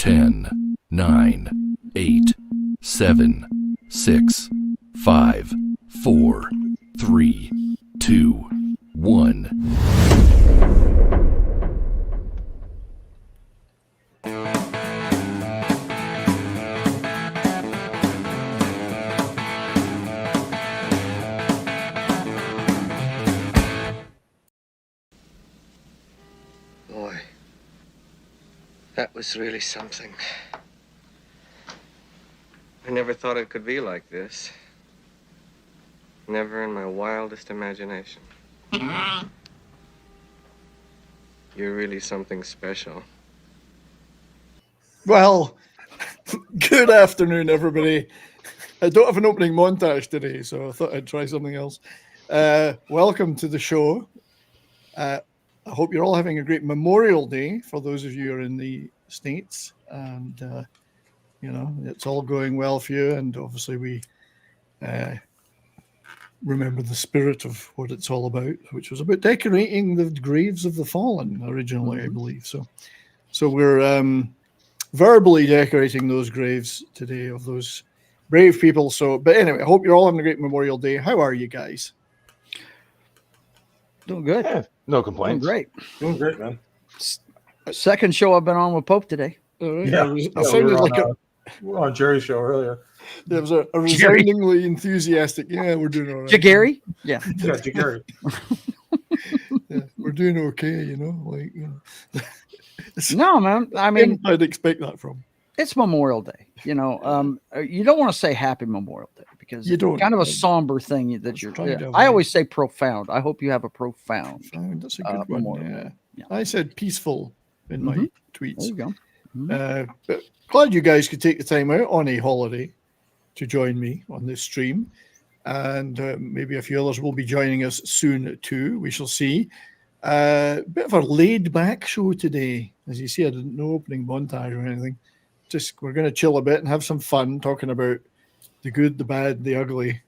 10, 9, 8, 7, 6, 5, 4, 3, 2, 1. Boy, that was really something. I never thought it could be like this. Never in my wildest imagination. You're really something special. Well, good afternoon, everybody. I don't have an opening montage today, so I thought I'd try something else. Welcome to the show. I hope you're all having a great Memorial Day for those of you who are in the States. And, you know, it's all going well for you. And obviously we remember the spirit of what it's all about, which was about decorating the graves of the fallen originally, I believe. So we're verbally decorating those graves today of those brave people. So, but anyway, I hope you're all having a great Memorial Day. How are you guys? Doing good. Yeah, no complaints. Doing great. Doing great, man. Second show I've been on with Pope today. Yeah, we're on Jerry's show earlier. There was a resoundingly enthusiastic. Yeah, we're doing all right. Jagary? Yeah. Yeah, Jagary. Yeah, we're doing okay, you know. Like, you know. No, man. I mean, I'd expect that from. it's Memorial Day. You know, you don't want to say Happy Memorial Day because You don't. it's kind of a somber thing that you're. trying to I always say profound. I hope you have a profound. That's a good one. Memorial Yeah. I said peaceful in my tweets. There you go. But glad you guys could take the time out on a holiday to join me on this stream. And maybe a few others will be joining us soon too. We shall see. Bit of a laid-back show today. As you see, I didn't no opening montage or anything. Just we're going to chill a bit and have some fun talking about the good, the bad, the ugly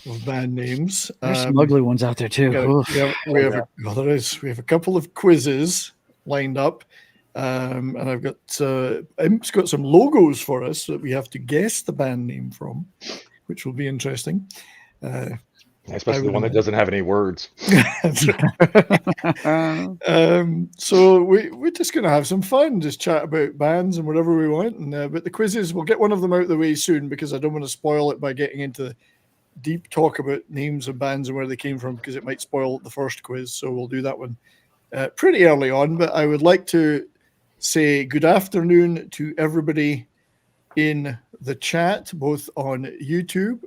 of band names. There's some ugly ones out there too. We have a couple of quizzes lined up. And I've got Imp's got some logos for us that we have to guess the band name from, which will be interesting. Especially the one that doesn't have any words. So we're just going to have some fun, just chat about bands and whatever we want. And but the quizzes, we'll get one of them out of the way soon because I don't want to spoil it by getting into deep talk about names of bands and where they came from because it might spoil the first quiz. So we'll do that one pretty early on. But I would like to say good afternoon to everybody in the chat, both on YouTube,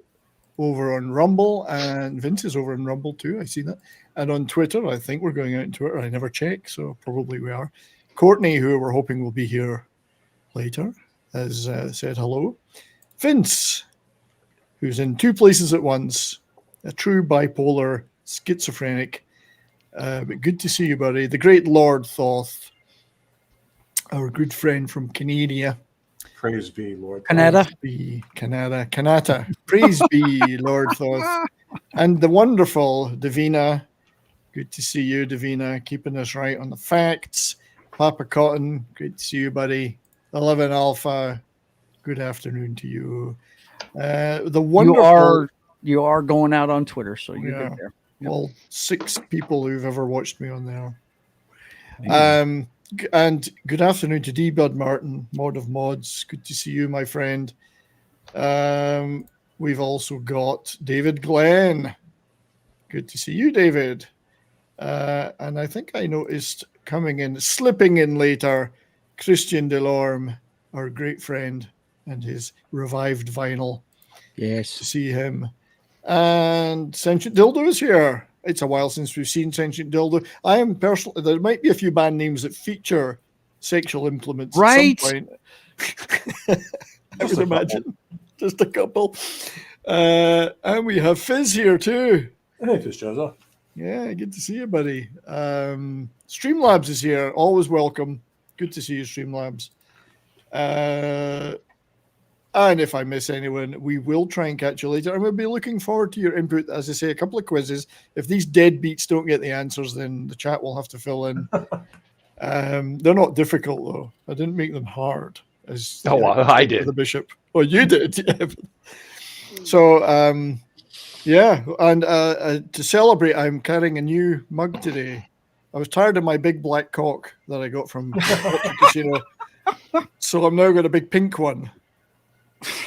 over on Rumble, and Vince is over on Rumble too. I see that. And on Twitter, I think we're going out on Twitter. I never check, so probably we are. Courtney, who we're hoping will be here later, has said hello. Vince, who's in two places at once, a true bipolar schizophrenic. But good to see you, buddy. The great Lord Thoth, our good friend from Canada. Praise be, Lord. Canada. Canada. Praise be, Lord Thoth. And the wonderful Davina. Good to see you, Davina, keeping us right on the facts. Papa Cotton, great to see you, buddy. 11 Alpha, good afternoon to you. The wonderful... You are going out on Twitter, so you're good there. Yep. All 6 people who've ever watched me on there. And good afternoon to D. Bud Martin, Mod of Mods. Good to see you, my friend. We've also got David Glenn. Good to see you, David. And I think I noticed slipping in later, Christian Delorme, our great friend, and his revived vinyl. Yes. To see him. And Sentient Dildo is here. It's a while since we've seen Sentient Dildo. I am personally, there might be a few band names that feature sexual implements right. At some point. I would imagine. Just a couple. And we have Fizz here too. Hey, Fizz Joseph. Yeah, good to see you, buddy. Streamlabs is here. Always welcome. Good to see you, Streamlabs. And if I miss anyone, we will try and catch you later. And we'll be looking forward to your input. As I say, a couple of quizzes. If these deadbeats don't get the answers, then the chat will have to fill in. They're not difficult, though. I didn't make them hard. As Oh, I did. the bishop. Oh, you did. Yeah. So, yeah, and to celebrate, I'm carrying a new mug today. I was tired of my big black cock that I got from Culture Casino, so I'm now got a big pink one.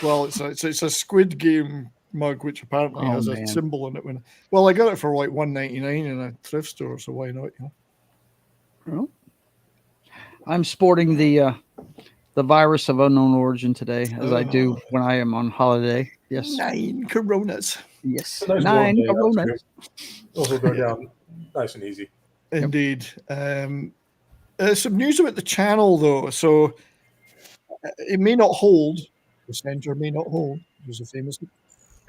Well, it's a Squid Game mug, which apparently has a symbol on it. Well, I got it for like $1.99 in a thrift store, so why not? Well, I'm sporting the virus of unknown origin today, as I do when I am on holiday. Yes, 9 Coronas. Yes, Nice 9 Coronas. Those will go down nice and easy. Indeed. Some news about the channel, though. So it may not hold. The center may not hold. There's a famous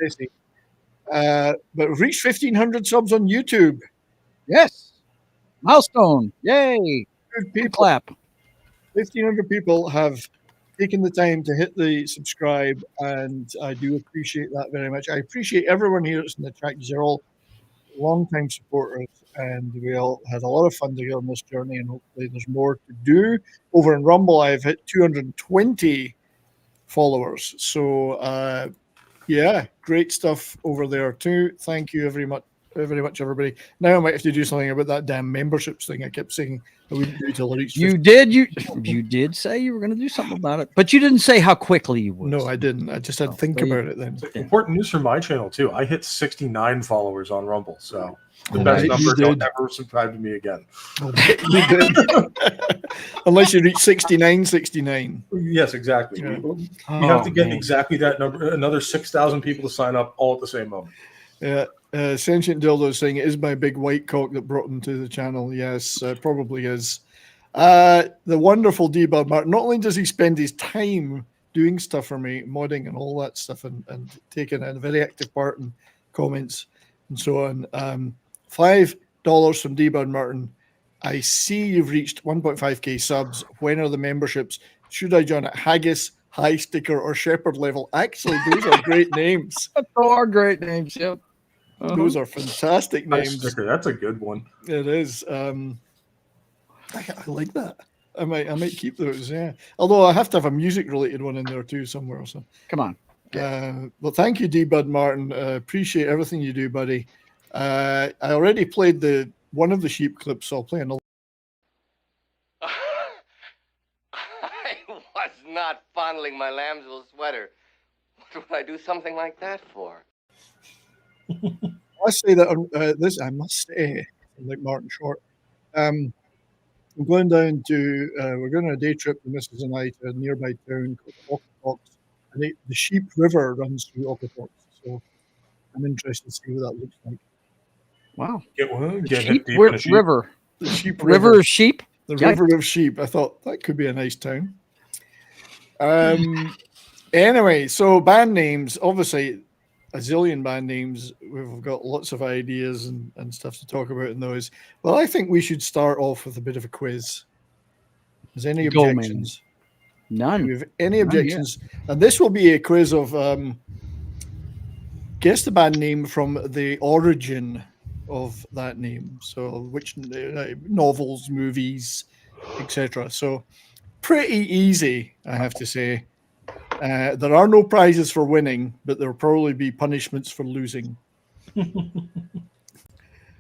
essay. But we've reached 1,500 subs on YouTube. Yes, milestone! Yay! Good clap. 1,500 people have taken the time to hit the subscribe, and I do appreciate that very much. I appreciate everyone here that's in the chat. These are all long-time supporters, and we all had a lot of fun together on this journey, and hopefully there's more to do. Over in Rumble, I've hit 220 followers. So, yeah, great stuff over there too. Thank you very much, everybody. Now I might have to do something about that damn memberships thing I kept saying I wouldn't do till I reached 50. You did say you were going to do something about it, but you didn't say how quickly you would. No, I didn't. I just had to think about it then. Important news for my channel too. I hit 69 followers on Rumble, so the best right, number. Don't ever subscribe to me again. You did. Unless you reach 69. Yes, exactly. Yeah. You have to get exactly that number. Another 6,000 people to sign up all at the same moment. Yeah. Sentient Dildo is saying it is my big white cock that brought him to the channel. Yes, probably is. The wonderful D-Bud Martin. Not only does he spend his time doing stuff for me, modding and all that stuff, and taking a very active part in comments and so on. $5 from D-Bud Martin. I see you've reached 1.5k subs. When are the memberships? Should I join at Haggis, High Sticker, or Shepherd level? Actually, those are great names. Those are great names. Yep. Those are fantastic names. Sticker, that's a good one. It is. I like that. I might keep those. Yeah. Although I have to have a music related one in there too somewhere. So come on. Well, thank you, D Bud Martin. Appreciate everything you do, buddy. I already played one of the sheep clips, so I'll play another. I was not fondling my lambswool sweater. What would I do something like that for? I say that I must say, like Martin Short. I'm going down to. We're going on a day trip, the missus and I, to a nearby town called Okotoks. And the Sheep River runs through Okotoks, so I'm interested to see what that looks like. Wow. Sheep River. The Sheep River of Sheep? The River of Sheep. I thought that could be a nice town. Anyway, so band names, obviously a zillion band names. We've got lots of ideas and stuff to talk about in those. Well, I think we should start off with a bit of a quiz. Is any objections? None. Do we have any objections? And this will be a quiz of guess the band name from the origin of that name. So which novels, movies, etc. So pretty easy, I have to say. There are no prizes for winning, but there will probably be punishments for losing.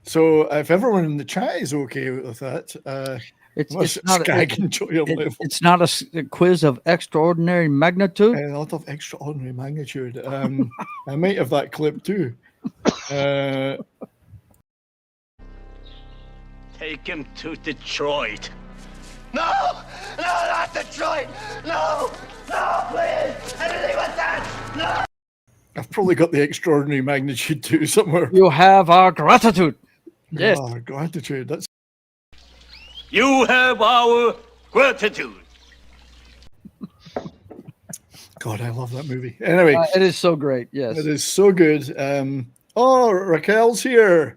So if everyone in the chat is okay with that, it's not a quiz of extraordinary magnitude. A lot of extraordinary magnitude. I might have that clip too. Take him to Detroit. No! No, not Detroit! No! No, please! Anything but that! No! I've probably got the extraordinary magnitude too somewhere. You have our gratitude. Yes. Oh, gratitude. That's. You have our gratitude. God, I love that movie. Anyway. It is so great. Yes. It is so good. Raquel's here.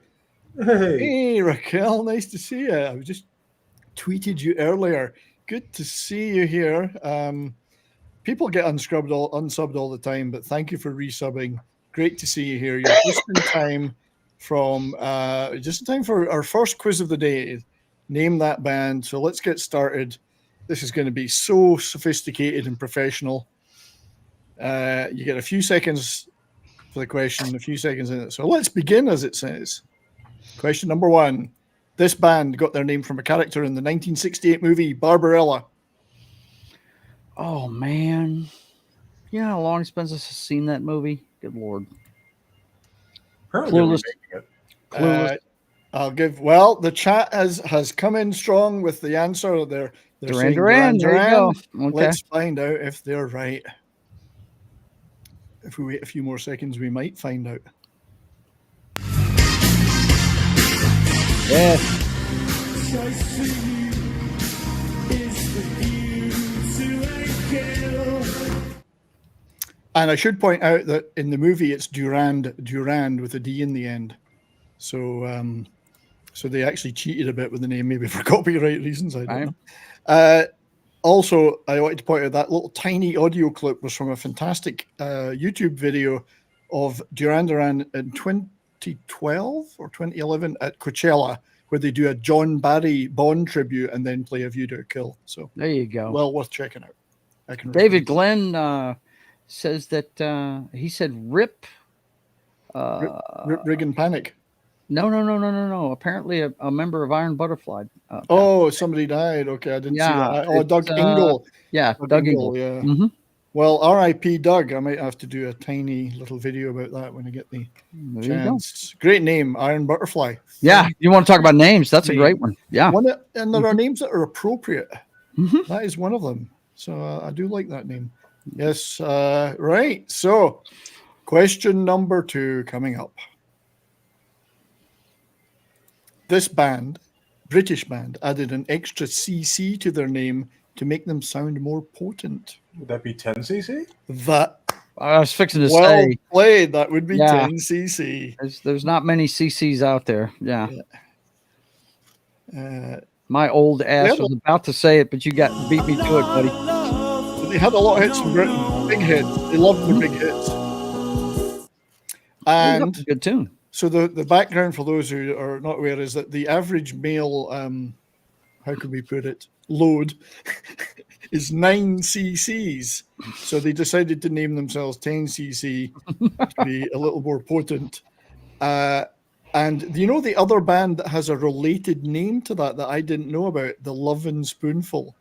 Hey, Raquel. Nice to see you. I just tweeted you earlier. Good to see you here. People get unsubbed all the time, but thank you for resubbing. Great to see you here. You're just in time for our first quiz of the day. Name that band. So let's get started. This is going to be so sophisticated and professional. You get a few seconds for the question, a few seconds in it. So let's begin, as it says. Question number 1. This band got their name from a character in the 1968 movie Barbarella. Oh, man. You know how long it's been since I've seen that movie? Good Lord. Apparently they're Clueless. remaking it. Clueless. I'll give. Well, the chat has come in strong with the answer. They're Duran saying Duran. There you go. Okay. Let's find out if they're right. If we wait a few more seconds, we might find out. Yeah. And I should point out that in the movie it's Durand with a D in the end. So so they actually cheated a bit with the name, maybe for copyright reasons. I don't know. Also, I wanted to point out that little tiny audio clip was from a fantastic YouTube video of Duran Duran in 2012 or 2011 at Coachella, where they do a John Barry Bond tribute and then play A View to a Kill. So There you go. well worth checking out. I can David recommend Glenn says that he said rip. Rip Rig and Panic. No. Apparently a member of Iron Butterfly. Oh, somebody died. Okay, I didn't see that. Oh, Doug Ingle. Yeah, Doug Ingle. Yeah. Mhm. Well, R.I.P. Doug. I might have to do a tiny little video about that when I get the There you go. chance. Great name, Iron Butterfly. Yeah, you want to talk about names? That's a Name. great one. Yeah. And there are names that are appropriate. Mhm. That is one of them. So I do like that name. Yes. Right. So, question number 2 coming up. This band, British band, added an extra CC to their name to make them sound more potent. Would that be 10cc? That I was fixing to well say played. That would be Yeah. 10cc. there's not many CCs out there. Yeah. Uh, My old ass Yeah. was about to say it, but you beat me to it, buddy. but they had a lot of hits from Britain. Big hits. They loved the big hits. And That's a good tune. so the background for those who are not aware is that the average male, how can we put it, load is 9 cc's. So they decided to name themselves 10cc to be a little more potent. And do you know the other band that has a related name to that I didn't know about? The Lovin' Spoonful.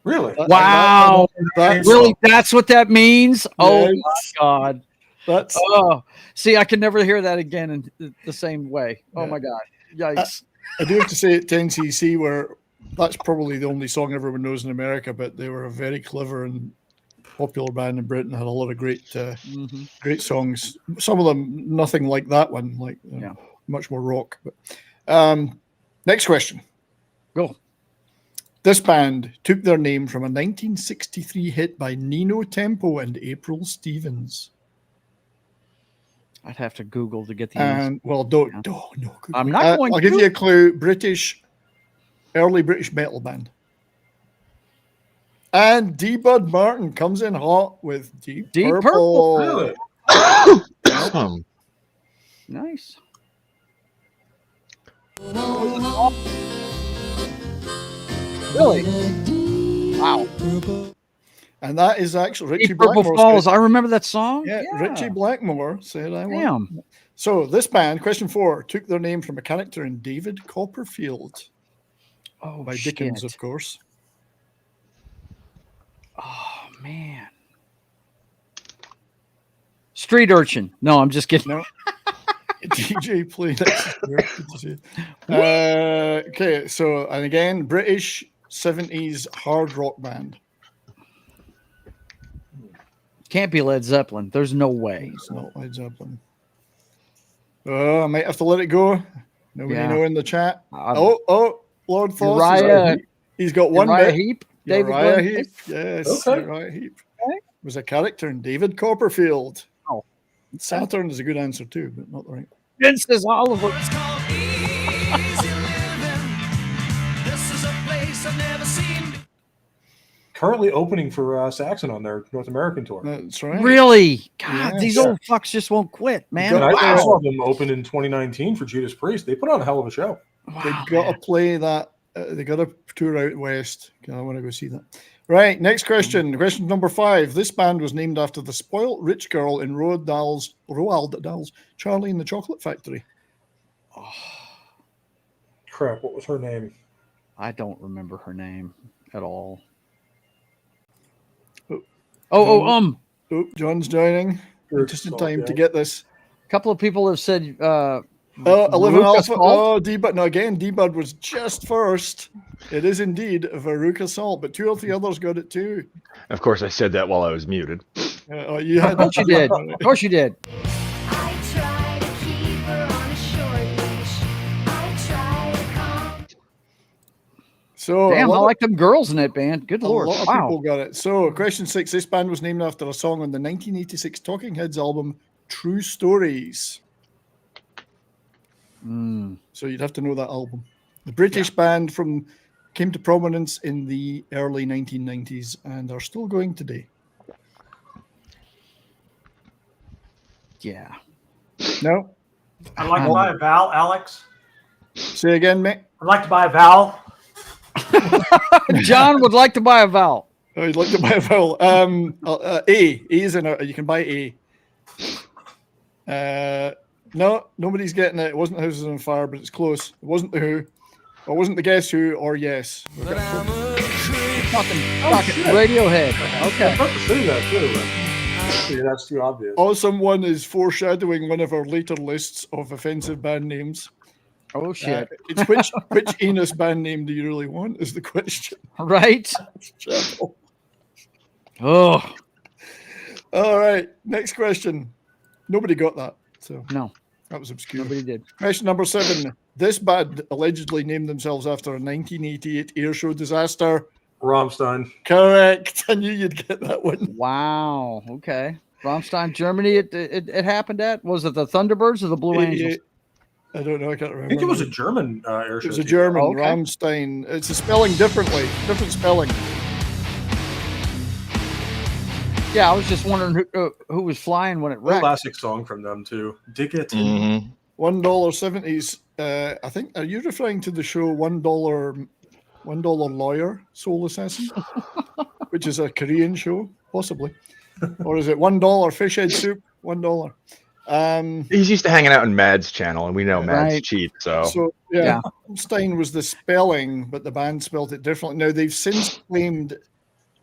Really? Wow. That's, Really? That's what that means? Oh, my Yes. God. That's Oh, see, I can never hear that again in the same way. Oh, Yeah. my God. Yikes. I do have to say 10cc were that's probably the only song everyone knows in America, but they were a very clever and popular band in Britain. Had a lot of great Mhm. great songs. Some of them nothing like that one, like Yeah. much more rock. But next question. Go. This band took their name from a 1963 hit by Nino Tempo and April Stevens. I'd have to Google to get the answer. And well, don't Yeah. no. I'm not going I'll to. give you a clue. Early British metal band. And D. Bud Martin comes in hot with Deep Purple. Really? Nice. Really? Wow. And that is actually Richie Deep Purple Blackmore. Falls. I remember that song. Yeah, Richie Blackmore said I want. Damn. So this band, question 4, took their name from a character in David Copperfield Oh, by shit. Dickens, of course. Oh, man. Street Urchin. No, I'm just kidding. No. DJ played it. Okay, so and again, British 70s hard rock band. Can't be Led Zeppelin. There's no way. It's not Led Zeppelin. Oh, I might have to let it go. Nobody Yeah. know in the chat. Uh, Oh, Lord Foss. Uriah- He's got one Uriah bit. Heep. David Uriah Glenn? Heep. Yes, Okay. Uriah Heep. Okay. Was a character in David Copperfield. Oh. Saturn is a good answer too, but not the right. Vince is Oliver. Currently opening for Saxon on their North American tour. That's right. Really? God, these Yes. old fucks just won't quit, man. got- And I Wow. saw them open in 2019 for Judas Priest. They put on a hell of a show. They've got to play that They got a tour out west. I want to go see that. Right, next question. Question number 5. This band was named after the spoilt rich girl in Roald Dahl's Charlie and the Chocolate Factory. Crap, what was her name? I don't remember her name at all. Oh, John's joining. Just in time yeah. to get this. A couple of people have said 11 Veruca Alpha. Salt? Oh, D-Bud. No, again, D-Bud was just first. It is indeed Veruca Salt, but 2 or 3 others got it too. Of course, I said that while I was muted. You had Of course you did. Of course you did. I try to keep her on a short leash. I try to calm. So Damn, I like them girls in that band. Good Lord. A lot of Wow. people got it. So, question 6. This band was named after a song on the 1986 Talking Heads album, True Stories. So you'd have to know that album. The British band came to prominence in the early 1990s and are still going today. Yeah. No? I'd like to buy a vowel, Alex. Say again, mate. I'd like to buy a vowel. John would like to buy a vowel. Oh, you'd like to buy a vowel. A. A is in it. You can buy A. No, nobody's getting it. It wasn't Houses on Fire, but it's close. It wasn't The Who. It wasn't The Guess Who or Yes. Talking Radiohead. I was Okay. about to say that too, but yeah, that's too obvious. Awesome one is foreshadowing one of our later lists of offensive band names. Oh, shit. It's which anus band name do you really want is the question. Right? Chapel. Oh. All right, next question. Nobody got that. So No, that was obscure. nobody did. Question number 7. This band allegedly named themselves after a 1988 airshow disaster. Rammstein. Correct. I knew you'd get that one. Wow. Okay. Rammstein, Germany, it happened at? Was it the Thunderbirds or the Blue Angels? I don't know. I can't remember. I think it was a German air It show. was a team. German, Okay. Rammstein. It's a spelling differently. Different spelling. Yeah, I was just wondering who was flying when it wrecked. Classic song from them too. Dig it. $1.70s. I think, are you referring to the show $1 Lawyer, Soul Assassin? Which is a Korean show, possibly. Or is it $1 Fish Head Soup? $1. He's used to hanging out in Mad's channel, and we know Mad's Right. cheap. So So, yeah, Rammstein was the spelling, but the band spelled it differently. Now, they've since claimed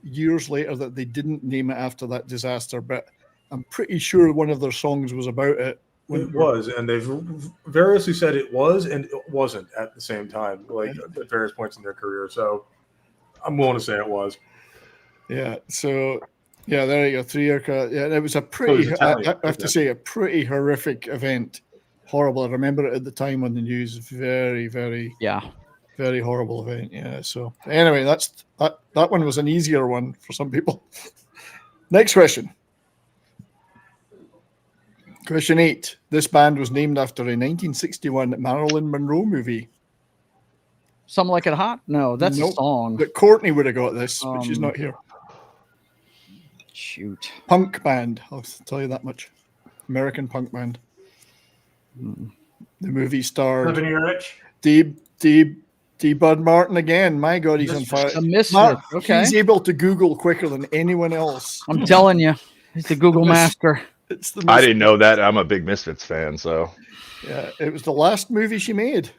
years later that they didn't name it after that disaster, but I'm pretty sure one of their songs was about it. It was, and they've variously said it was and it wasn't at the same time, like at various points in their career. So I'm willing to say it was. Yeah, so yeah, there you go. 3 aircraft. Yeah, it was a pretty, Italian, I have to say, a pretty horrific event. Horrible. I remember it at the time on the news. Very, very, very horrible event. Yeah. So anyway, that one was an easier one for some people. Next question. Question 8. This band was named after a 1961 Marilyn Monroe movie. Something Like It Hot? No, that's Nope. a song. But Courtney would have got this, but she's not here. Shoot. Punk band. I'll tell you that much. American punk band. The movie starred Living Rich. D. Bud Martin again. My God, he's on fire. A Misfit. Okay. He's able to Google quicker than anyone else. I'm telling you, he's the Google master. It's the I didn't know that. I'm a big Misfits fan, so Yeah, it was the last movie she made.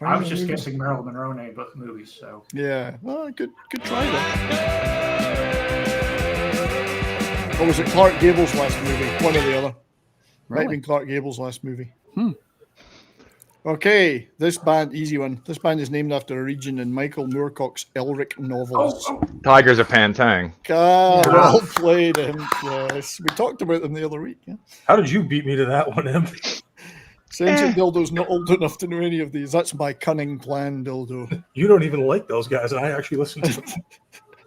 I was just guessing Marilyn Monroe name, but movies. So Yeah, well, good try then. Or was it Clark Gable's last movie? One or the other. Might have been Clark Gable's last movie. Okay, this band, easy one. This band is named after a region in Michael Moorcock's Elric novels. Tigers of Pantang. God, well played him. Yes, we talked about them the other week. Yeah. How did you beat me to that one, Em? Sentient Dildo's not old enough to know any of these. That's my cunning plan, Dildo. You don't even like those guys, and I actually listened to them.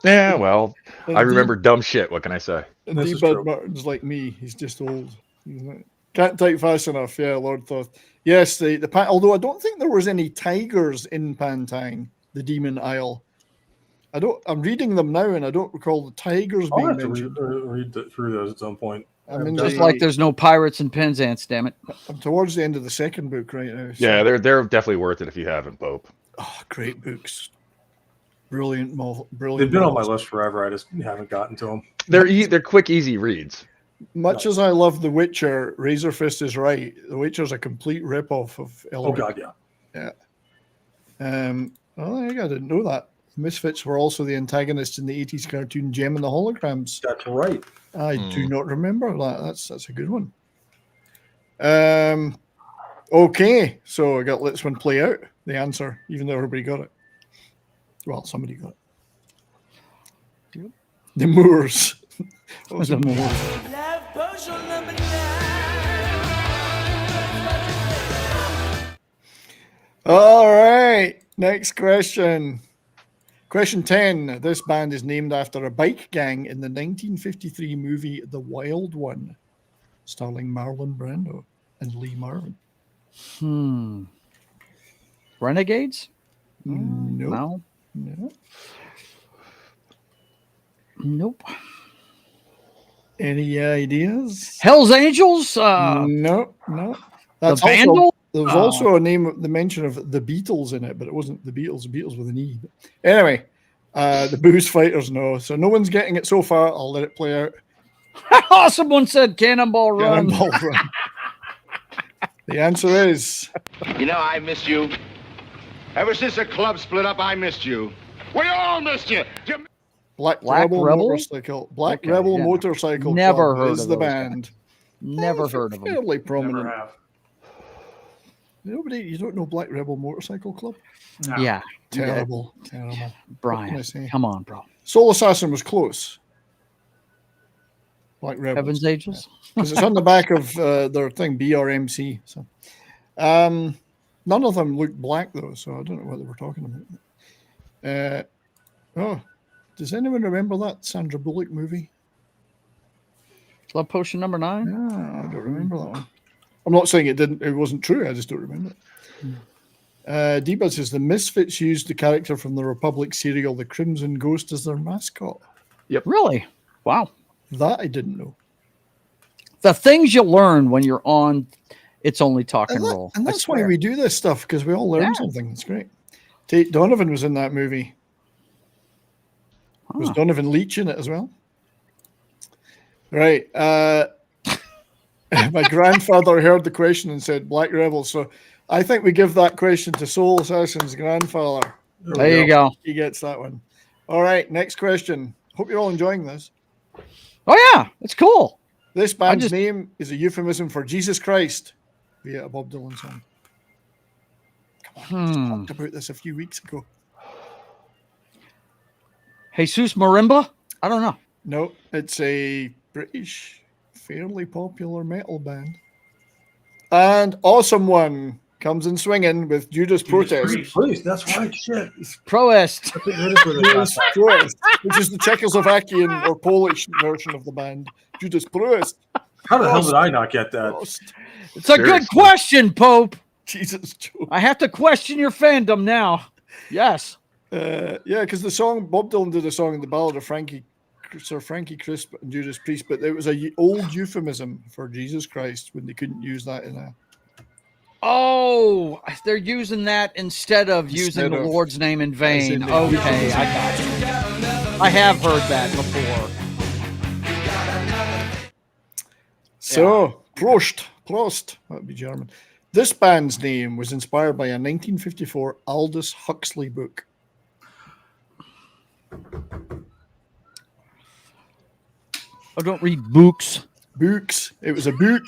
Yeah, well, And I remember dumb shit. What can I say? And This D. is Bud true. Martin's like me. He's just old. He's like, can't type fast enough. Yeah, Lord Thoth. Yes, the although I don't think there was any tigers in Pantang, the Demon Isle. I'm reading them now, and I don't recall the tigers I'll being have to mentioned. read through those at some point. I'm in Just like there's no pirates and Penzance, damn it. I'm towards the end of the second book right now. so- Yeah, they're definitely worth it if you haven't, Pope. Oh, great books. Brilliant, brilliant. They've been on my novels. list forever. I just haven't gotten to them. They're quick, easy reads. Much as I love The Witcher, Razorfist is right. The Witcher's a complete ripoff of Oh Elric. God, yeah. Oh, I didn't know that. Misfits were also the antagonists in the 80s cartoon Gem and the Holograms. That's right. I do not remember that. That's a good one. Okay, so I got Let's One Play Out, the answer, even though everybody got it. Well, somebody got it. The Moors. What was The it? Moors. All right, next question. Question 10. This band is named after a bike gang in the 1953 movie The Wild One, starring Marlon Brando and Lee Marvin. Renegades? Nope. No. No. Nope. Any ideas? Hell's Angels? No. That's The Vandal? Also, there was also a name, the mention of the Beatles in it, but it wasn't the Beatles. The Beatles with an E. But anyway, the Booze Fighters, no. So no one's getting it so far. I'll let it play out. Someone said Cannonball Run. Cannonball Run. The answer is You know, I missed you. Ever since the club split up, I missed you. We all missed you. Black Rebel? Motorcycle. Black Okay, Rebel yeah. Motorcycle. Never Club heard is of the those band. Never heard of them. Fairly Never prominent. have. Nobody, you don't know Black Rebel Motorcycle Club? No. Yeah. Terrible. What can I Brian, say? come on, bro. Soul Assassin was close. Black Rebel. Heaven's Angels? Because it's on the back of their thing, BRMC. So, none of them look black though, so I don't know what they were talking about. Does anyone remember that Sandra Bullock movie? Love Potion number 9? I don't remember that one. I'm not saying it wasn't true. I just don't remember it. Deba says the Misfits used the character from the Republic serial, the Crimson Ghost, as their mascot. Yep. Really? Wow. That I didn't know. The things you learn when you're on It's Only Talk and Roll. And I that's why swear. we do this stuff, because we all learn Yeah. something. It's great. Tate Donovan was in that movie. Was Donovan Leach in it as well? Right. My grandfather heard the question and said Black Rebel. So I think we give that question to Soul Assassin's grandfather. There you go. He gets that one. All right. Next question. Hope you're all enjoying this. Oh, yeah. It's cool. This band's name is a euphemism for Jesus Christ via a Bob Dylan song. Come on. We talked about this a few weeks ago. Jesus Marimba? I don't know. No, it's a British, fairly popular metal band. And awesome one comes in swinging with Judas Protest. Please, that's right. Shit. Proest. Judas Protest, which is the Czechoslovakian or Polish version of the band. Judas Protest. How the hell did I not get that? It's a good question, Pope. Jesus, Joe. I have to question your fandom now. Yes. Yeah, because the song, Bob Dylan did a song in the Ballad of Sir Frankie Crisp and Judas Priest, but it was a old euphemism for Jesus Christ when they couldn't use that in a... Oh, they're using that instead of using the Lord's name in vain. Okay, I got it. I have heard that before. So, Prost, that would be German. This band's name was inspired by a 1954 Aldous Huxley book. I don't read books. Books. It was a book.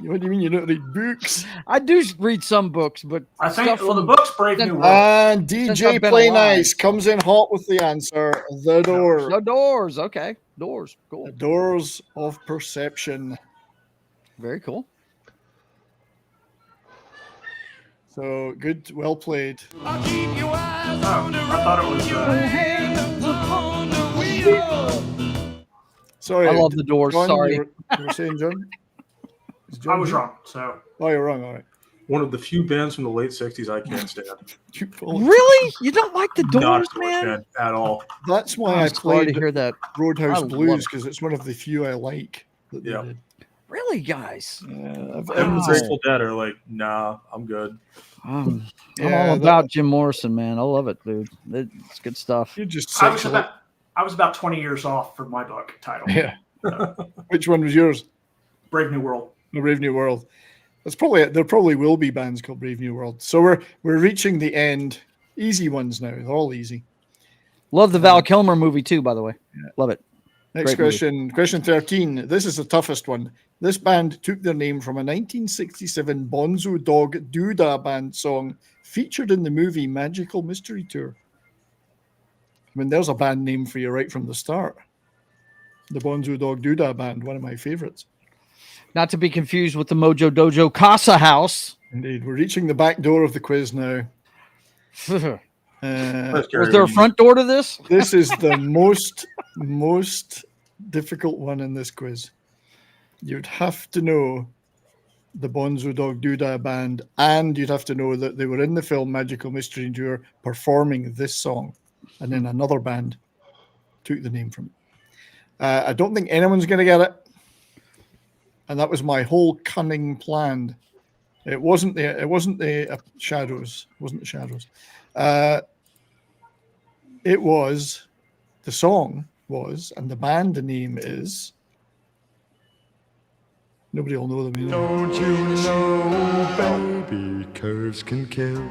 What do you mean you don't read books? I do read some books, but I think stuff the from- book's Brave New World. And Since DJ I've been Play alive. Nice comes in hot with the answer. The Door. The Doors. Okay, Doors. Cool. The Doors of Perception. Very cool. So good, well played. Oh, I thought it was. Sorry, I love The Doors. John, Sorry. you were saying, John? I was wrong. So Oh, you're wrong. All right. one of the few bands from the late 60s I can't stand. Really? You don't like the Not Doors, a Doors man? fan at all. That's why I'm I sorry to played hear that. Roadhouse I Blues, love it. because it's one of the few I like that they did. Really, guys? Yeah, Them and Grateful Dead are like, nah, I'm good. I'm Yeah, all about Jim Morrison, man. I love it, dude. It's good stuff. You just I was about 20 years off for my book title. Yeah. Which one was yours? Brave New World. No, Brave New World. There probably will be bands called Brave New World. So we're reaching the end. Easy ones now. They're all easy. Love the Val Kilmer movie too, by the way. Love it. Next Great movie. question. Question 13. This is the toughest one. This band took their name from a 1967 Bonzo Dog Doodah Band song featured in the movie Magical Mystery Tour. I mean, there's a band name for you right from the start. The Bonzo Dog Doodah Band, one of my favorites. Not to be confused with the Mojo Dojo Casa House. Indeed. We're reaching the back door of the quiz now. Was there a front door to this? This is the most difficult one in this quiz. You'd have to know the Bonzo Dog Doodah Band, and you'd have to know that they were in the film Magical Mystery Tour performing this song, and then another band took the name from it. I don't think anyone's going to get it, and that was my whole cunning plan. It wasn't the Shadows. It wasn't the Shadows. It was, the song was, and the band name is. Nobody will know them. Don't you know, baby, curves can kill.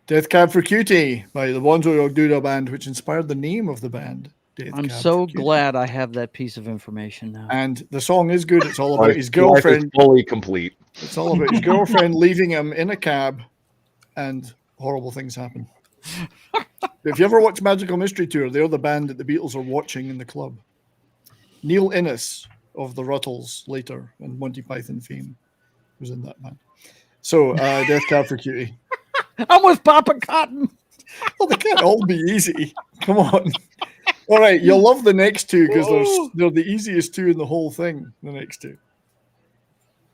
Death Cab for Cutie by the Bonzo Dog Doodah Band, which inspired the name of the band. I'm so glad I have that piece of information now. And the song is good. It's all about his girlfriend. Life is fully complete. It's all about his girlfriend leaving him in a cab, and horrible things happen. If you ever watch Magical Mystery Tour, they're the band that the Beatles are watching in the club. Neil Innes of the Ruttles later, and Monty Python fame, was in that band. So, Death Cab for Cutie. I'm with Papa Cotton. Well, they can't all be easy. Come on. All right, you'll love the next two because they're the easiest two in the whole thing, the next two.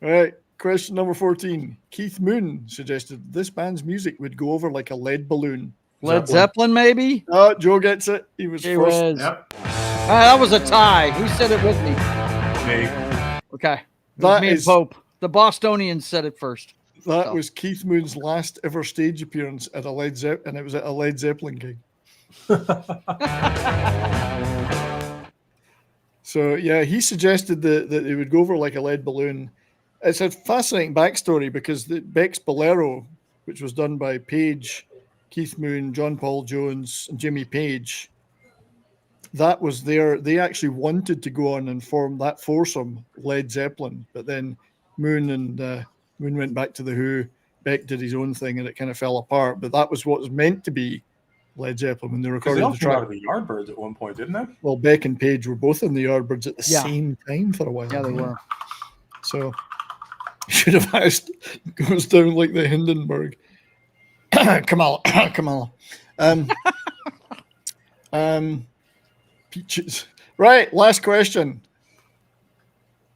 All right, question number 14. Keith Moon suggested this band's music would go over like a lead balloon. Led Zeppelin, maybe? Oh, Joe gets it. He was first. Yep. That was a tie. Who said it with me? Me. Okay. That me and is- Pope. The Bostonians said it first. That was Keith Moon's last ever stage appearance at a Led Zeppelin, and it was at a Led Zeppelin gig. So yeah, he suggested that it would go over like a lead balloon. It's a fascinating backstory because the Beck's Bolero, which was done by Page, Keith Moon, John Paul Jones, and Jimmy Page, that was they actually wanted to go on and form that foursome, Led Zeppelin, but then Moon went back to the Who. Beck did his own thing, and it kind of fell apart. But that was what was meant to be Led Zeppelin when they recorded They the all came out track. of the Yardbirds at one point, didn't they? Well, Beck and Page were both in the Yardbirds at the Yeah. same time for a while. Yeah, they were. So should have asked. Goes down like the Hindenburg. Kamala. Peaches. Right, last question.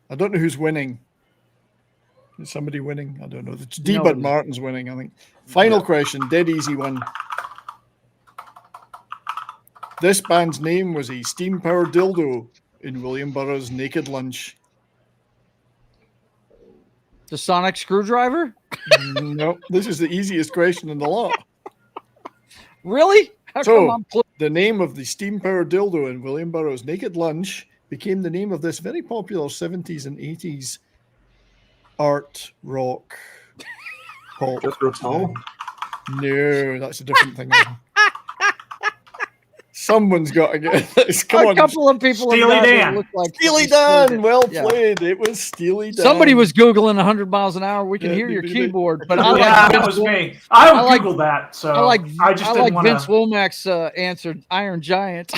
I don't know who's winning. Is somebody winning? I don't know. It's D. Bud Martin's winning, I think. Final question, dead easy one. This band's name was a steam-powered dildo in William Burroughs' Naked Lunch. The Sonic Screwdriver? No, this is the easiest question in the lot. Really? How come So, I'm the name of the steam-powered dildo in William Burroughs' Naked Lunch became the name of this very popular 70s and 80s art rock pop. No, that's a different thing. Someone's got to get this. Come on. A couple of people Steely have Dan. look like Steely Dan. Well Yeah. played. It was Steely Dan. Somebody was Googling 100 miles an hour. We can Yeah, hear your they- keyboard, but Yeah, I like that Vince was Wil- me. I I like- Googled that, so I like just didn't want Vince to. Womack's answer, Iron Giant.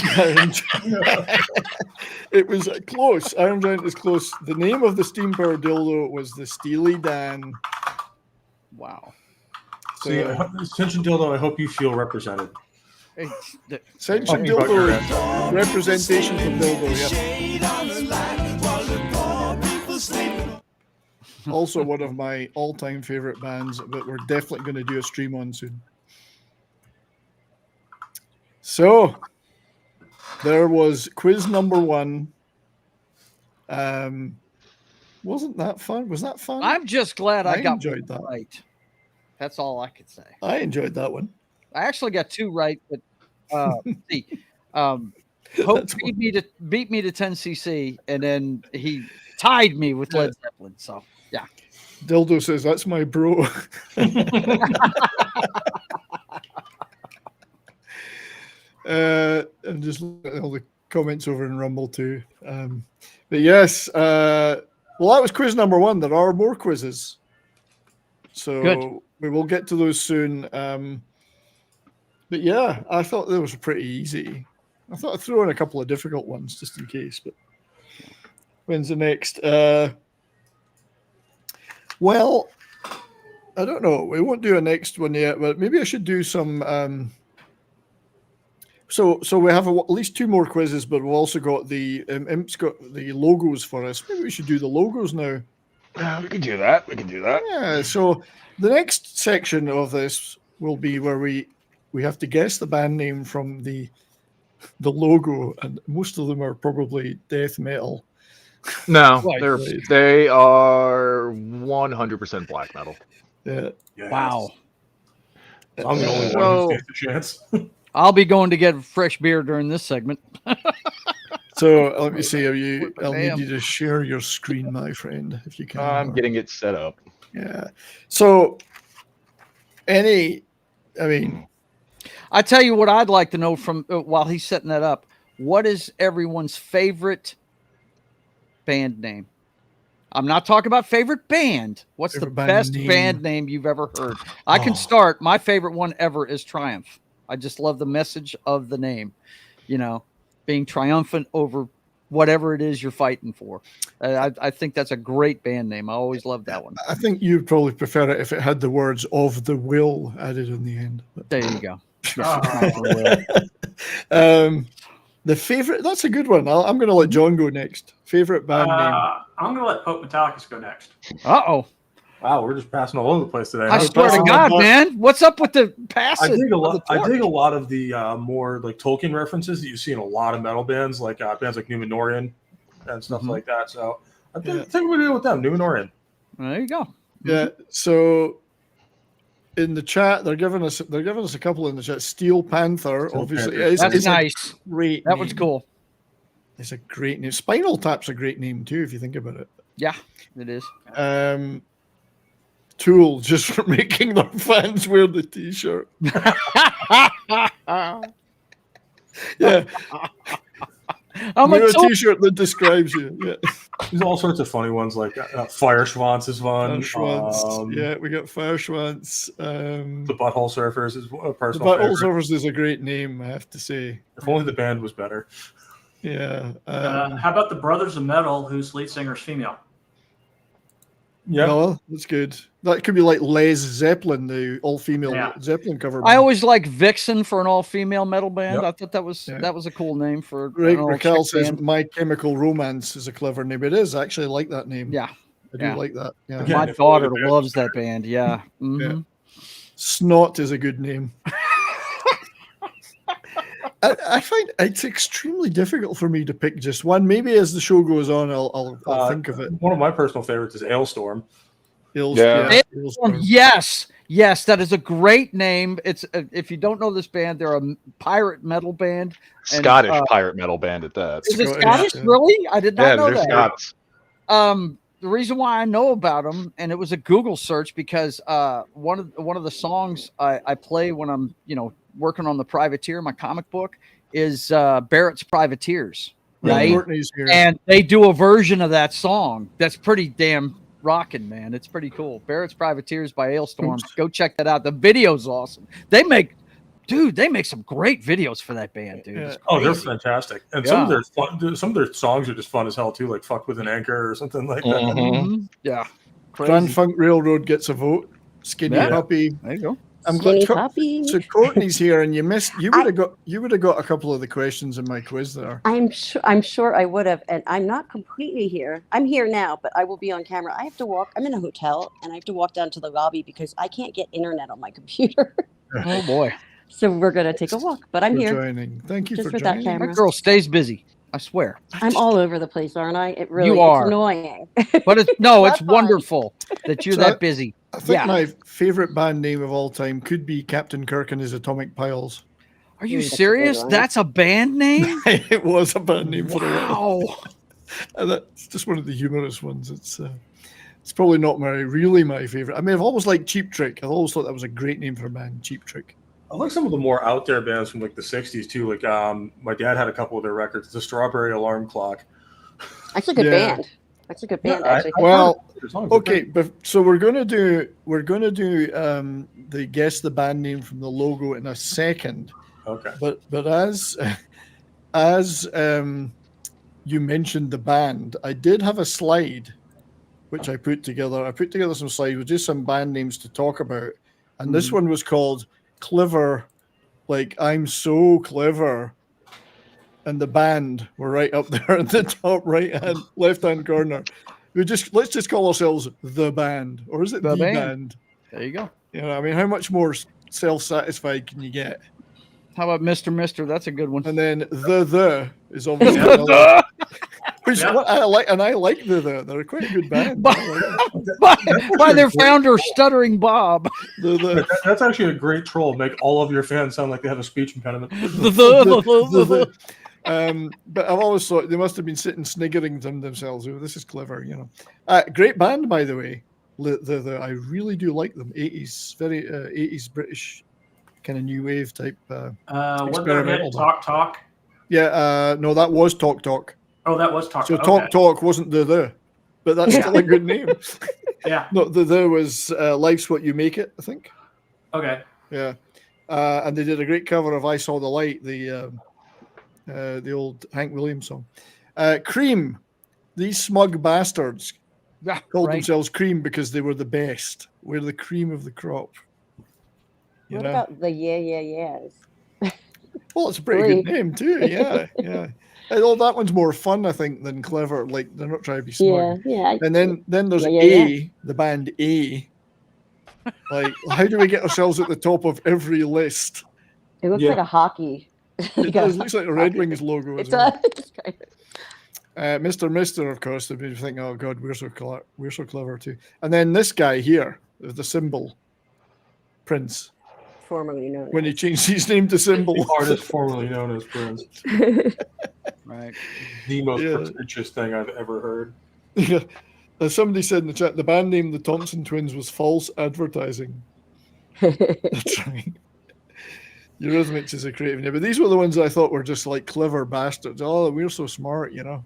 It was close. Iron Giant is close. The name of the steam-powered dildo was the Steely Dan. Wow. See, Ascension Dildo, I hope you feel represented. Ascension Talking about dildo your is representation from dildo, yeah. Also one of my all-time favorite bands that we're definitely going to do a stream on soon. So there was quiz number 1. Wasn't that fun? Was that fun? I'm just glad I got enjoyed one that. right. That's all I could say. I enjoyed that one. I actually got 2 right, but see, Hope beat me to 10cc, and then he tied me with Led Zeppelin. So yeah. Dildo says that's my bro. And just look at all the comments over in Rumble too. But yes, well, that was quiz number 1. There are more quizzes, so Good. we will get to those soon. But yeah, I thought that was pretty easy. I thought I'd throw in a couple of difficult ones just in case. But when's the next? Well, I don't know. We won't do a next one yet, but maybe I should do some. So we have at least 2 more quizzes, but we've also got the Imp's got the logos for us. Maybe we should do the logos now. We can do that. We can do that. Yeah. So the next section of this will be where we have to guess the band name from the logo, and most of them are probably death metal. No, Right. they are 100% black metal. Yeah. Yes. Wow. I'm the only one So- who stands a chance. I'll be going to get fresh beer during this segment. So let me see. I'll Damn. need you to share your screen, my friend, if you can. I'm getting it set up. Yeah. So I tell you what I'd like to know from while he's setting that up. What is everyone's favorite band name? I'm not talking about favorite band. What's Favorite the band best name. band name you've ever heard? I can start. My favorite one ever is Triumph. I just love the message of the name, being triumphant over whatever it is you're fighting for. I think that's a great band name. I always loved that one. I think you'd probably prefer it if it had the words "of the will" added in the end. But, There you go. the favorite, that's a good one. I'm going to let John go next. Favorite band name? I'm going to let Pope Metallicus go next. Uh-oh. Wow, we're just passing all over the place today. I swear to God, man. What's up with the passing? I dig a of lot. the I torch? dig a lot of the more like Tolkien references that you see in a lot of metal bands, like bands like Numenorian and stuff like that. So I think we're gonna go with them, Numenorian. There you go. Yeah. So in the chat, they're giving us a couple in the chat. Steel Panther, Steel obviously. Panther. It's That's a nice. great That one's name. cool. It's a great name. Spinal Tap's a great name too, if you think about it. Yeah, it is. Tool, just for making their fans wear the t-shirt. Yeah. I'm Wear a a tool. t-shirt that describes you. Yeah. There's all sorts of funny ones like Fire Schwanz is fun. Schwanz. Yeah, we got Fire Schwanz. The Butthole Surfers is a The personal Battle favorite. Surfers is a great name, I have to say. If only the band was better. Yeah. How about the Brothers of Metal, whose lead singer is female? Yeah. No, that's good. That could be like Les Zeppelin, the all-female Yeah. Zeppelin cover I band. always liked Vixen for an all-female metal band. Yep. I thought that was a cool name for Greg an Raquel all-chick says band. My Chemical Romance is a clever name. It is. I actually like that name. Yeah. I do like that. Yeah. Again, My if only daughter the band loves was that better. band. Yeah. Mhm. Snot is a good name. I find it's extremely difficult for me to pick just one. Maybe as the show goes on, I'll think of it. One of my personal favorites is Ailstorm. Yeah. Hailstorm. Yes, that is a great name. It's if you don't know this band, they're a pirate metal band. And, Scottish pirate metal band at that. Is it Scottish, Scottish? yeah. Really? I did not Yeah, know they're that. Scots. The reason why I know about them, and it was a Google search because one of the songs I play when I'm working on the Privateer, my comic book, is Barrett's Privateers, right? Courtney's here. And they do a version of that song that's pretty damn rocking, man. It's pretty cool. Barrett's Privateers by Ailstorm. Go check that out. The video's awesome. They make some great videos for that band, dude. It's Oh, they're crazy. fantastic, and Yeah. some of their songs are just fun as hell too, like "Fuck with an Anchor" or something like that. Mhm. Mhm. Yeah. Grand Crazy. Funk Railroad gets a vote. Skinny Yeah. Puppy. There you go. I'm Skinny glad. puppy. So Courtney's here, and you missed. You would have got a couple of the questions in my quiz there. I'm sure I would have, and I'm not completely here. I'm here now, but I will be on camera. I have to walk. I'm in a hotel, and I have to walk down to the lobby because I can't get internet on my computer. Oh boy. So we're gonna take a walk, but I'm for here. joining. Thank you Just for with that joining. camera. That girl stays busy. I swear. I'm all over the place, aren't I? It really You it's are. annoying. But it's no, it's That's fine. wonderful that you're So that busy. I think Yeah. my favorite band name of all time could be Captain Kirk and his Atomic Piles. Are you That's a good serious? one. That's a band name? It was a band name for a while. Wow. And that's just one of the humorous ones. It's probably not really my favorite. I mean, I've always liked Cheap Trick. I've always thought that was a great name for a band, Cheap Trick. I like some of the more out there bands from like the '60s too. Like my dad had a couple of their records. The Strawberry Alarm Clock. That's a good Yeah. band. That's a good band, Yeah, actually. Well, Their songs, okay, but so we're gonna do the guess the band name from the logo in a second. Okay. But as you mentioned the band, I did have a slide which I put together. I put together some slides with just some band names to talk about, and this one was called Clever, like I'm so clever. And the band were right up there in the top left hand corner. Let's just call ourselves the band, or is it the band? There you go. You know, I mean, how much more self-satisfied can you get? How about Mr. That's a good one. And then the is obviously another, which I like, and I like the. They're quite a good band. by their founder, Stuttering Bob. That's actually a great troll. Make all of your fans sound like they have a speech impediment. But I've always thought they must have been sitting sniggering to themselves. Oh, this is clever, you know. Great band, by the way. I really do like them. 80s, very 80s British kind of new wave type. Wasn't there a hit, Talk Talk? Yeah, no, that was Talk Talk. Oh, that was Talk So Talk. Talk Okay. Talk wasn't the, but that's still a good name. Yeah. No, the was Life's What You Make It, I think. Okay. Yeah, and they did a great cover of I Saw the Light, the old Hank Williams song. Cream, these smug bastards called themselves Cream because they were the best. We're the cream of the crop. You What know? about the yeahs? Well, it's a pretty good name too. Yeah, yeah. Well, that one's more fun, I think, than clever. Like they're not trying to be smug. Yeah. And then there's Yeah. the band A. Like, how do we get ourselves at the top of every list? It looks like a hockey. It does. Looks like a Red Wings logo as It well. does. Kind of. Mr. of course, they've been thinking, oh God, we're so clever too. And then this guy here, the symbol, Prince, Formerly known when he changed his name to Symbol. The artist formerly known as Prince. Right. The most pretentious thing I've ever heard. Yeah. As somebody said in the chat, the band name the Thompson Twins was false advertising. That's right. Eurythmics is a creative name, but these were the ones I thought were just like clever bastards. Oh, we're so smart, you know.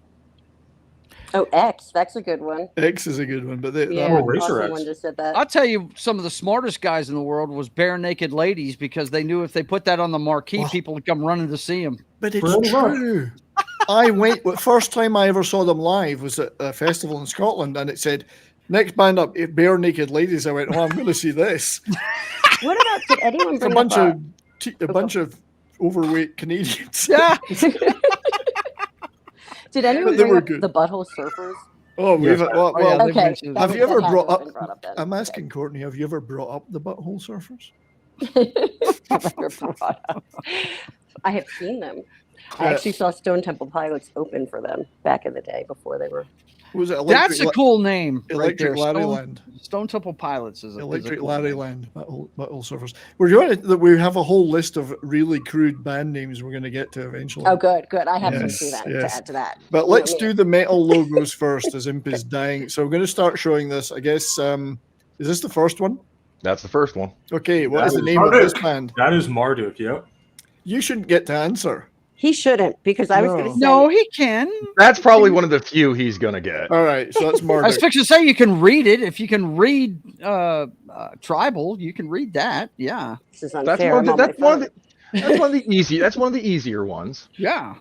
Oh, X, that's a good one. X is a good one, but One just said that. I'll tell you, some of the smartest guys in the world was Bare Naked Ladies because they knew if they put that on the marquee, people would come running to see them. But it's true. I went. First time I ever saw them live was at a festival in Scotland, and it said, "Next band up, Bare Naked Ladies." I went, "Oh, I'm going to see this." What about, did anyone bring A bunch of overweight Canadians. Yeah. Did anyone But they bring were up good. the Butthole Surfers? Oh, we've well. Okay. Have you ever brought up? brought up then. I'm asking Courtney. Have you ever brought up the Butthole Surfers? I have seen them. I actually saw Stone Temple Pilots open for them back in the day before they were. Was it That's a cool name. Electric right there. Larryland. Stone Temple Pilots is Electric cool Larryland, Butthole Surfers. We're going to. We have a whole list of really crude band names we're going to get to eventually. Oh, good. I have some too then to add to that. But let's do the metal logos first, as Imp is dying. So we're going to start showing this. I guess. Is this the first one? That's the first one. Okay. What is the name of this band? That is Marduk. Yep. You shouldn't get to answer. He shouldn't, because I was going to say. No, he can. That's probably one of the few he's gonna get. All right, so that's I was Marduk. fixing to say you can read it. If you can read Tribal, you can read that. Yeah. This is That's unfair. one of the easier ones. Yeah.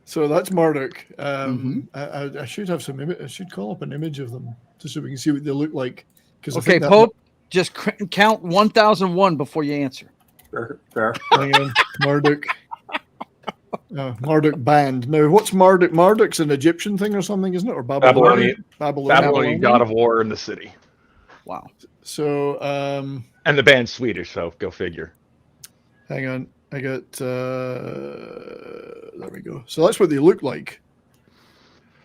So that's Marduk. I should have some. I should call up an image of them just so we can see what they look like. Okay, Pope. just count 1001 before you answer. Fair. Hang on, Marduk. Marduk band. Now, what's Marduk? Marduk's an Egyptian thing or something, isn't it? Or Babylonian? Babylonian god of war in the city. Wow. So, and the band's Swedish, so go figure. Hang on, I got. There we go. So that's what they look like.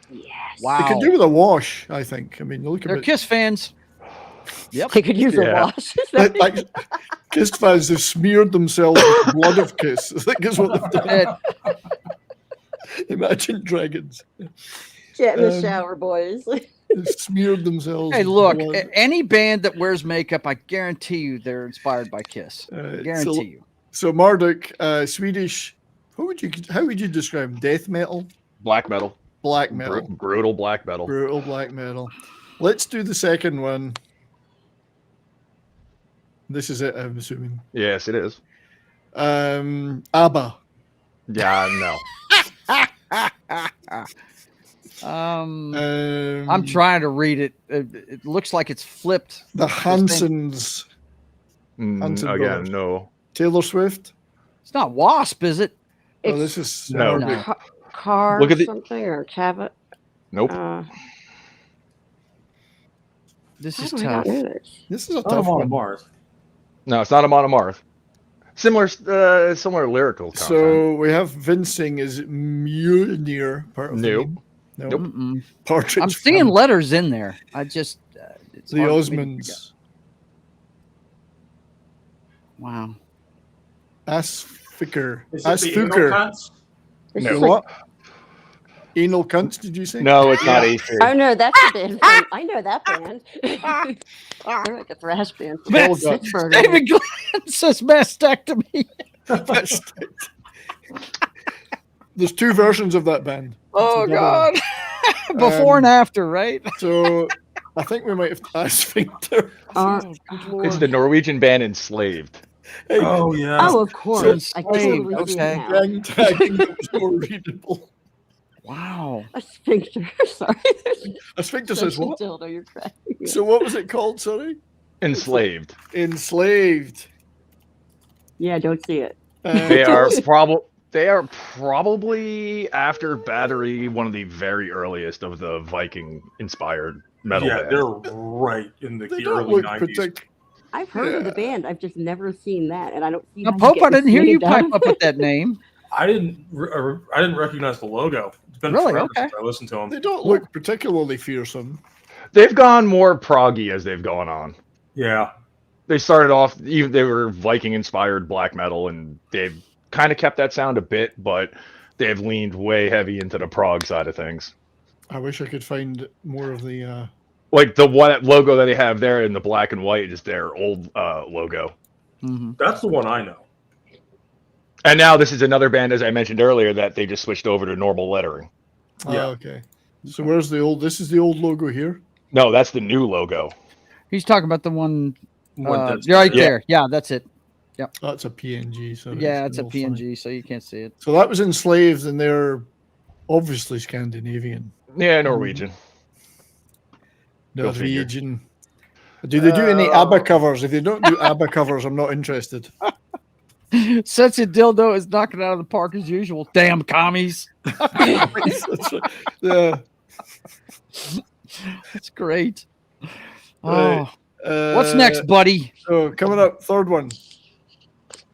Yes. Wow. They could do with a wash, I think. I mean, look at They're Kiss fans. Yep. They could use a wash. Kiss fans have smeared themselves with blood of Kiss. I think is what they've done. Imagine Dragons. Get in the shower, boys. Smeared themselves. Hey, look, with blood. any band that wears makeup, I guarantee you they're inspired by Kiss. Guarantee you. So Marduk, Swedish. How would you describe him? Death metal? Black metal. Black metal. Brutal black metal. Brutal black metal. Let's do the second one. This is it, I'm assuming. Yes, it is. ABBA. Yeah, no. I'm trying to read it. It looks like it's flipped. The Hansons. Hanson Again, brothers. no. Taylor Swift. It's not Wasp, is it? Oh, this is No. Car Look at the- something or Cabot. Nope. This How is do I not tough. know this? This is a Oh, tough I'm on one. Mars. No, it's not a Monomarth. Similar lyrical content. So we have Vincing is Mjolnir part of the Nope. name. No. Mm-mm. Partridge I'm seeing Family. letters in there. I just it's The hard for me to Osmonds. figure. Wow. Asfiker. Is it the anal Asfuker. cunts? No. What? Anal cunts, did you say? No, it's not Acer. Oh no, that's the band. I know that band. They're like a thrash band. from Well done. Pittsburgh. David Glenn says mastectomy. There's two versions of that band. Oh It's another God. one. Before and after, right? So I think we might have Asfinkter. It's the Norwegian band Enslaved. Hey, Oh yeah. Oh, of course. I totally okay. see it now. gang tagging that was more readable. Wow. A sphincter. Sorry. Asfinkter says Such a what? dildo, you're cracking me So what was it called, sorry? Enslaved. Enslaved. Yeah, I don't see it. They are probably after Battery one of the very earliest of the Viking inspired metal Yeah, bands. they're right in the They don't early look 90s. I've heard of the band. I've just never seen that, and I don't see. Now, how you Pope, get I didn't this hear you named pipe out. up with that name. I didn't recognize the logo. It's been Really? forever Okay. since I listened to them. They don't look particularly fearsome. They've gone more proggy as they've gone on. Yeah. They started off, they were Viking inspired black metal, and they've kind of kept that sound a bit, but they've leaned way heavy into the prog side of things. I wish I could find more of the. Like the one logo that they have there in the black and white is their old logo. Mm-hmm. That's the one I know. And now this is another band, as I mentioned earlier, that they just switched over to normal lettering. Yeah. Okay. So where's the old? This is the old logo here. No, that's the new logo. He's talking about the one One right Yeah. there. Yeah, that's it. Yep. That's a PNG. So Yeah, it's a all funny. PNG, so you can't see it. So that was Enslaved, and they're obviously Scandinavian. Yeah, Norwegian. Go figure. Norwegian. Do they do any ABBA covers? If they don't do ABBA covers, I'm not interested. Sensei Dildo is knocking it out of the park as usual. Damn commies. That's right. Yeah. That's great. Right. Oh, what's next, buddy? So coming up, third one.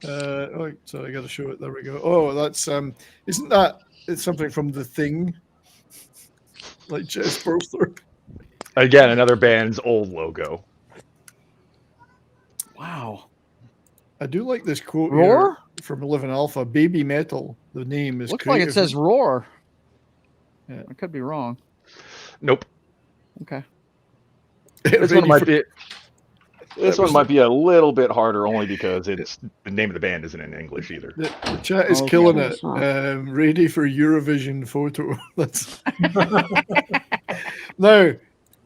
Oh, so I got to show it. There we go. Oh, that's isn't that? It's something from The Thing, like Jess Brewster. Again, another band's old logo. Wow. I do like this quote Roar? here from Living Alpha. Baby Metal. The name is. Looks like it creative. says Roar. Yeah. I could be wrong. Nope. Okay. This Ready one might for- be. This That one was might be a little bit harder, only because it's the name of the band isn't in English either. The chat is Okay. killing it. Ready for Eurovision photo. That's now.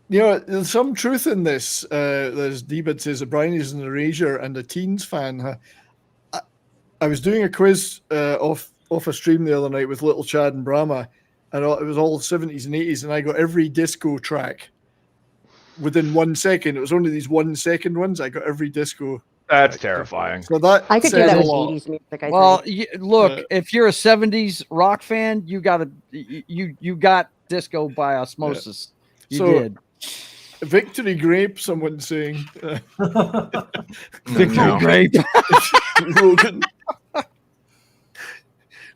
You know, there's some truth in this. There's Debit says that Brian is an Erasure and a Teens fan. I was doing a quiz off a stream the other night with Little Chad and Brahma, and it was all 70s and 80s, and I got every disco track within 1 second. It was only these 1 second ones. I got every disco. That's terrifying. So that I could do says that a with lot. 80s music. I Well, think. look, if you're a '70s rock fan, you got disco by osmosis. You So- did. Victory Grape, someone's saying. Victory Grape. Rogan.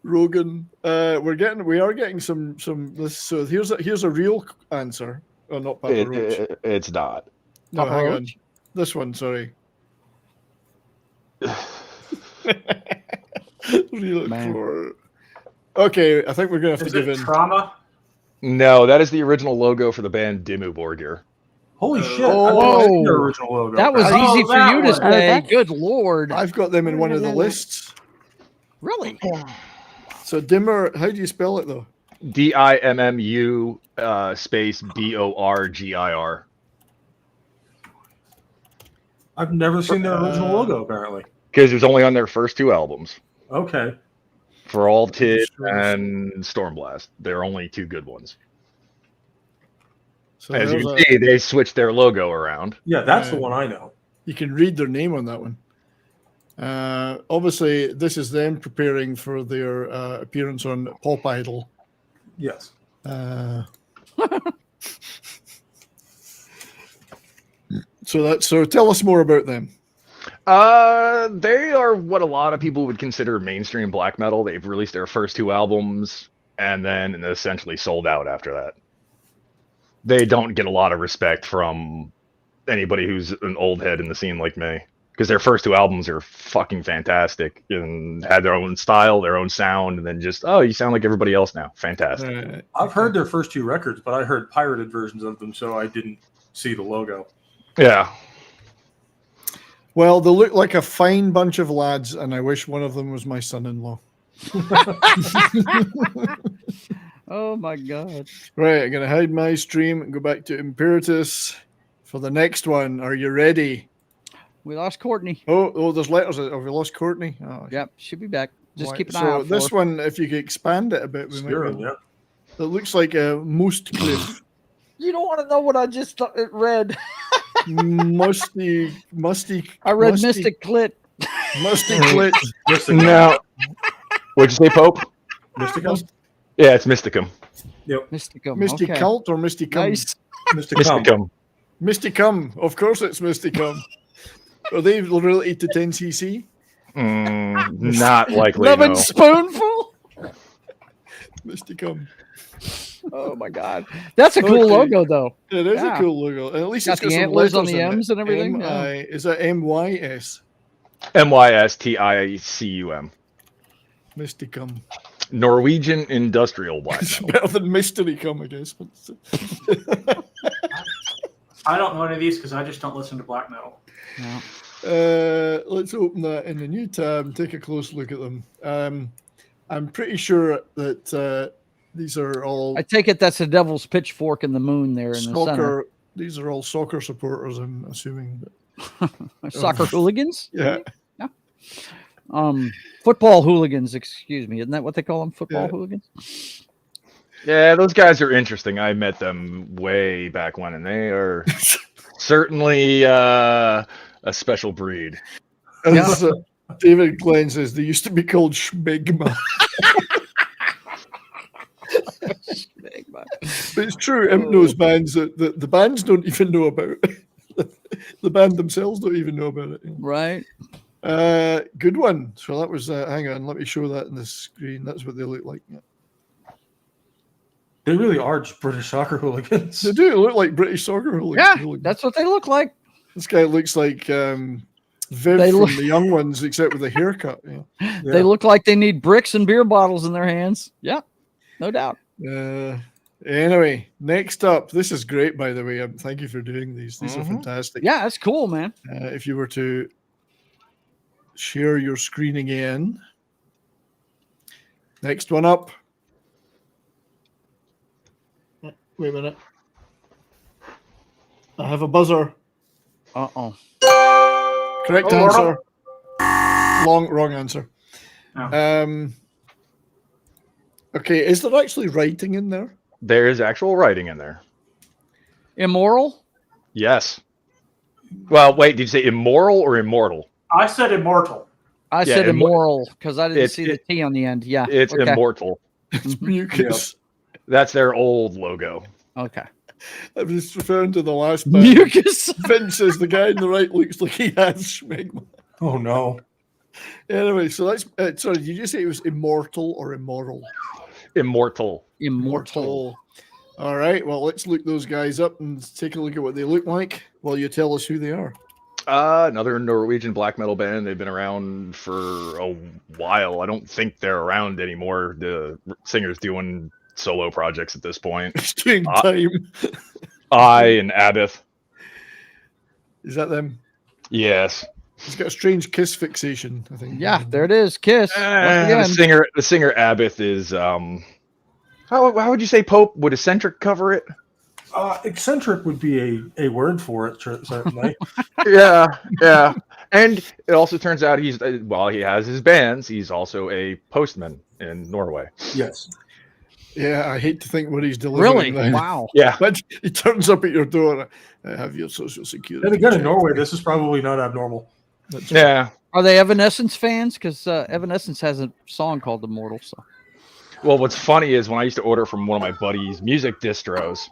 Rogan. We are getting some this. So here's a real answer. Oh, not Papa Roach. It's not. No, Papa hang on. Roach? This one, sorry. Real Man. for. Okay, I think we're gonna have Is to give it in. Trauma? No, that is the original logo for the band Dimmu Borgir. Holy shit! Oh, I never seen their original logo. That was Oh, easy for that you to one. say. that's- Good Lord. I've got them in one of the lists. Really? So Dimmer, how do you spell it though? DIMMU space BORGIR. I've never seen their original logo. Apparently. Because it was only on their first 2 albums. Okay. For All Tid and Stormblast. They're only 2 good ones. So As you there's can see, they switched their logo around. Yeah, that's the one I know. You can read their name on that one. Obviously, this is them preparing for their appearance on Pop Idol. Yes. So tell us more about them. They are what a lot of people would consider mainstream black metal. They've released their first 2 albums and then essentially sold out after that. They don't get a lot of respect from anybody who's an old head in the scene like me, because their first 2 albums are fucking fantastic and had their own style, their own sound, and then just, oh, you sound like everybody else now. Fantastic. I've heard their first 2 records, but I heard pirated versions of them, so I didn't see the logo. Yeah. Well, they look like a fine bunch of lads, and I wish one of them was my son-in-law. Oh my God. Right, I'm going to hide my stream and go back to Imperitus for the next one. Are you ready? We lost Courtney. Oh, there's letters. Have we lost Courtney? Oh, Yep, she'll be back. Just right. keep an eye So out for this her. one, if you could expand it a bit, we might be Spirit, able- yeah. It looks like a Moose Cliff. You don't want to know what I just read. musty. I read musty, Mystic Clit. Musty Clit. No. What'd you say, Pope? Mysticum? Yeah, it's Mysticum. Yep. Mysticum. Misty okay. Cult or Misty Cum? Nice. Mysticum. Misty Cum. Of course it's Misty Cum. Are they related to 10cc? Not likely. Lemon No. spoonful. Misty Cum. Oh my God, that's a cool Okay. logo though. It is Yeah. a cool logo. And at least Got it's got the some antlers on letters the in it. M's and everything, yeah. M-I, is that M-Y-S? MYSTICUM. Misty Cum. Norwegian industrial black It's metal. better than Mystery Cum, I guess. I don't know any of these because I just don't listen to black metal. Let's open that in a new tab and take a close look at them. I'm pretty sure that these are all I take it that's the devil's pitchfork in the moon there in the center. soccer. These are all soccer supporters, I'm assuming. Soccer hooligans. Yeah. Football hooligans. Excuse me. Isn't that what they call them? Football Yeah. hooligans. Yeah, those guys are interesting. I met them way back when, and they are certainly a special breed. As David Glenn says, they used to be called Schmegma. But it's true, Imp knows bands that the bands don't even know about. The band themselves don't even know about it. Right. Good one. So that was, hang on, let me show that in the screen. That's what they look like. Yeah. They really are just British soccer hooligans. They do look like British soccer hooligans. Yeah, that's what they look like. This guy looks like Viv They from look- the Young Ones, except with a haircut. Yeah. They look like they need bricks and beer bottles in their hands. Yeah, no doubt. Anyway, next up, this is great, by the way. Thank you for doing these. These are fantastic. Yeah, that's cool, man. If you were to share your screen again. Next one up. Wait a minute. I have a buzzer. Uh-oh. Correct Oh, answer. Wrong answer. Oh. Okay, is there actually writing in there? There is actual writing in there. Immoral? Yes. Well, wait, did you say immoral or immortal? I said immortal. I said immoral because I didn't see the T on the end. Yeah. It's okay. immortal. It's mucus. That's their old logo. Okay. I'm just referring to the last band. Mucus. Vince says the guy on the right looks like he has schmegma. Oh no. Anyway, so that's sorry. Did you say it was immortal or immoral? Immortal. Immortal. All right. Well, let's look those guys up and take a look at what they look like while you tell us who they are. Another Norwegian black metal band. They've been around for a while. I don't think they're around anymore. The singer's doing solo projects at this point. It's doing time. And Abbott. Is that them? Yes. He's got a strange kiss fixation, I think. Yeah, there it is. Kiss. The singer Abbott is how would you say Pope? Would eccentric cover it? Eccentric would be a word for it, certainly. yeah. And it also turns out while he has his bands, he's also a postman in Norway. Yes. Yeah, I hate to think what he's delivering. Really? Wow. Yeah. But he turns up at your door. I have your social security. And again, in Norway, this is probably not abnormal. Yeah. Are they Evanescence fans? Because Evanescence has a song called Immortal. So. Well, what's funny is when I used to order from one of my buddies' music distros,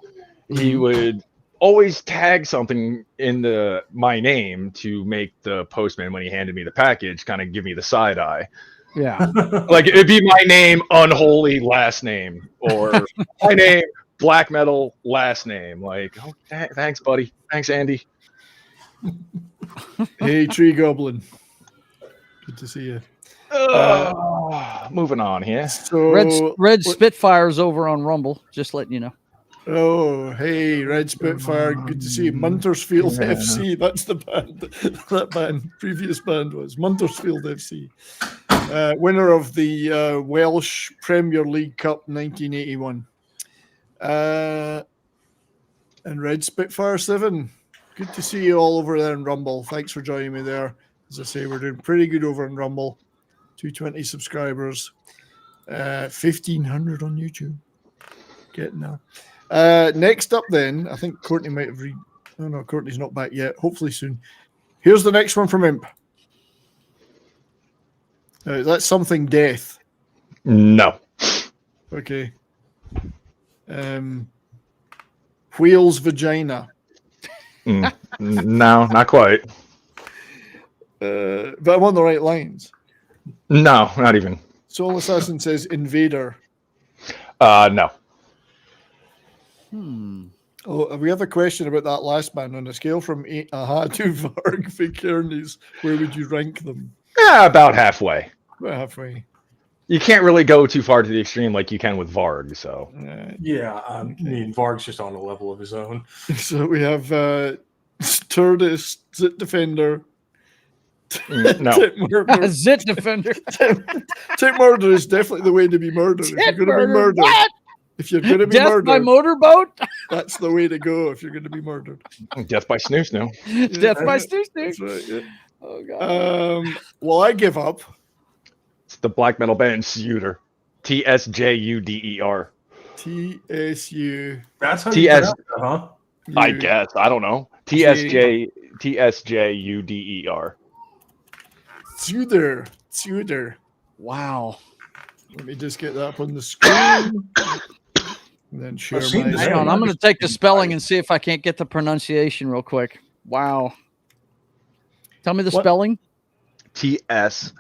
he would always tag something in my name to make the postman, when he handed me the package, kind of give me the side eye. Yeah. Like it'd be my name, unholy last name, or my name, black metal last name. Like, oh, thanks, buddy. Thanks, Andy. Hey, Tree Goblin. Good to see you. Moving on here. So Red Spitfire's over on Rumble. Just letting you know. Oh, hey, Red Spitfire. Good to see you. Muntersfield FC. That's the band. That band, previous band was Muntersfield FC. Winner of the Welsh Premier League Cup 1981. And Red Spitfire 7. Good to see you all over there in Rumble. Thanks for joining me there. As I say, we're doing pretty good over in Rumble. 220 subscribers. 1,500 on YouTube. Getting there. Next up then, I think Courtney might have oh no, Courtney's not back yet. Hopefully soon. Here's the next one from Imp. That's something death. No. Okay. Whale's vagina. No, not quite. But I'm on the right lines. No, not even. Soul Assassin says invader. No. Oh, we have a question about that last band. On a scale from Aha to Varg Vikernes, where would you rank them? Yeah, about halfway. About halfway. You can't really go too far to the extreme like you can with Varg, so. Yeah, I mean, Varg's just on a level of his own. So we have Sturdus, Zit Defender. No. Zit Defender. Tit murder is definitely the way to be murdered. If you're going to be murdered. What? If you're going to be Death murdered. by motorboat? That's the way to go if you're going to be murdered. Death by snoo snoo. Death by snoo snoo. That's right, yeah. Oh, God. Well, I give up. It's the black metal band Tsuder. TSJUDER. TSU. That's how TS you pronounce it, huh? I guess. I don't know. TSJUDER. Tsuder. Wow. Let me just get that up on the screen. And then share my. Hang on, I'm going to take the spelling and see if I can't get the pronunciation real quick. Wow. Tell me the spelling. TSJUDER.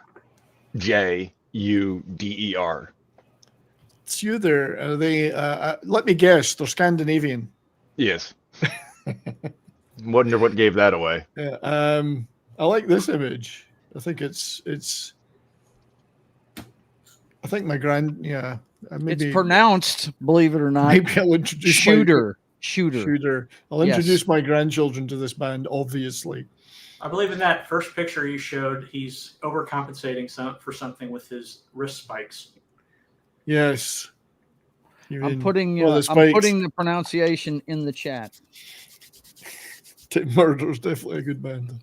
Tsuder. Are they? Let me guess. They're Scandinavian. Yes. Wonder what gave that away. Yeah. I like this image. I think it's. I think my maybe, it's pronounced, believe it or not. Maybe I'll introduce Shooter. I'll introduce my grandchildren to this band, obviously. I believe in that first picture you showed, he's overcompensating for something with his wrist spikes. Yes. I'm putting the pronunciation in the chat. Murder's definitely a good band.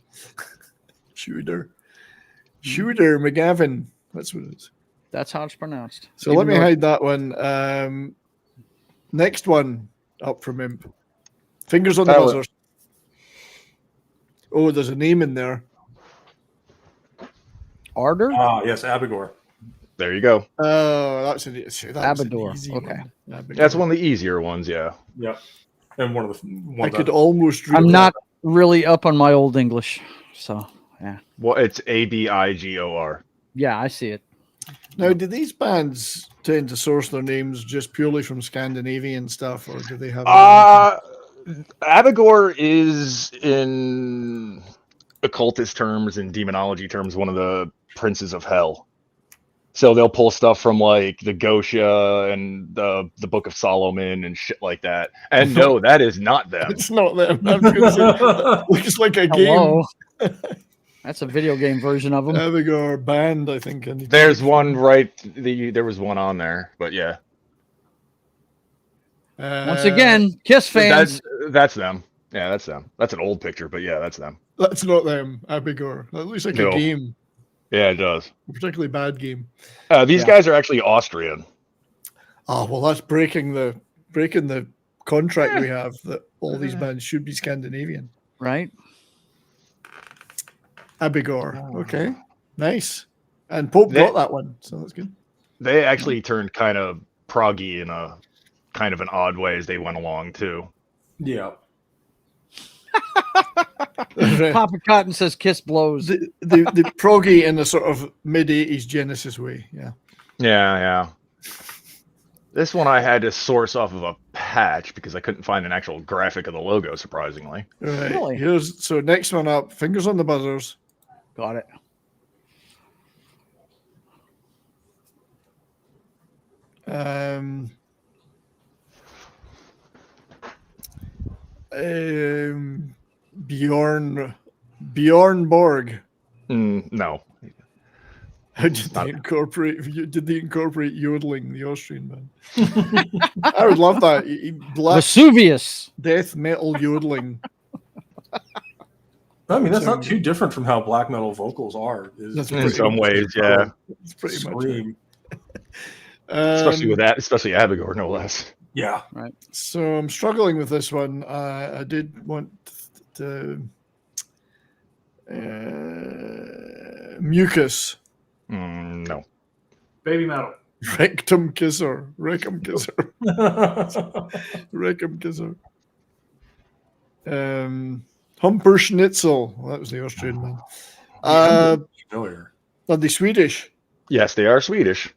Shooter McGavin. That's what it is. That's how it's pronounced. So let me hide that one. Next one up from Imp. Fingers on the buzzer. Oh, there's a name in there. Ardor? Ah, yes, Abigor. There you go. Oh, that's an Abador. easy Okay. one. Abador. That's one of the easier ones, yeah. Yeah. And one of the I ones could that- almost read I'm that. not really up on my old English, so yeah. Well, it's Abigor. Yeah, I see it. Now, do these bands tend to source their names just purely from Scandinavian stuff, or do they have? Abigor is, in occultist terms and demonology terms, one of the princes of hell. So they'll pull stuff from like the Gosha and the Book of Solomon and shit like that. And no, that is not them. It's not them. I'm gonna say, that looks like a Hello. game. That's a video game version of them. Abigor band, I think. There's one right. There was one on there, but yeah. Once again, Kiss fans. That's them. Yeah, that's them. That's an old picture, but yeah, that's them. That's not them. Abigor. That looks like No. a game. Yeah, it does. A particularly bad game. These guys are actually Austrian. Oh well, that's breaking the contract we have that all these bands should be Scandinavian. Right. Abigor. Okay. Nice. And Pope got that one, so that's good. They actually turned kind of proggy in a kind of an odd way as they went along too. Yeah. Papa Cotton says Kiss blows. The proggy in a sort of mid-80s Genesis way. Yeah. Yeah. This one I had to source off of a patch because I couldn't find an actual graphic of the logo, surprisingly. Right. Really? So next one up, fingers on the buzzers. Got it. Bjorn Borg. No. How did they incorporate? Did they incorporate yodeling, the Austrian band? I would love that. Black Vesuvius. death metal yodeling. I mean, that's not too different from how black metal vocals are. That's In some ways, yeah. It's pretty Scream. much. Especially with that, especially Abigor, no less. Yeah. Right. So I'm struggling with this one. I did want to mucus. No. Baby metal. Rectum kisser. Rectum kisser. Rectum kisser. Humper Schnitzel. Well, that was the Austrian man. Familiar. Are they Swedish? Yes, they are Swedish.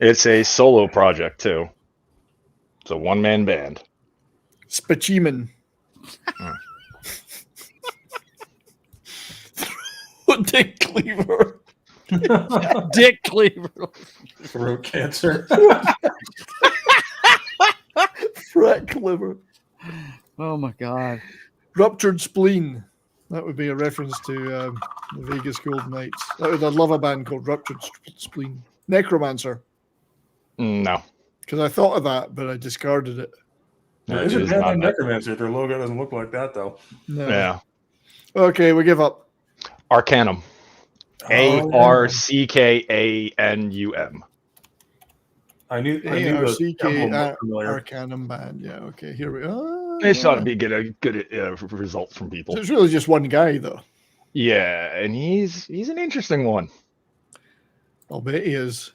It's a solo project too. It's a one-man band. Spachiman. Dick Cleaver. Dick Cleaver. Throat cancer. Frat Cleaver. Oh my God. Ruptured Spleen. That would be a reference to the Vegas Golden Knights. I'd love a band called Ruptured Spleen. Necromancer. No. Because I thought of that, but I discarded it. There's a band named Necromancer. Their logo doesn't look like that, though. No. Yeah. Okay, we give up. Arcanum. ARCKANUM. I knew ARCK Arcanum band. Yeah, okay, here we are. They ought to be get a good result from people. So it's really just one guy, though. Yeah, and he's an interesting one. I'll bet he is.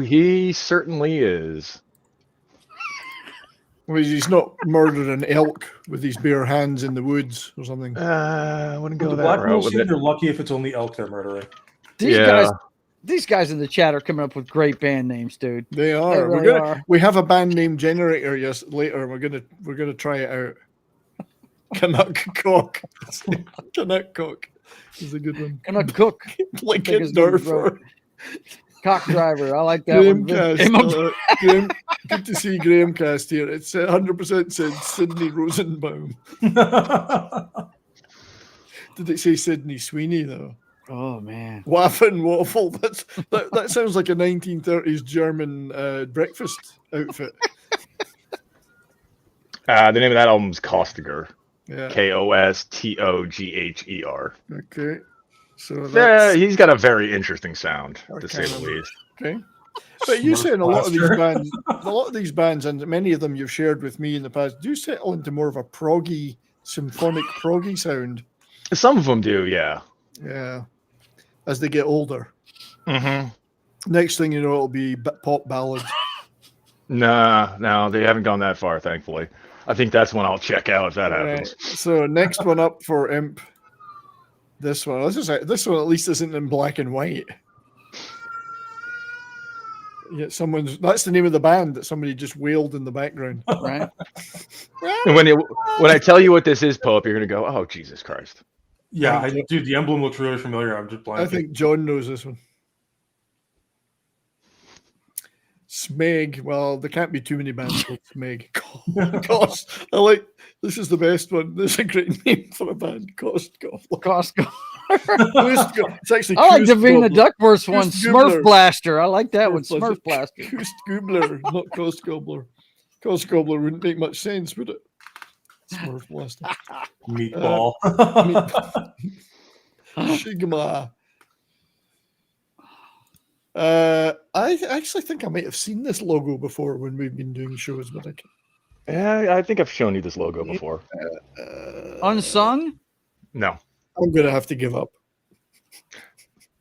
He certainly is. Well, he's not murdered an elk with his bare hands in the woods or something. I wouldn't go The that black route metal with scene, it. they're lucky if it's only elk they're murdering. These guys in the chat are coming up with great band names, dude. They are. really We have a band name generator. Yes, later we're gonna try it out. Canuck Cock. Canuck Cock is a good one. Canuck Cook. Like Think it his name's Durfer. Cock driver. I like that one. Grahamcast. Good to see Grahamcast here. It's 100% said Sydney Rosenbaum. Did it say Sydney Sweeney though? Oh man. Waffen Waffle. That sounds like a 1930s German breakfast outfit. The name of that album is Kostiger. Yeah. Kostogher. Okay. So Yeah, he's got a very interesting sound, to say the least. Okay. But you saying a lot of these bands, and many of them you've shared with me in the past, do settle into more of a proggy symphonic proggy sound. Some of them do, yeah. Yeah, as they get older. Mm-hmm. Next thing you know, it'll be pop ballads. Nah, no, they haven't gone that far, thankfully. I think that's when I'll check out if that happens. So next one up for Imp. This one. This one at least isn't in black and white. Yeah, that's the name of the band that somebody just wailed in the background. Right. And when I tell you what this is, Pope, you're gonna go, "Oh, Jesus Christ!" Yeah, dude, the emblem looks really familiar. I'm just blanking. I think John knows this one. Smeg. Well, there can't be too many bands called Smeg. Gosh, this is the best one. This is a great name for a band. Cost Gobbler. It's actually I like Davina Gobbler. Duckworth's one, Kust Smurf Gobbler. Blaster. I like that one, Smurf Blaster. Kust Gobbler, not Cost Gobbler. Cost Gobbler wouldn't make much sense, would it? Smurf Blaster. Meatball. Shigma. I actually think I might have seen this logo before when we've been doing shows, but Yeah, I think I've shown you this logo before. Unsung? No. I'm gonna have to give up.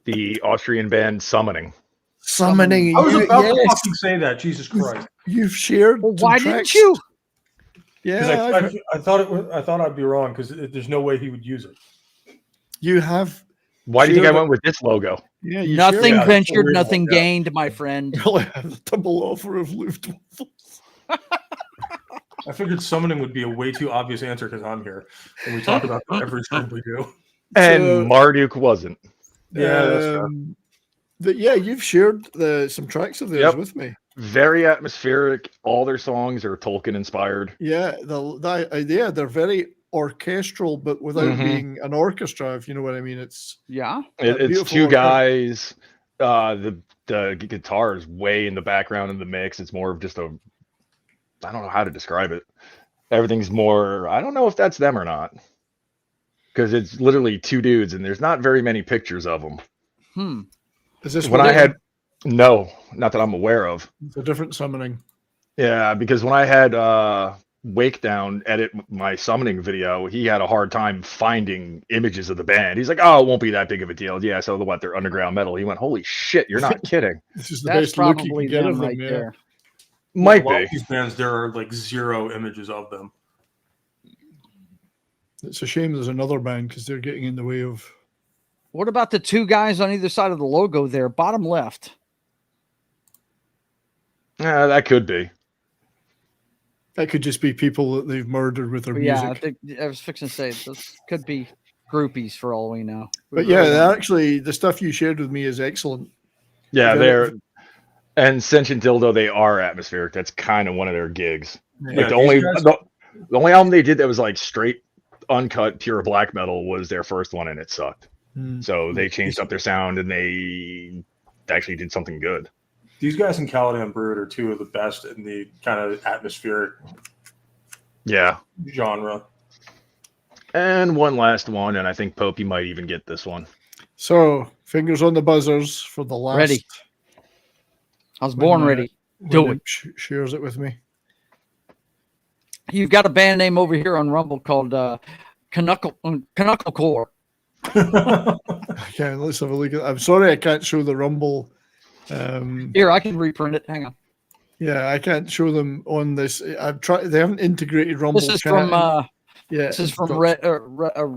The Austrian band Summoning. Summoning. I was about to yes. fucking say that. Jesus Christ. You've shared. Well, some why tracks. didn't you? Yeah, I thought I'd be wrong because there's no way he would use it. you have. Why do you think I shared went with this logo? Yeah, you Nothing shared it. ventured, real, nothing yeah. gained, my friend. You'll have the double offer of Luftwaffe. I figured summoning would be a way too obvious answer because I'm here and we talk about every stream we do. And So- Marduk wasn't. Yeah, that's fair. Yeah, you've shared some tracks of theirs Yep. with me. Very atmospheric. All their songs are Tolkien inspired. Yeah, they're very orchestral, but without Mhm. being an orchestra. If you know what I mean, it's Yeah. It's beautiful two orchestra. guys. The guitar is way in the background in the mix. It's more of just I don't know how to describe it. Everything's more. I don't know if that's them or not, because it's literally two dudes, and there's not very many pictures of them. Is this When one I of had no, not that I'm aware of. It's a different summoning? Yeah, because when I had Wake Down edit my summoning video, he had a hard time finding images of the band. He's like, "Oh, it won't be that big of a deal." Yeah, so what? They're underground metal. He went, "Holy shit, you're not kidding." This is the That's best look you probably can get them of them. right Yeah. there. Might A lot be. of these bands, there are like 0 images of them. It's a shame there's another band because they're getting in the way of. What about the two guys on either side of the logo there, bottom left? Yeah, that could be. That could just be people that they've murdered with their Yeah, music. I was fixing to say this could be groupies for all we know. But yeah, actually, the stuff you shared with me is excellent. Yeah, Yeah, they're and Sentient Dildo. They are atmospheric. That's kind of one of their gigs. Yeah, Like these guys- the only album they did that was like straight, uncut, pure black metal was their first one, and it sucked. So they changed up their sound, and they actually did something good. These guys in Caladan Brood are 2 of the best in the kind of atmospheric Yeah. genre. And one last one, and I think Pope, you might even get this one. So, fingers on the buzzers for the last. Ready. I was born ready. Do it. Shares it with me. You've got a band name over here on Rumble called Knuckle Core. Okay, let's have a look at. I'm sorry, I can't show the Rumble. Here, I can reprint it. Hang on. Yeah, I can't show them on this. I've tried. They haven't integrated Rumble. This is chat. from Yeah, this is it's from got-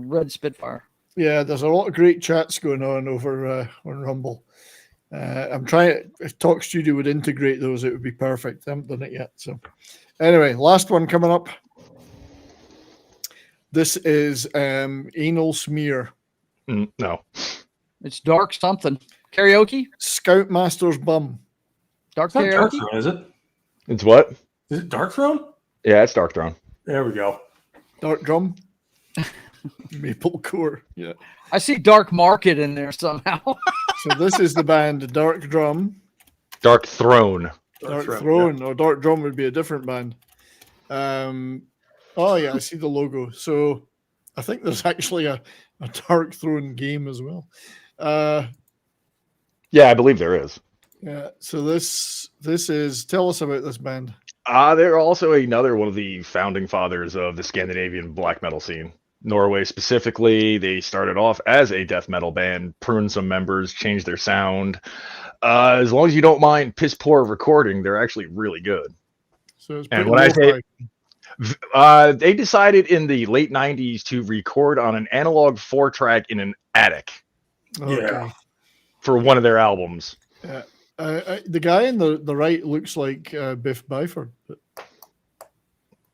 Red Spitfire. Yeah, there's a lot of great chats going on over on Rumble. I'm trying. If Talk Studio would integrate those, it would be perfect. I haven't done it yet. So, anyway, last one coming up. This is Anal Smear. No. It's dark something. Karaoke? Scoutmaster's Bum. Dark It's not Dark karaoke? Throne, is it? It's what? Is it Dark Throne? Yeah, it's Dark Throne. There we go. Dark Drum. Maple Core. Yeah. I see Dark Market in there somehow. So this is the band Dark Drum. Dark Throne. Dark Throne, Throne or Dark Drum would be a different band. Oh yeah, I see the logo. So I think there's actually a Dark Throne game as well. Yeah, I believe there is. Yeah. So this is. Tell us about this band. They're also another one of the founding fathers of the Scandinavian black metal scene. Norway specifically, they started off as a death metal band, pruned some members, changed their sound. As long as you don't mind piss poor recording, they're actually really good. So it's And pretty when I say lo-fi. they decided in the late 90s to record on an analog 4-track in an attic Okay. for one of their albums. Yeah. The guy in the right looks like Biff Byford. But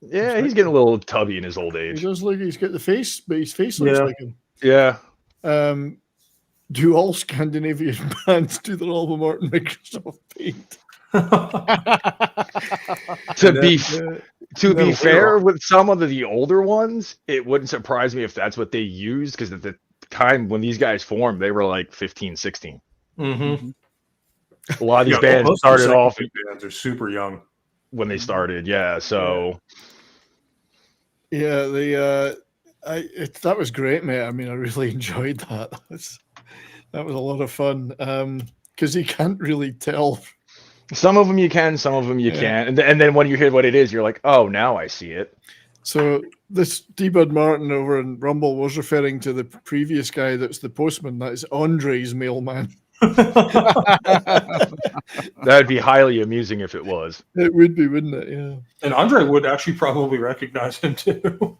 Yeah, he's getting a little tubby in his old he age. does look. He's got the face, but his face looks like him. Yeah. Do all Scandinavian bands do their album art in Microsoft Paint? To be fair, with some of the older ones, it wouldn't surprise me if that's what they used, because at the time when these guys formed, they were like 15, 16. Mm-hmm. A lot of these bands started off bands are super young when they started. Yeah, so yeah, that was great, mate. I mean, I really enjoyed that. That was a lot of fun because you can't really tell. Some of them you can, some of them you can't, and then when you hear what it is, you're like, oh, now I see it. So this D-Bud Martin over in Rumble was referring to the previous guy that's the postman. That is Andre's mailman. That'd be highly amusing if it was. It would be, wouldn't it? Yeah. And Andre would actually probably recognize him too.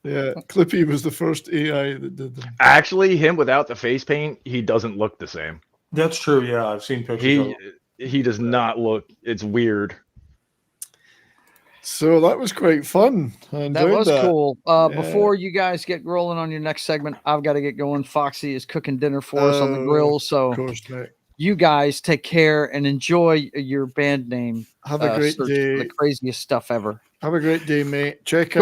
Yeah, Clippy was the first AI that did them. Actually, him without the face paint, he doesn't look the same. That's true. Yeah, I've seen pictures. He does not look. It's weird. So that was quite fun. That was cool. Before you guys get rolling on your next segment, I've got to get going. Foxy is cooking dinner for us on the grill. So of course, mate. You guys take care and enjoy your band name. Have a great day. The craziest stuff ever. Have a great day, mate. Check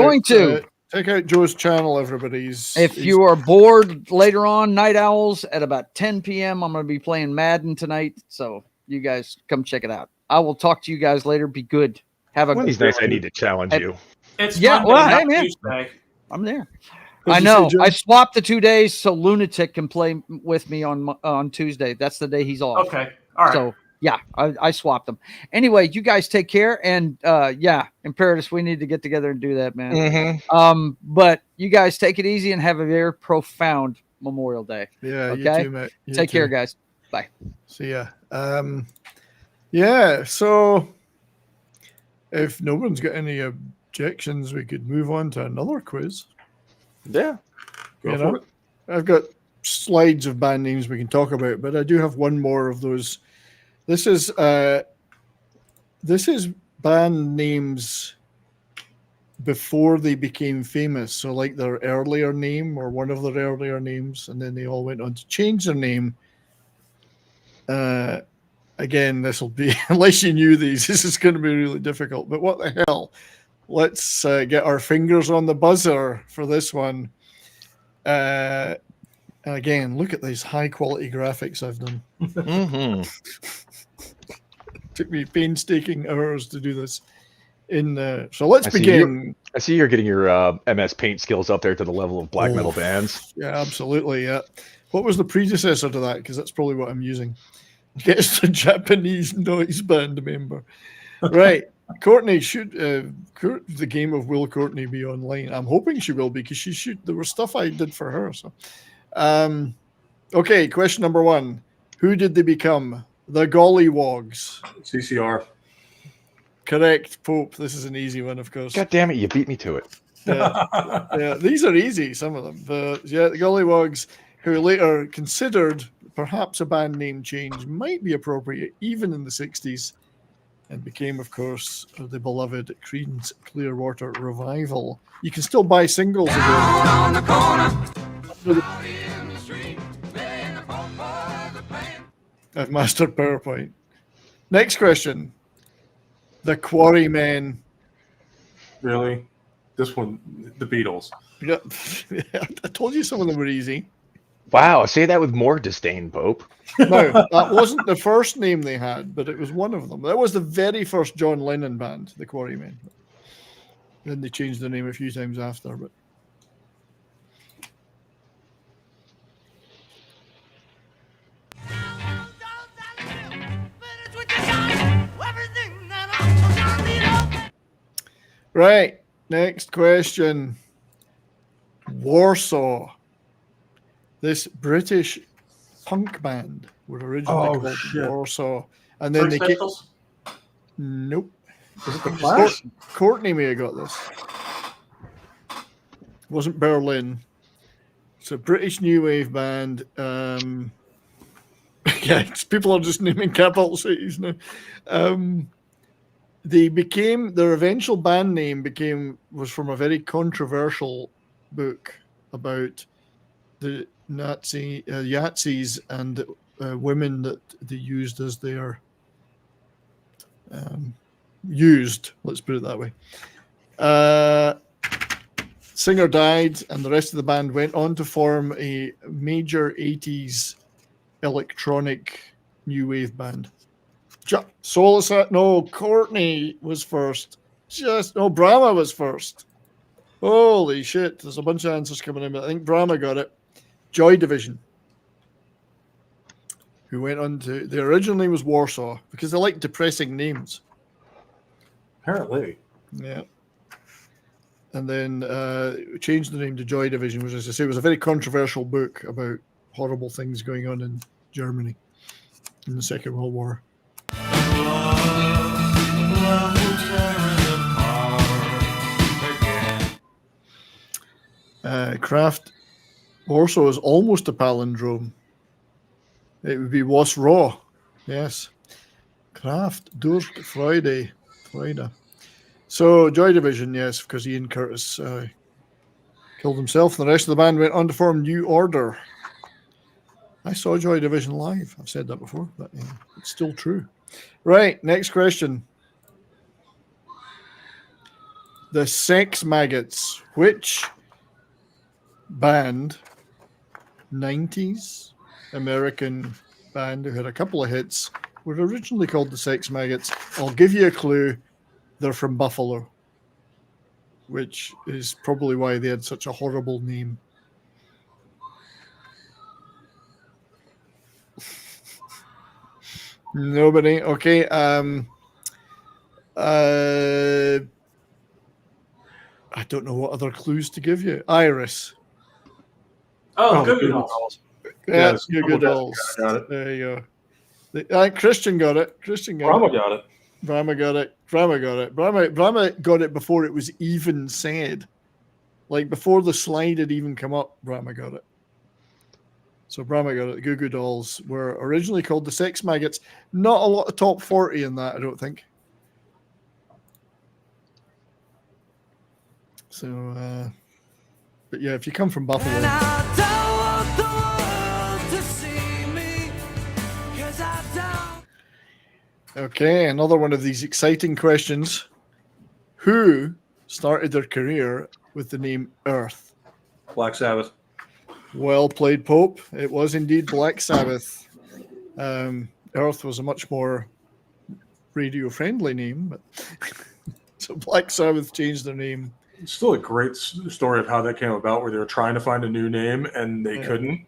out Joe's channel, everybody. If you are bored later on, Night Owls at about 10 p.m. I'm going to be playing Madden tonight. So you guys come check it out. I will talk to you guys later. Be good. Have a One of these nights I need to challenge you. It's Monday, well, hey not man, Tuesday. I'm there. I know. I swapped the 2 days so Lunatic can play with me on Tuesday. That's the day he's off. Okay. All right. So yeah, I swapped them. Anyway, you guys take care, and Imperitus, we need to get together and do that, man. Mm-hmm. But you guys take it easy and have a very profound Memorial Day. Yeah, okay? you too, mate. Take care, guys. Bye. See ya. So if no one's got any objections, we could move on to another quiz. Yeah. Go for it. I've got slides of band names we can talk about, but I do have one more of those. This is band names before they became famous. So like their earlier name or one of their earlier names, and then they all went on to change their name. Again, this will be, unless you knew these, this is going to be really difficult. But what the hell? Let's get our fingers on the buzzer for this one. Again, look at these high quality graphics I've done. Mm-hmm. Took me painstaking hours to do this. So let's begin. I see you're getting your MS Paint skills up there to the level of black metal bands. Yeah, absolutely. Yeah. What was the predecessor to that? Because that's probably what I'm using. Guess the Japanese noise band member. Right. Courtney, should the game of Will Courtney be online? I'm hoping she will, because she should. There was stuff I did for her. So, okay. Question number one: who did they become? The Gollywogs. CCR. Correct, Pope. This is an easy one, of course. God damn it! You beat me to it. Yeah, these are easy. Some of them. The Gollywogs, who later considered perhaps a band name change might be appropriate, even in the 60s. And became, of course, the beloved Creedence Clearwater Revival. You can still buy singles of them. On the corner. I've mastered PowerPoint. Next question. The Quarrymen. Really? This one, the Beatles. Yeah, I told you some of them were easy. Wow, say that with more disdain, Pope. No, that wasn't the first name they had, but it was one of them. That was the very first John Lennon band, the Quarrymen. Then they changed their name a few times after, but Everything that I'm Right. Next question. Warsaw. This British punk band were originally Oh, called shit. Warsaw, and then Sex they Pistols? Nope. Is it the Clash? Courtney may have got this. It wasn't Berlin. It's a British new wave band. Yeah, people are just naming capital cities now. Their eventual band name was from a very controversial book about the Nazi Yazis and women that they used as their let's put it that way. Singer died, and the rest of the band went on to form a major 80s electronic new wave band. Courtney was first. Brahma was first. Holy shit, there's a bunch of answers coming in, but I think Brahma got it. Joy Division, who went on to, their original name was Warsaw, because they like depressing names. Apparently. Yeah. And then changed the name to Joy Division, which, as I say, was a very controversial book about horrible things going on in Germany in the Second World War. Kraft Warsaw is almost a palindrome. It would be Was Raw. Yes. Kraft durch Freude. So Joy Division, yes, because Ian Curtis killed himself, and the rest of the band went on to form New Order. I saw Joy Division live. I've said that before, but it's still true. Right, next question. The Sex Maggots. Which band, 90s American band who had a couple of hits, were originally called the Sex Maggots? I'll give you a clue. They're from Buffalo, which is probably why they had such a horrible name. Nobody. Okay. I don't know what other clues to give you. Iris. Oh, Goo Goo Dolls. Yeah, Yes, Goo Goo Dolls. got it. There you go. Christian got it. Brahma got it. Brahma got it. Brahma got it before it was even said. Like before the slide had even come up, Brahma got it. So Brahma got it. The Goo Goo Dolls were originally called the Sex Maggots. Not a lot of top 40 in that, I don't think. So, but yeah, if you come from Buffalo. Okay, another one of these exciting questions. Who started their career with the name Earth? Black Sabbath. Well played, Pope. It was indeed Black Sabbath. Earth was a much more radio-friendly name, but so Black Sabbath changed their name. It's still a great story of how that came about, where they were trying to find a new name and they couldn't.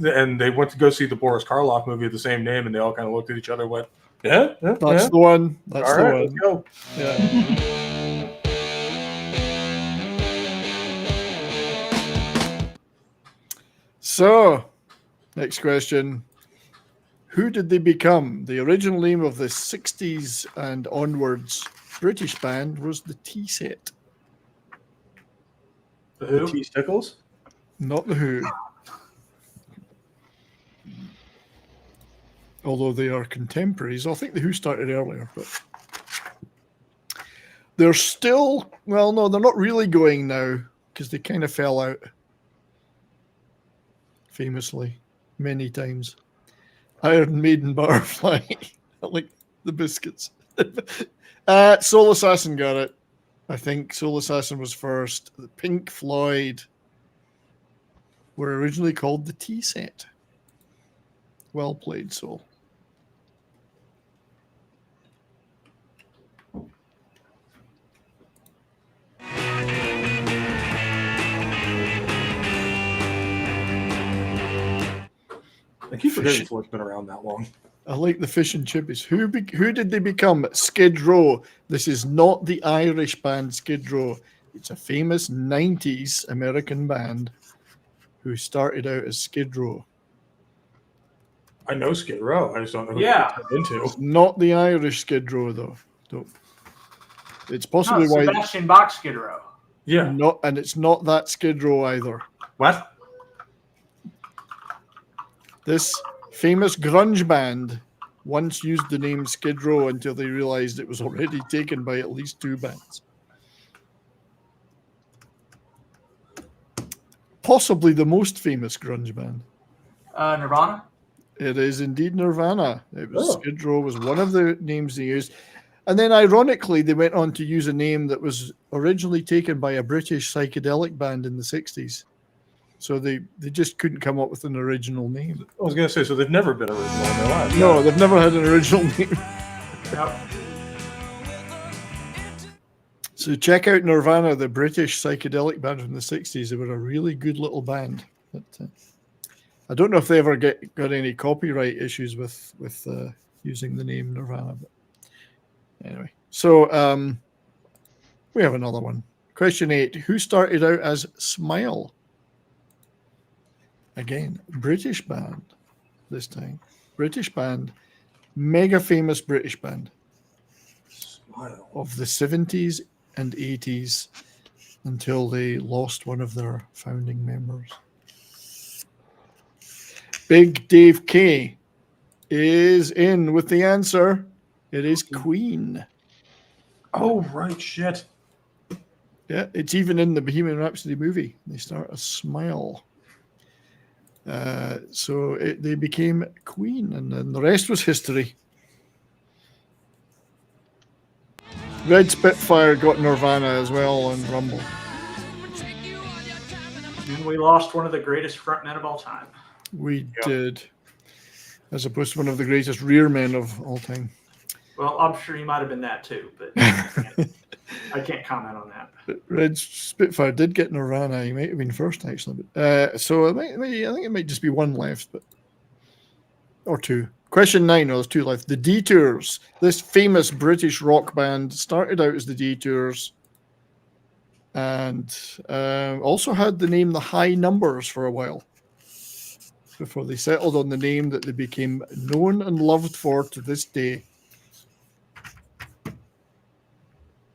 And they went to go see the Boris Karloff movie of the same name, and they all kind of looked at each other and went, that's the one. That's all the right, one. let's go. Yeah. So, next question. Who did they become? The original name of the 60s and onwards British band was the Tea Set. The Who? The Tea Stickles? Not the Who. Although they are contemporaries. I think the Who started earlier, but they're still, well, no, they're not really going now because they kind of fell out famously many times. Iron Maiden, Butterfly, like the biscuits. Soul Assassin got it. I think Soul Assassin was first. The Pink Floyd were originally called the Tea Set. Well played, Soul. I keep forgetting Floyd's been around that long. I like the fish and chippies. Who did they become? Skid Row. This is not the Irish band Skid Row. It's a famous 90s American band who started out as Skid Row. I know Skid Row. I just don't know who Yeah. it turned into. It's not the Irish Skid Row, though. It's possibly why. Sebastian Bach Skid Row. Yeah. And it's not that Skid Row either. What? This famous grunge band once used the name Skid Row until they realized it was already taken by at least 2 bands. Possibly the most famous grunge band. Nirvana. It is indeed Nirvana. Skid Row was one of the names they used. And then ironically, they went on to use a name that was originally taken by a British psychedelic band in the 60s. So they just couldn't come up with an original name. I was going to say, so they've never been original in their lives. No, they've never had an original name. Yep. So check out Nirvana, the British psychedelic band from the 60s. They were a really good little band. But I don't know if they ever got any copyright issues with using the name Nirvana. But anyway, so we have another one. Question 8. Who started out as Smile? Again, British band this time. British band. Mega famous British band. Smile. Of the 70s and 80s until they lost one of their founding members. Big Dave K is in with the answer. It is Queen. Oh, right, shit. Yeah, it's even in the Bohemian Rhapsody movie. They start a Smile. So they became Queen, and then the rest was history. Red Spitfire got Nirvana as well on Rumble. And we lost one of the greatest frontmen of all time. We did. As opposed to one of the greatest rear men of all time. Well, I'm sure he might have been that too, but I can't comment on that. Red Spitfire did get Nirvana. He might have been first, actually. But, so I think it might just be one left, or 2. Question 9. There's 2 left. The Detours. This famous British rock band started out as the Detours, and also had the name the High Numbers for a while before they settled on the name that they became known and loved for to this day.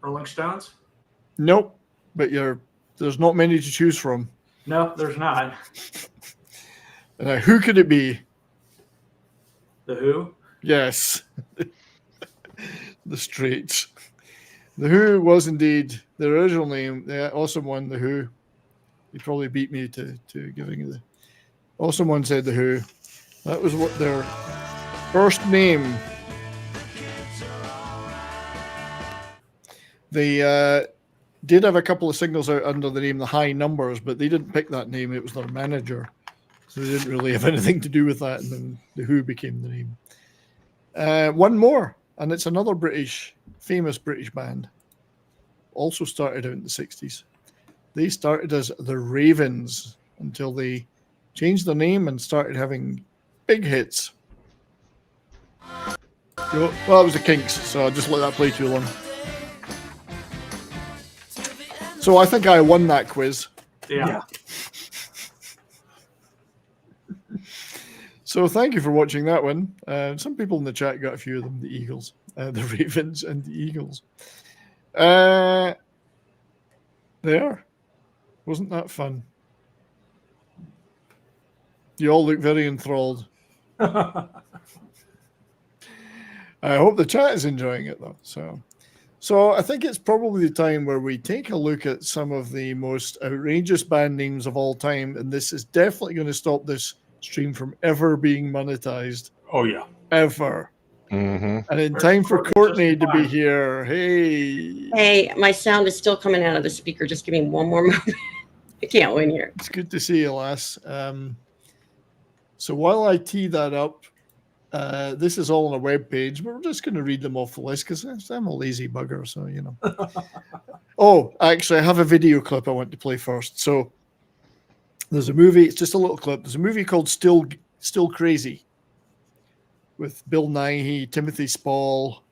Rolling Stones? Nope, but there's not many to choose from. No, there's not. Now, who could it be? The Who? Yes. The Straits. The Who was indeed the original name. The awesome one, The Who. You probably beat me to giving you the awesome one said The Who. That was what their first name. They did have a couple of singles out under the name The High Numbers, but they didn't pick that name. It was their manager. So they didn't really have anything to do with that. And then The Who became the name. One more, and it's another famous British band. Also started out in the 60s. They started as The Ravens until they changed their name and started having big hits. Well, that was the Kinks, so I'll just let that play too long. So I think I won that quiz. Yeah. So thank you for watching that one. Some people in the chat got a few of them, the Eagles, the Ravens and the Eagles. There. Wasn't that fun? You all look very enthralled. I hope the chat is enjoying it, though. So I think it's probably the time where we take a look at some of the most outrageous band names of all time, and this is definitely going to stop this stream from ever being monetized. Oh, yeah. Ever. Mm-hmm. And in time for Courtney to be here. Hey. Hey, my sound is still coming out of the speaker. Just give me one more moment. I can't win here. It's good to see you, lass. So while I tee that up, this is all on a web page. We're just going to read them off the list because I'm a lazy bugger, so you know. Oh, actually, I have a video clip I want to play first. So there's a movie. It's just a little clip. There's a movie called Still Crazy. with Bill Nighy, Timothy Spall,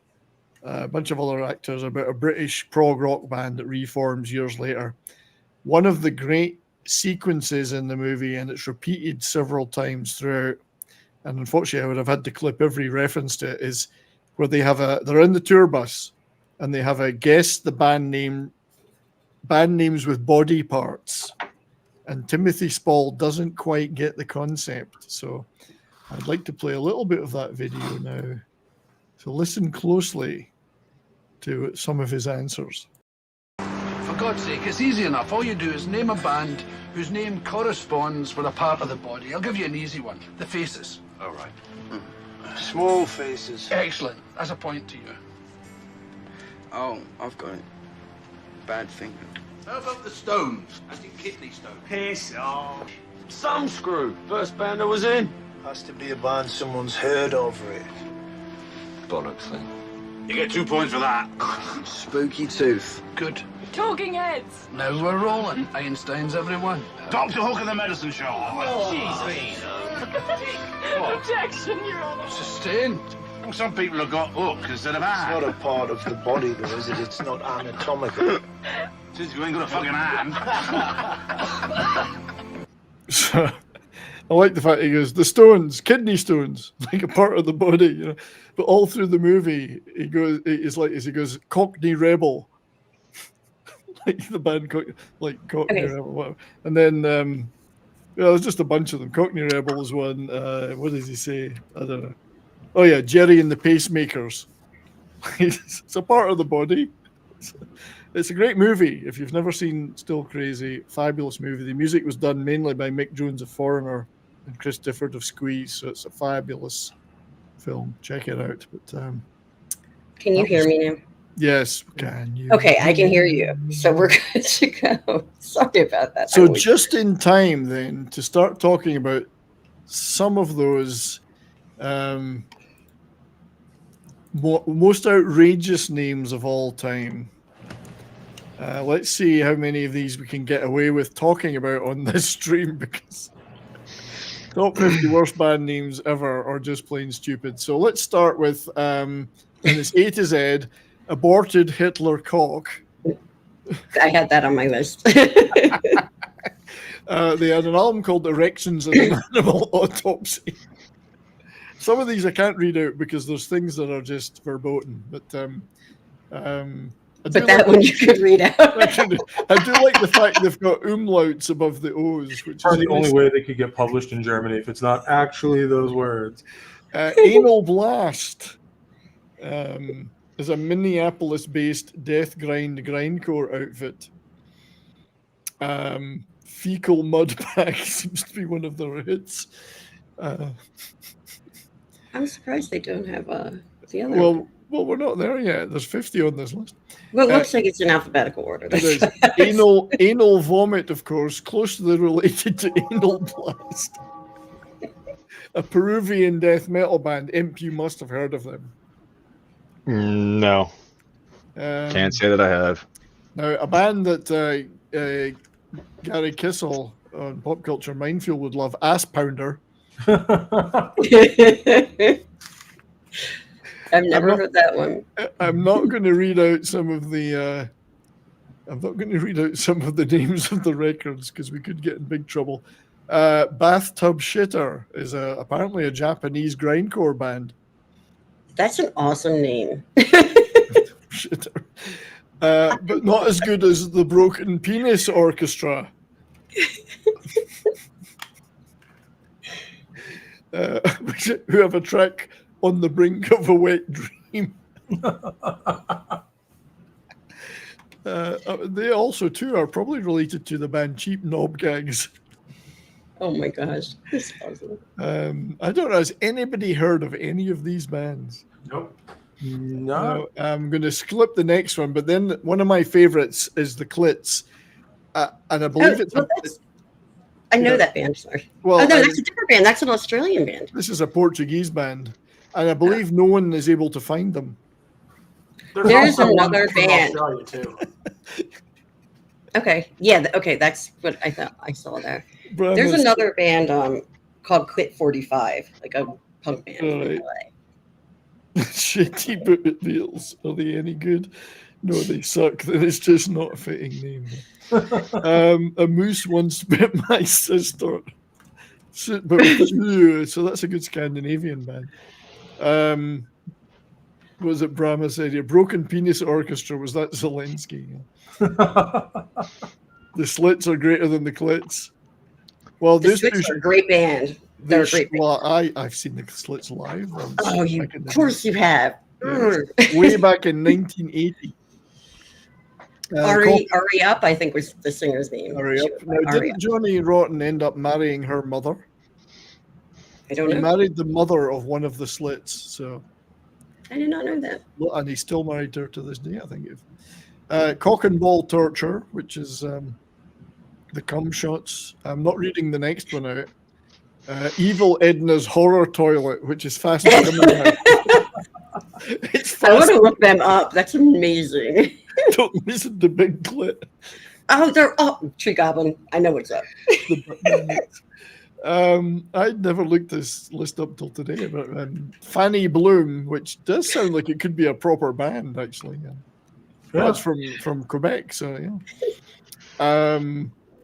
a bunch of other actors, about a British prog rock band that reforms years later. One of the great sequences in the movie, and it's repeated several times throughout, and unfortunately I would have had to clip every reference to it, is where they're in the tour bus and they have a guess the band names with body parts, and Timothy Spall doesn't quite get the concept. So I'd like to play a little bit of that video now. So listen closely to some of his answers. For God's sake, it's easy enough. All you do is name a band whose name corresponds with a part of the body. I'll give you an easy one. The Faces. All right. Small Faces. Excellent. That's a point to you. Oh, I've got it. Bad finger. How about the Stones? I think Kidney Stone. Piss off. Some Screw. First band I was in. Has to be a band someone's heard of, it. Bollocks thing. You get 2 points for that. Spooky Tooth. Good. Talking heads. Now we're rolling. Einstein's everyone. Dr. Hook and the Medicine Show. Objection, Your Honor. Sustained. Well, some people have got hook instead of It's hand. not a part of the body, though, is it? It's not anatomical. Since you ain't got a fucking hand. So I like the fact he goes, the stones, kidney stones, like a part of the body, you know. But all through the movie, he goes, Cockney Rebel. Like the band, Cockney Rebel, whatever. And then, there's just a bunch of them. Cockney Rebel is one. What does he say? I don't know. Oh, yeah, Jerry and the Pacemakers. It's a part of the body. It's a great movie. If you've never seen Still Crazy, fabulous movie. The music was done mainly by Mick Jones of Foreigner and Chris Difford of Squeeze, so it's a fabulous film. Check it out. But Can you hear me now? yes, can you? Okay, I can hear you. So we're good to go. Sorry about that. So just in time then to start talking about some of those most outrageous names of all time. Let's see how many of these we can get away with talking about on this stream, because top 50 worst band names ever or just plain stupid. So let's start with, and it's A to Z, Aborted Hitler Cock. I had that on my list. They had an album called Erections and an Animal Autopsy. Some of these I can't read out because there's things that are just verboten. But that one you could read out. I do like the fact they've got umlauts above the O's, which That's is the only way they could get published in Germany if it's not actually those words. Anal Blast is a Minneapolis-based death grindcore outfit. Fecal Mudbag seems to be one of their hits. I'm surprised they don't have the other. Well, we're not there yet. There's 50 on this list. Well, it looks like it's in alphabetical order. There's anal vomit, of course, closely related to Anal Blast. A Peruvian death metal band. Imp, you must have heard of them. No. Can't say that I have. Now, a band that Gary Kissel on Pop Culture Minefield would love, Ass Pounder. I've never heard that one. I'm not going to read out some of the. I'm not going to read out some of the names of the records because we could get in big trouble. Bathtub Shitter is apparently a Japanese grindcore band. That's an awesome name. Shitter. But not as good as the Broken Penis Orchestra. Who have a track On the Brink of a Wet Dream. They also, too, are probably related to the band Cheap Knob Gags. Oh my gosh. That's awesome. I don't know. Has anybody heard of any of these bands? Nope. No. I'm going to skip the next one, but then one of my favorites is the Clits. And I believe I know that band. Sorry. Well, no, that's a different band. That's an Australian band. This is a Portuguese band, and I believe no one is able to find them. There's another from band. Australia, too. Okay. Yeah. Okay. That's what I thought I saw there. But There's another band called Clit 45, like a punk band. Right. Shitty booted wheels. Are they any good? No, they suck. Then it's just not a fitting name. A moose once bit my sister. So that's a good Scandinavian band. What was it Brahma said here? Broken Penis Orchestra. Was that Zelensky? The Slits are greater than the Clits. Well, The Slits are a great band. They're a great band. I've seen the Slits live. Oh, of course you have. Yeah. Way back in 1980. Ari Up, I think, was the singer's name. Ari Up. Now, didn't Johnny Rotten end up marrying her mother? I don't know. He married the mother of one of the Slits, so. I did not know that. And he's still married to her to this day, I think. Cock and Ball Torture, which is the cum shots. I'm not reading the next one out. Evil Edna's Horror Toilet, which is fast coming out. I want to look them up. That's amazing. Don't listen to Big Clit. Oh, they're Tree Goblin. I know what's up. I'd never looked this list up till today, but Fanny Bloom, which does sound like it could be a proper band, actually. Yeah. That's from Quebec, so yeah.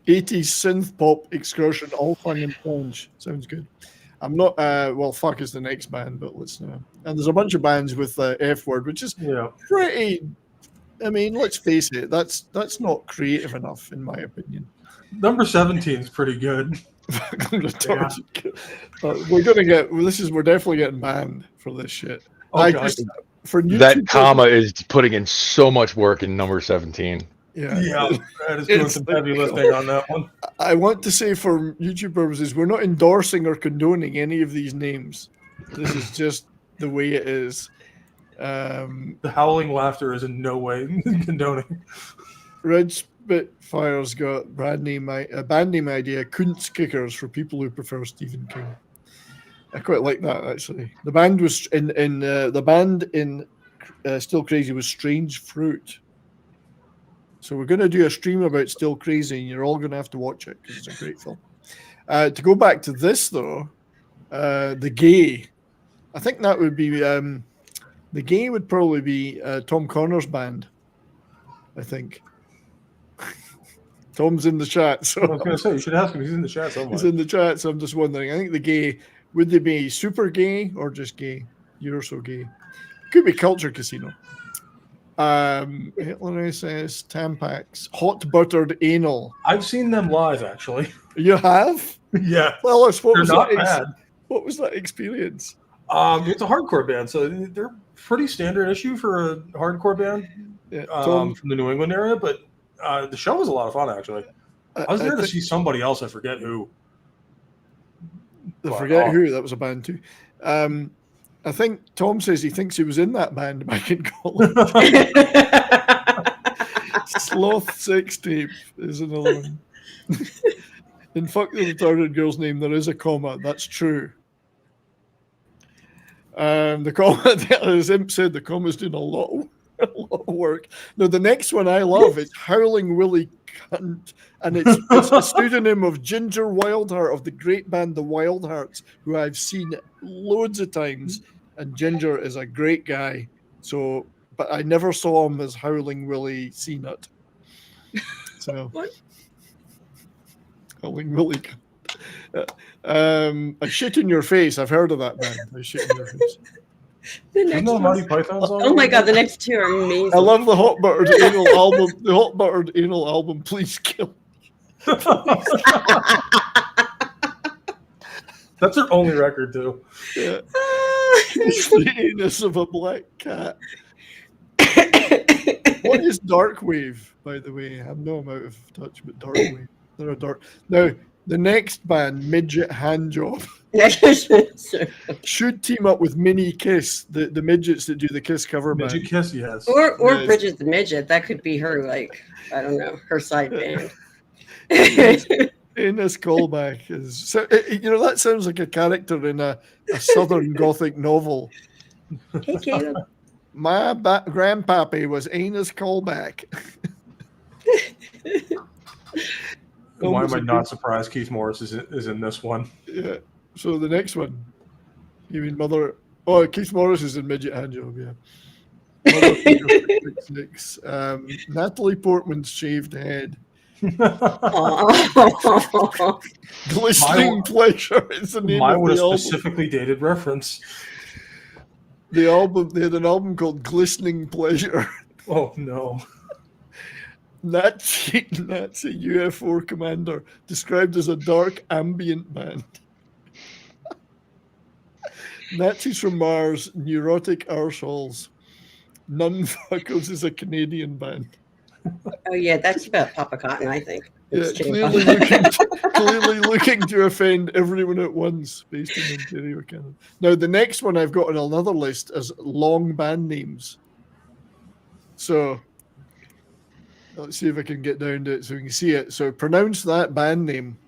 80s synth pop excursion, all fun and plunge. Sounds good. I'm not. Well, fuck is the next band, but let's know. And there's a bunch of bands with the F word, which is pretty. I mean, let's face it. That's not creative enough, in my opinion. Number 17 is pretty good. We're gonna get. We're definitely getting banned for this shit. Oh, God. For YouTube, that comma is putting in so much work in number 17. Yeah, that is doing some heavy lifting on that one. I want to say, for YouTube purposes, we're not endorsing or condoning any of these names. This is just the way it is. The howling laughter is in no way condoning. Red Spitfire's got a band name idea: Kuntz Kickers, for people who prefer Stephen King. I quite like that, actually. The band was in Still Crazy was Strange Fruit. So we're going to do a stream about Still Crazy, and you're all going to have to watch it because it's a great film. To go back to this, though, The Gay. I think that would be... The Gay would probably be Tom Connor's band, I think. Tom's in the chat. So I was going to say, you should ask him. He's in the chat somewhere. He's in the chat, so I'm just wondering. I think The Gay, would they be super gay or just gay? You're so gay. Could be Culture Casino. Hitler says Tampax, Hot Buttered Anal. I've seen them live, actually. You have? Yeah. Well, what was not bad. What was that experience? It's a hardcore band, so they're pretty standard issue for a hardcore band from the New England area. But the show was a lot of fun, actually. I was there to see somebody else. I forget who. Who? That was a band too. I think Tom says he thinks he was in that band back in college. Sloth Sex Tape is another one. In Fuck the Retarded Girl's Name, there is a comma. That's true. The comma, as Imp said, the comma's doing a lot of work. No, the next one I love is Howling Willie Cunt, and it's a pseudonym of Ginger Wildheart of the great band The Wildhearts, who I've seen loads of times, and Ginger is a great guy. So, but I never saw him as Howling Willie C-Nut. So, what? Howling Willie Cunt. A Shit in Your Face. I've heard of that band. A Shit in Your Face. Oh my god, the next two are amazing. I love the Hot Buttered Anal album. The Hot Buttered Anal album. Please kill. That's her only record too. Yeah. It's the anus of a black cat. What is Darkwave, by the way? I'm no amount of touch, but Darkwave. They're a dark. Now, the next band, Midget Handjob, should team up with Mini Kiss, the midgets that do the Kiss cover band. Midget Kiss, yes. Or Bridget the Midget. That could be her, I don't know, her side band. Anus Callback is, so, that sounds like a character in a Southern Gothic novel. Hey, Caleb. My grandpappy was Anus Callback. Why am I not surprised Keith Morris is in this one? Yeah. So the next one, you mean Mother? Oh, Keith Morris is in midget handjob, yeah. Motherfucker 666. Natalie Portman's shaved head. Glistening Pleasure is the name Mine of would the have album. specifically dated reference. The album, they had an album called Glistening Pleasure. Oh no. Nazi UFO commander described as a dark ambient band. Nazis from Mars, neurotic arseholes. Nun Fuckers is a Canadian band. Oh yeah, that's about Papa Cotton, I think. Yeah, It's clearly looking to offend everyone at once, based in Ontario, Canada. Now, the next one I've got on another list is long band names. So, let's see if I can get down to it so we can see it. So, pronounce that band name.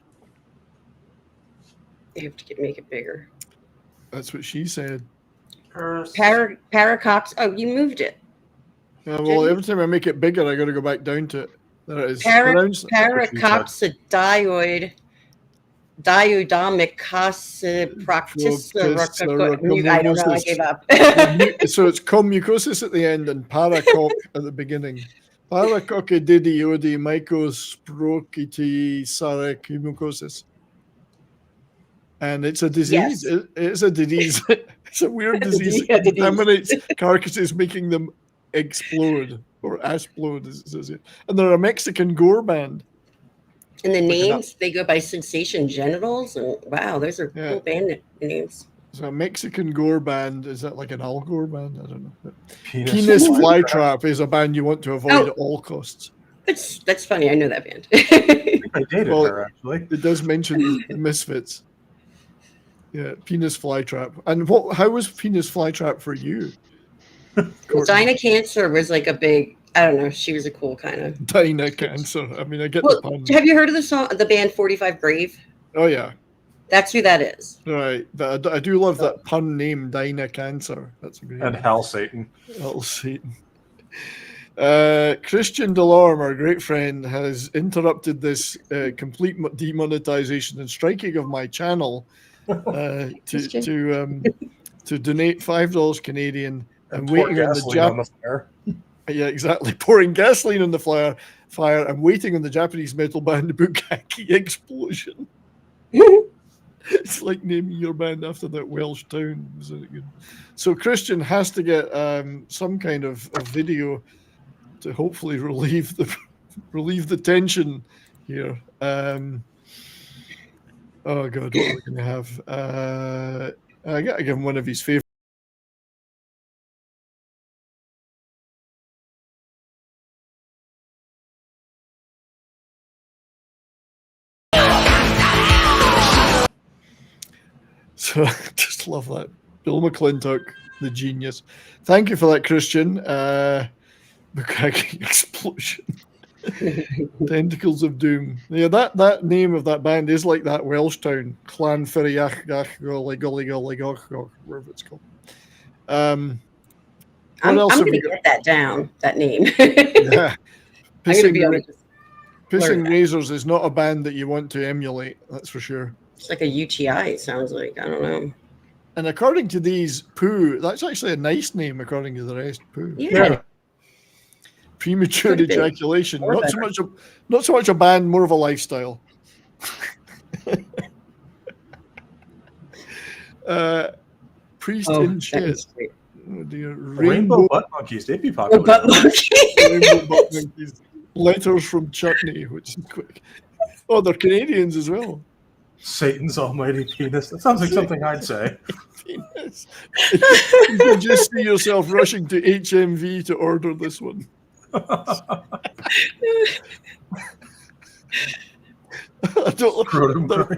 You have to make it bigger. That's what she said. Paracops. Oh, you moved it. Well, every time I make it bigger, I got to go back down to it. There it is. Pronounce- Paracopsidioid. Diodomic practice. I don't know. I gave up. So it's commucosis at the end and paracoc at the beginning. Paracoccididiodi mycosprokiti saracumucosis. And it's a disease. Yes. It's a disease. It's a weird disease. It contaminates carcasses, making them explode or asplode, as it says here. And they're a Mexican gore band. And the names, they go by Sensation Genitals. And wow, those are cool band names. So a Mexican gore band, is that like an Al Gore band? I don't know. Penis Flytrap is a band you want to avoid at all costs. That's funny. I know that band. I dated her, actually. It does mention the Misfits. Yeah, Penis Flytrap. And how was Penis Flytrap for you? Well, Dinah Cancer was like a big, I don't know, she was a cool kind of. Dinah Cancer. I mean, I get the pun. Have you heard of the band 45 Grave? Oh, yeah. That's who that is. Right. I do love that pun name, Dinah Cancer. That's a great And name. Hell Satan. Hell Satan. Christian Delorme, our great friend, has interrupted this complete demonetization and striking of my channel to donate $5 Canadian and waiting on the yeah, exactly, pouring gasoline on the fire and waiting on the Japanese metal band Bukkake Explosion. It's like naming your band after that Welsh town. So Christian has to get some kind of a video to hopefully relieve the tension here. Oh God, what are we going to have? I got to give him one of his favorite. So just love that. Bill McClintock, the genius. Thank you for that, Christian. Bukkake Explosion. Tentacles of Doom. Yeah, that name of that band is like that Welsh town. Clan Ferriach Golly Golly Golly wherever it's called. I'm going to get that down, that name. Yeah. I'm going to be able to just Pissing Razors is not a band that you want to emulate, that's for sure. It's like a UTI, it sounds like. I don't know. And according to these, Poo, that's actually a nice name according to the rest. Poo. Yeah. Premature ejaculation. Not so much a band, more of a lifestyle. Priest in shit. Oh dear. Rainbow Butt Monkeys. They'd be popular. Butt Monkeys. Rainbow Butt Monkeys. Letters from Chutney, which is quick. Oh, they're Canadians as well. Satan's almighty penis. That sounds like something I'd say. Penis. You can just see yourself rushing to HMV to order this one.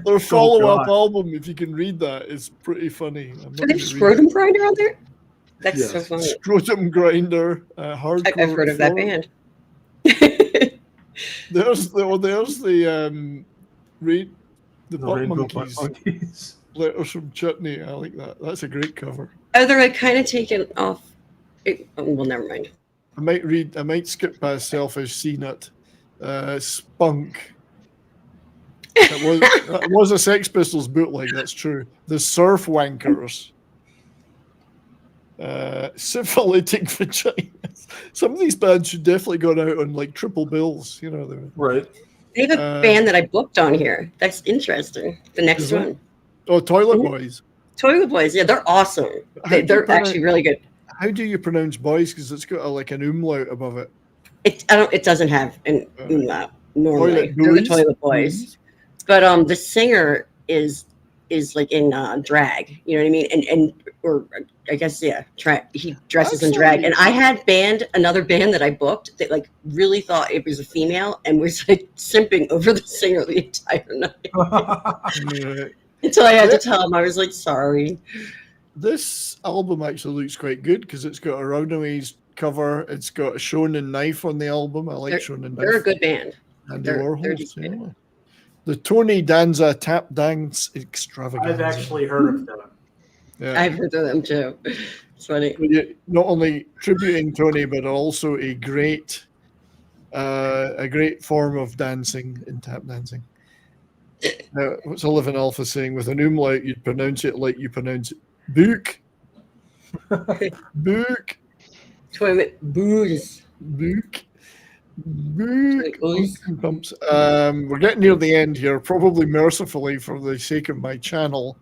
Their follow-up album, if you can read that, is pretty funny. Are there Scrotum Grinder out there? That's so funny. Scrotum Grinder, hardcore. I've heard of that band. There's the Butt Monkeys. Letters from Chutney. I like that. That's a great cover. Oh, they're like kind of taken off. Well, never mind. I might skip past Selfish C-Nut. Spunk. That was a Sex Pistols bootleg, that's true. The Surf Wankers. Syphilitic vaginas. Some of these bands should definitely go out on like triple bills, you know. Right. They have a band that I booked on here. That's interesting. The next one. Oh, Toilet Boys. Toilet Boys. Yeah, they're awesome. They're actually really good. How do you pronounce boys? Because it's got like an umlaut above it. It doesn't have an umlaut normally. Toilet They're the Boys? Toilet Boys. But the singer is like in drag. You know what I mean? Or I guess he dresses in drag. And I had another band that I booked that like really thought it was a female and was like simping over the singer the entire night. Until I had to tell him, I was like, sorry. This album actually looks quite good because it's got a Runaways cover. It's got a Shonen Knife on the album. I like Shonen Knife. They're a good band. And They're just good. Yeah. The Tony Danza Tap Dance Extravaganza. I've actually heard of them. Yeah. I've heard of them too. It's funny. Not only tributing Tony, but also a great form of dancing in tap dancing. Now, what's Eleven Alpha saying? With an umlaut, you'd pronounce it like you pronounce it. Book. Book. Toilet booze. Book. Pumps. We're getting near the end here, probably mercifully for the sake of my channel.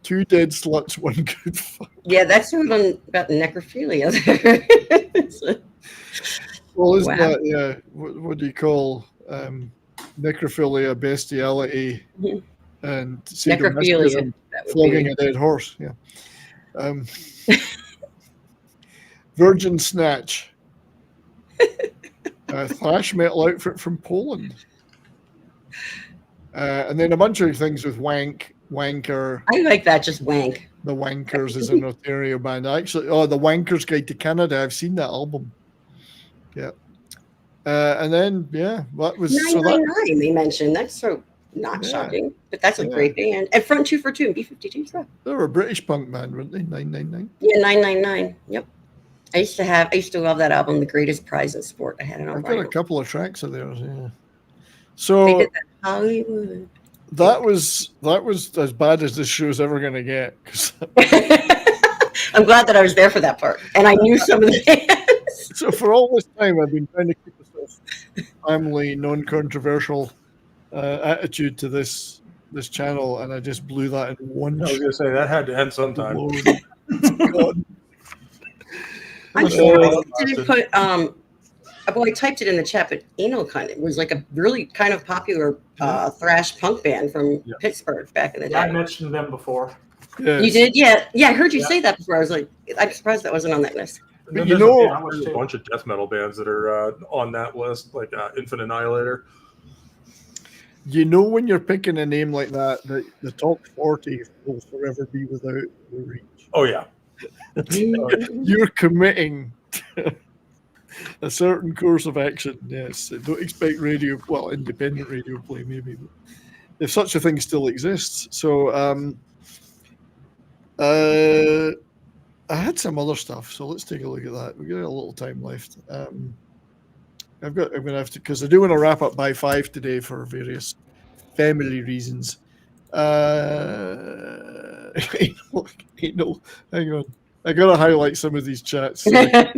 2 dead sluts, 1 good fuck. Yeah, that's the one about necrophilia. Well, isn't that, yeah, what do you call necrophilia, bestiality, and sadomasochism, flogging a dead horse? Yeah. Virgin Snatch. Thrash metal outfit from Poland. And then a bunch of things with Wanker. I like that, just wank. The Wankers is an Ontario band. Actually, the Wankers Guide to Canada. I've seen that album. Yeah. And then, what was 999 they mentioned. That's so not shocking, but that's a great band. And Front 2 for 2 and B-52 stuff. They were a British punk band, weren't they? 999. Yeah, 999. Yep. I used to love that album, The Greatest Prize in Sport. I had it on I've got vinyl. a couple of tracks of theirs, yeah. So They did that Hollywood. that was as bad as this show's ever going to get. I'm glad that I was there for that part, and I knew some of the bands. So for all this time, I've been trying to keep a family, non-controversial attitude to this channel, and I just blew that in one. I was going to say that had to end sometime. God. I'm sure I didn't put well, I typed it in the chat, but Anal Cunt, it was like a really kind of popular thrash punk band from Pittsburgh back in the day. I mentioned them before. Yes. You did? Yeah. I heard you say that before. I was like, I'm surprised that wasn't on that list. And then You there's know- there's a bunch of death metal bands that are on that list, like Infinite Annihilator. You know when you're picking a name like that the top 40 will forever be without the reach. Oh yeah. You're committing to a certain course of action. Yes, don't expect independent radio play maybe, but if such a thing still exists. So I had some other stuff, so let's take a look at that. We've got a little time left. I'm gonna have to, because I do want to wrap up by 5 today for various family reasons. Hang on. I gotta highlight some of these chats. Anal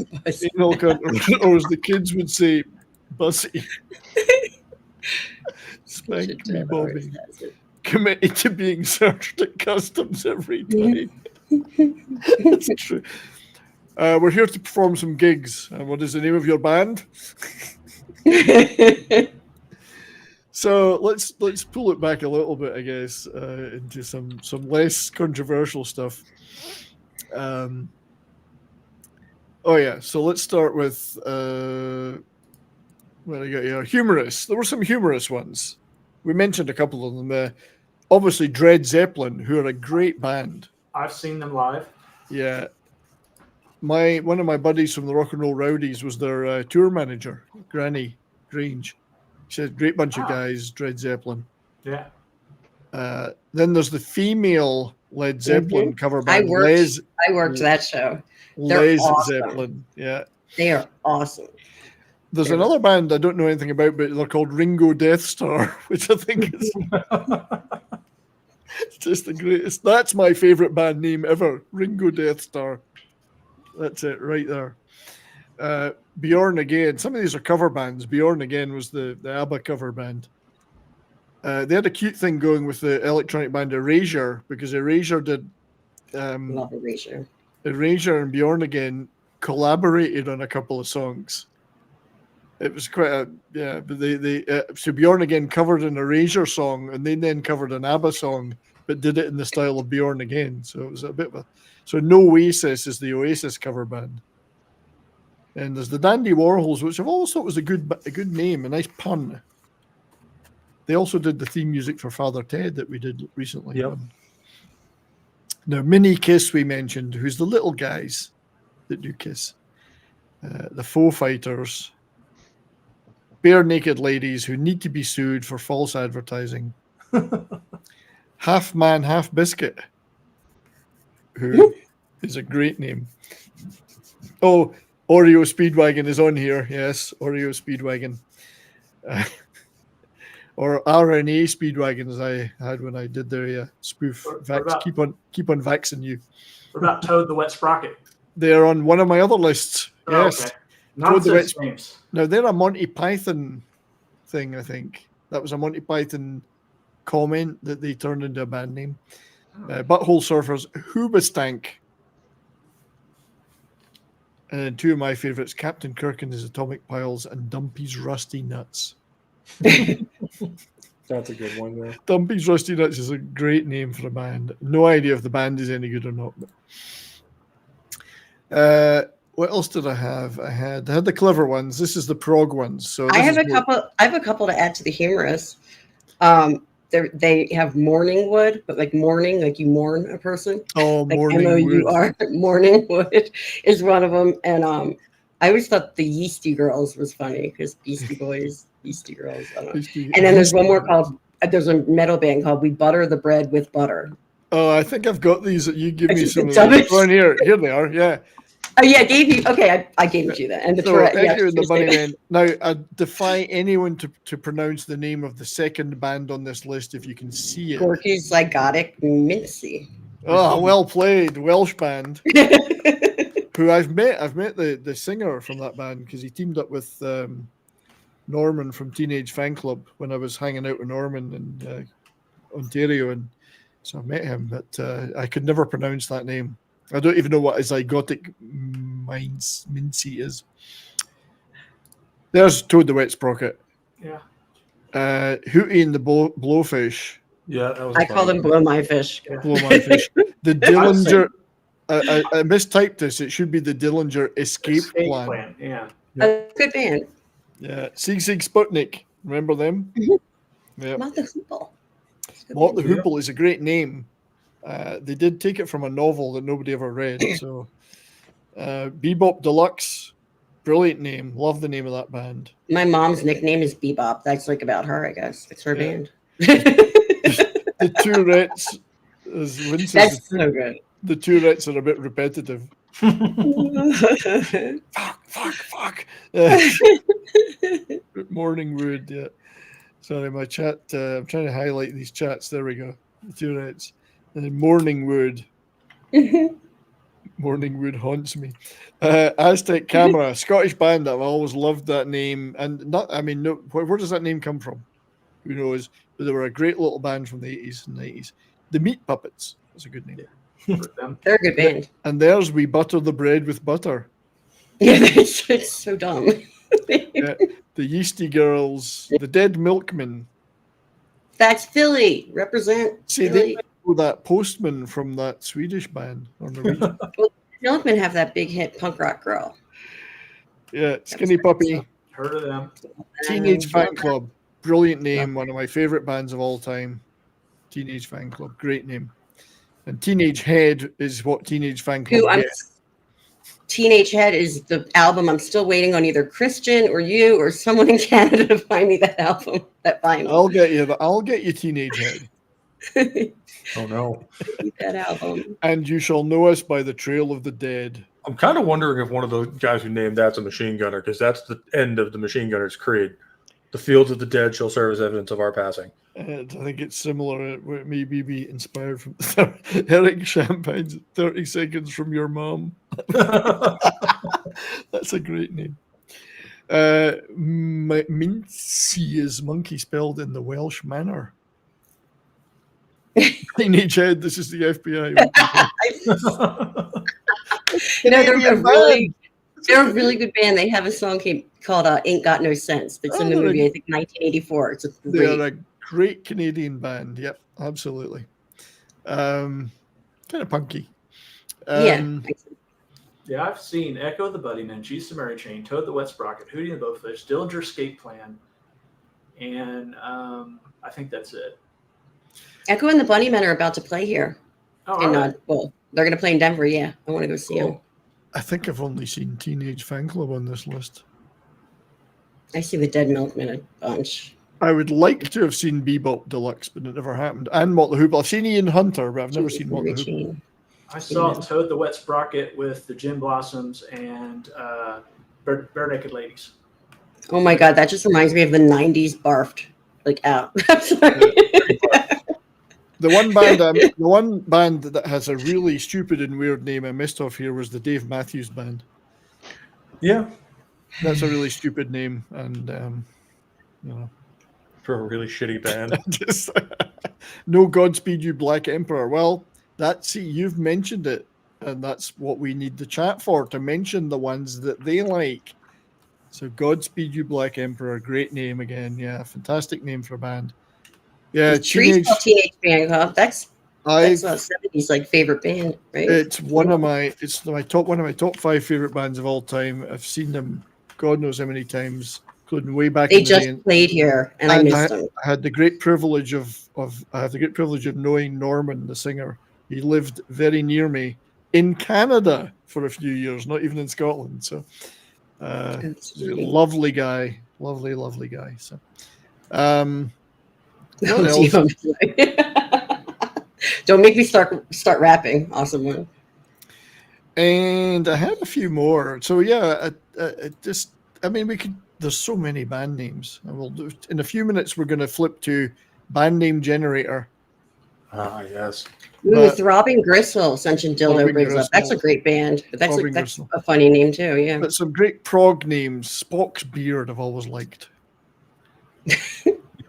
cunt, or as the kids would say, Bussy. Spank me, Bobby. Committed to being searched at customs every day. That's true. We're here to perform some gigs. And what is the name of your band? So let's pull it back a little bit, I guess, into some less controversial stuff. So let's start with what I got here. Humorous. There were some humorous ones. We mentioned a couple of them. Obviously, Dread Zeppelin, who are a great band. I've seen them live. Yeah. One of my buddies from the Rock and Roll Rowdies was their tour manager, Granny Grange. She said, great bunch of guys, Dread Zeppelin. Yeah. Then there's the female Led Zeppelin cover band. I worked that show. They're Les awesome. Zeppelin. Yeah. They are awesome. There's another band I don't know anything about, but they're called Ringo Death Star, which I think is It's just the greatest. That's my favorite band name ever. Ringo Death Star. That's it right there. Bjorn Again. Some of these are cover bands. Bjorn Again was the ABBA cover band. They had a cute thing going with the electronic band Erasure, because Erasure did. Love Erasure. Erasure and Bjorn Again collaborated on a couple of songs. It was quite but so Bjorn Again covered an Erasure song, and they then covered an ABBA song, but did it in the style of Bjorn Again. So it was a bit of a. So No Oasis is the Oasis cover band. And there's the Dandy Warhols, which I've always thought was a good name, a nice pun. They also did the theme music for Father Ted that we did recently. Yep. Now, Mini Kiss we mentioned, who's the little guys that do Kiss. The Faux Fighters. Bare Naked Ladies who need to be sued for false advertising. Half Man, Half Biscuit, who is a great name. Oh, Oreo Speedwagon is on here. Yes, Oreo Speedwagon. Or RNA Speedwagon, as I had when I did their spoof. Keep on vaxing you. What about Toad the Wet Sprocket? They're on one of my other lists. Oh, Yes. okay. Nonsense names. Now, they're a Monty Python thing, I think. That was a Monty Python comment that they turned into a band name. Butthole Surfers, Hoobastank. And then two of my favorites, Captain Kirk and his Atomic Piles and Dumpy's Rusty Nuts. That's a good one, yeah. Dumpy's Rusty Nuts is a great name for a band. No idea if the band is any good or not. But, what else did I have? I had the clever ones. This is the prog ones. So I have a couple to add to the humorous. They have mourning wood, but like mourning, like you mourn a person. Oh, like mourning MOUR. Mourning wood is one of them. And I always thought the Yeasty Girls was funny because Beastie Boys, Yeasty Girls. I don't know. And then there's one more called. There's a metal band called We Butter the Bread with Butter. Oh, I think I've got these. You give me some of these. Oh, here they are. Yeah. Oh yeah, I gave you. Okay, I gave it to you then. And the the Bunny Men. Now, I defy anyone to pronounce the name of the second band on this list if you can see it. Gorky's Zygotic Mincy. Oh, well played, Welsh band. Who I've met the singer from that band because he teamed up with Norman from Teenage Fan Club when I was hanging out with Norman in Ontario, and so I met him, but I could never pronounce that name. I don't even know what a zygotic mincy is. There's Toad the Wet Sprocket. Yeah. Hootie and the Blowfish. Yeah, that was I call them Blow My Fish. Blow My Fish. The Dillinger. I mistyped this. It should be the Dillinger Escape Plan. Yeah. Good band. Yeah. Sieg Sieg Sputnik. Remember them? Yeah. Mott the Hoople. Mott the Hoople is a great name. They did take it from a novel that nobody ever read. So, Bebop Deluxe, brilliant name. Love the name of that band. My mom's nickname is Bebop. That's like about her, I guess. It's her band. The Tourette's, as Win says, That's so good. The Tourette's are a bit repetitive. Fuck. Morning Wood, yeah. Sorry, my chat. I'm trying to highlight these chats. There we go. The Tourette's. And then Morning Wood. Morning Wood haunts me. Aztec Camera, Scottish band. I've always loved that name. And where does that name come from? Who knows? But they were a great little band from the 80s and 90s. The Meat Puppets. That's a good name. They're a good band. And there's We Butter the Bread with Butter. Yeah, it's so dumb. Yeah, the Yeasty Girls, the Dead Milkmen. That's Philly. Represent. See, Philly. they know that Postman from that Swedish band or Norwegian. Well, Milkmen have that big hit Punk Rock Girl. Yeah, Skinny Puppy. Heard of them. Teenage Fan Club. Brilliant name. One of my favorite bands of all time. Teenage Fan Club. Great name. And Teenage Head is what Teenage Fan Club gets. Teenage Head is the album. I'm still waiting on either Christian or you or someone in Canada to find me that album, that vinyl. I'll get you Teenage Head. Oh no. That album. And You Shall Know Us by the Trail of the Dead. I'm kind of wondering if one of the guys who named that's a machine gunner, because that's the end of the Machine Gunners Creed. The fields of the dead shall serve as evidence of our passing. And I think it's similar. It may be inspired from Eric Champagne's 30 Seconds from Your Mom. That's a great name. Mincy is monkey spelled in the Welsh manner. Teenage Head, this is the FBI. They're a really good band. They have a song called Ain't Got No Sense. That's in the movie, I think, 1984. It's They're a great Canadian band. Yep, absolutely. Kind of punky. Yeah, I've seen Echo the Bunnymen, Jesus the Mary Chain, Toad the Wet Sprocket, Hootie and the Blowfish, Dillinger Escape Plan, and I think that's it. Echo and the Bunnymen are about to play here. Oh, and, right. well, they're going to play in Denver. Yeah, I want to go see them. I think I've only seen Teenage Fan Club on this list. I see the Dead Milkmen a bunch. I would like to have seen Bebop Deluxe, but it never happened. And Motley Hoople. I've seen Ian Hunter, but I've never seen Motley Hoople. I saw Toad the Wet Sprocket with the Gin Blossoms and Bare Naked Ladies. Oh my God, that just reminds me of the 90s barfed. Like out. I'm sorry. The one band that has a really stupid and weird name I missed off here was the Dave Matthews Band. Yeah. That's a really stupid name, and for a really shitty band. Just, no Godspeed You Black Emperor. Well, you've mentioned it, and that's what we need the chat for, to mention the ones that they like. So Godspeed You Black Emperor, great name again. Yeah, fantastic name for a band. Yeah, Teenage Band Club. That's 70s like favorite band, right? It's one of my top 5 favorite bands of all time. I've seen them God knows how many times, including way back. They just played here, and I missed them. I had the great privilege of knowing Norman, the singer. He lived very near me in Canada for a few years, not even in Scotland. So, lovely guy, lovely guy. So, what else? Don't make me start rapping. Awesome one. And I had a few more. So yeah, we could. There's so many band names. I will do in a few minutes. We're going to flip to band name generator. Ah, yes. Ooh, Throbbing Gristle, Ascension Dildo brings up. That's a great band. But that's a funny name too. Yeah. But some great prog names. Spock's Beard, I've always liked.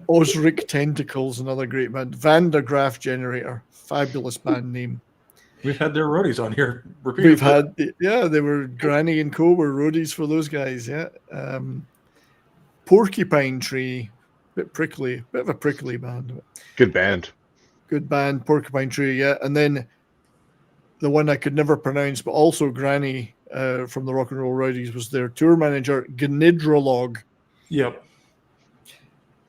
Osric Tentacles, another great band. Vandergraaf Generator, fabulous band name. We've had their roadies on here repeatedly. They were Granny and Co. were roadies for those guys. Yeah. Porcupine Tree, bit of a prickly band. Good band. Porcupine Tree. Yeah, and then the one I could never pronounce, but also Granny from the Rock and Roll Rowdies was their tour manager, Gnidrolog. Yep.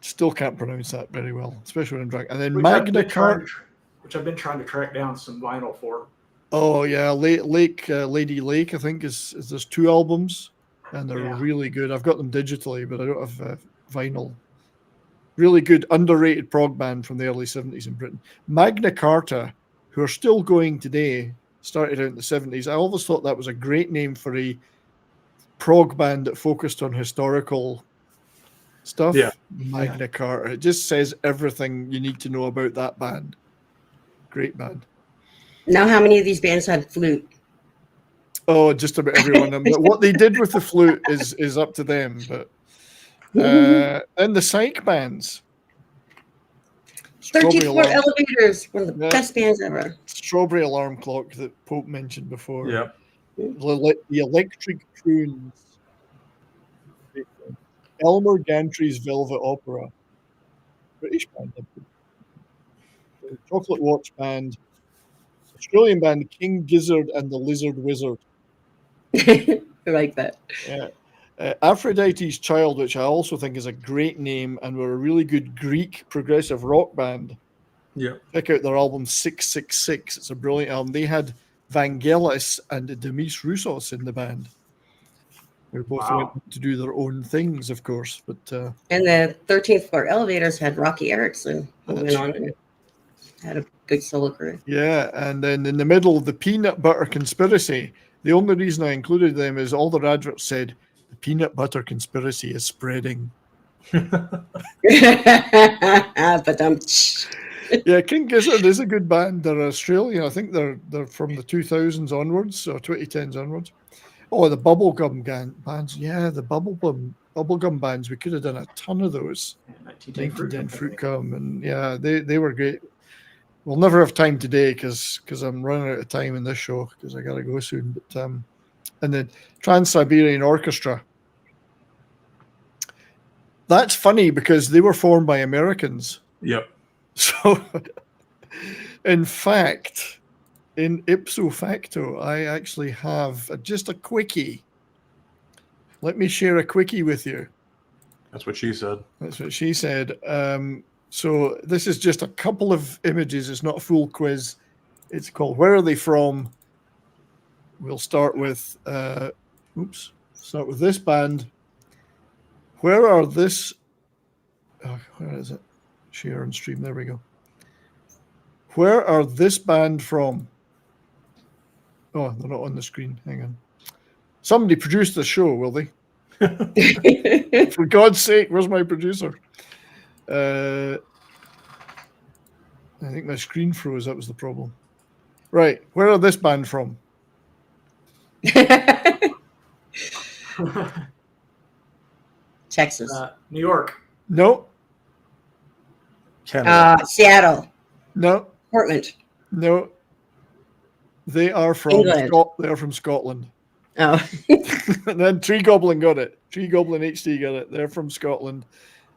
Still can't pronounce that very well, especially when I'm drunk. And then Magna Carta, which I've been trying to track down some vinyl for. Oh yeah, Lady Lake, I think is there's 2 albums, and they're really good. I've got them digitally, but I don't have vinyl. Really good, underrated prog band from the early 70s in Britain. Magna Carta, who are still going today, started out in the 70s. I always thought that was a great name for a prog band that focused on historical stuff. Yeah. Magna Carta. It just says everything you need to know about that band. Great band. Now, how many of these bands had flute? Oh, just about everyone. But what they did with the flute is up to them. But and the psych bands. 34 Elevators, one of the best bands ever. Strawberry Alarm Clock that Pope mentioned before. Yeah. The Electric Prunes. Elmer Gantry's Velvet Opera. British band. The Chocolate Watch Band. Australian band King Gizzard and the Lizard Wizard. I like that. Yeah. Aphrodite's Child, which I also think is a great name, and were a really good Greek progressive rock band. Yeah. Check out their album 666. It's a brilliant album. They had Vangelis and Demis Roussos in the band. They both went to do their own things, of course. But and the 13th Floor Elevators had Rocky Erickson, who went on and had a good solo career. Yeah, and then in the middle, the Peanut Butter Conspiracy. The only reason I included them is all their adverts said the peanut butter conspiracy is spreading. But Yeah, King Gizzard is a good band. They're Australian. I think they're from the 2000s onwards or 2010s onwards. Oh, the bubblegum bands. Yeah, the bubblegum bands. We could have done a ton of those. 1910 Fruit Gum, and yeah, they were great. We'll never have time today because I'm running out of time in this show because I gotta go soon. But and then Trans-Siberian Orchestra. That's funny because they were formed by Americans. Yep. So, in fact, in ipso facto, I actually have just a quickie. Let me share a quickie with you. That's what she said. That's what she said. So this is just a couple of images. It's not a full quiz. It's called Where Are They From? We'll start with, start with this band. Where are this? Oh, where is it? Share and stream. There we go. Where are this band from? Oh, they're not on the screen. Hang on. Somebody produced the show, will they? For God's sake, where's my producer? I think my screen froze. That was the problem. Right. Where are this band from? Texas. New York. No. Seattle. No. Portland. No. They are from England. They are from Scotland. Oh. And then Tree Goblin got it. Tree Goblin HD got it. They're from Scotland.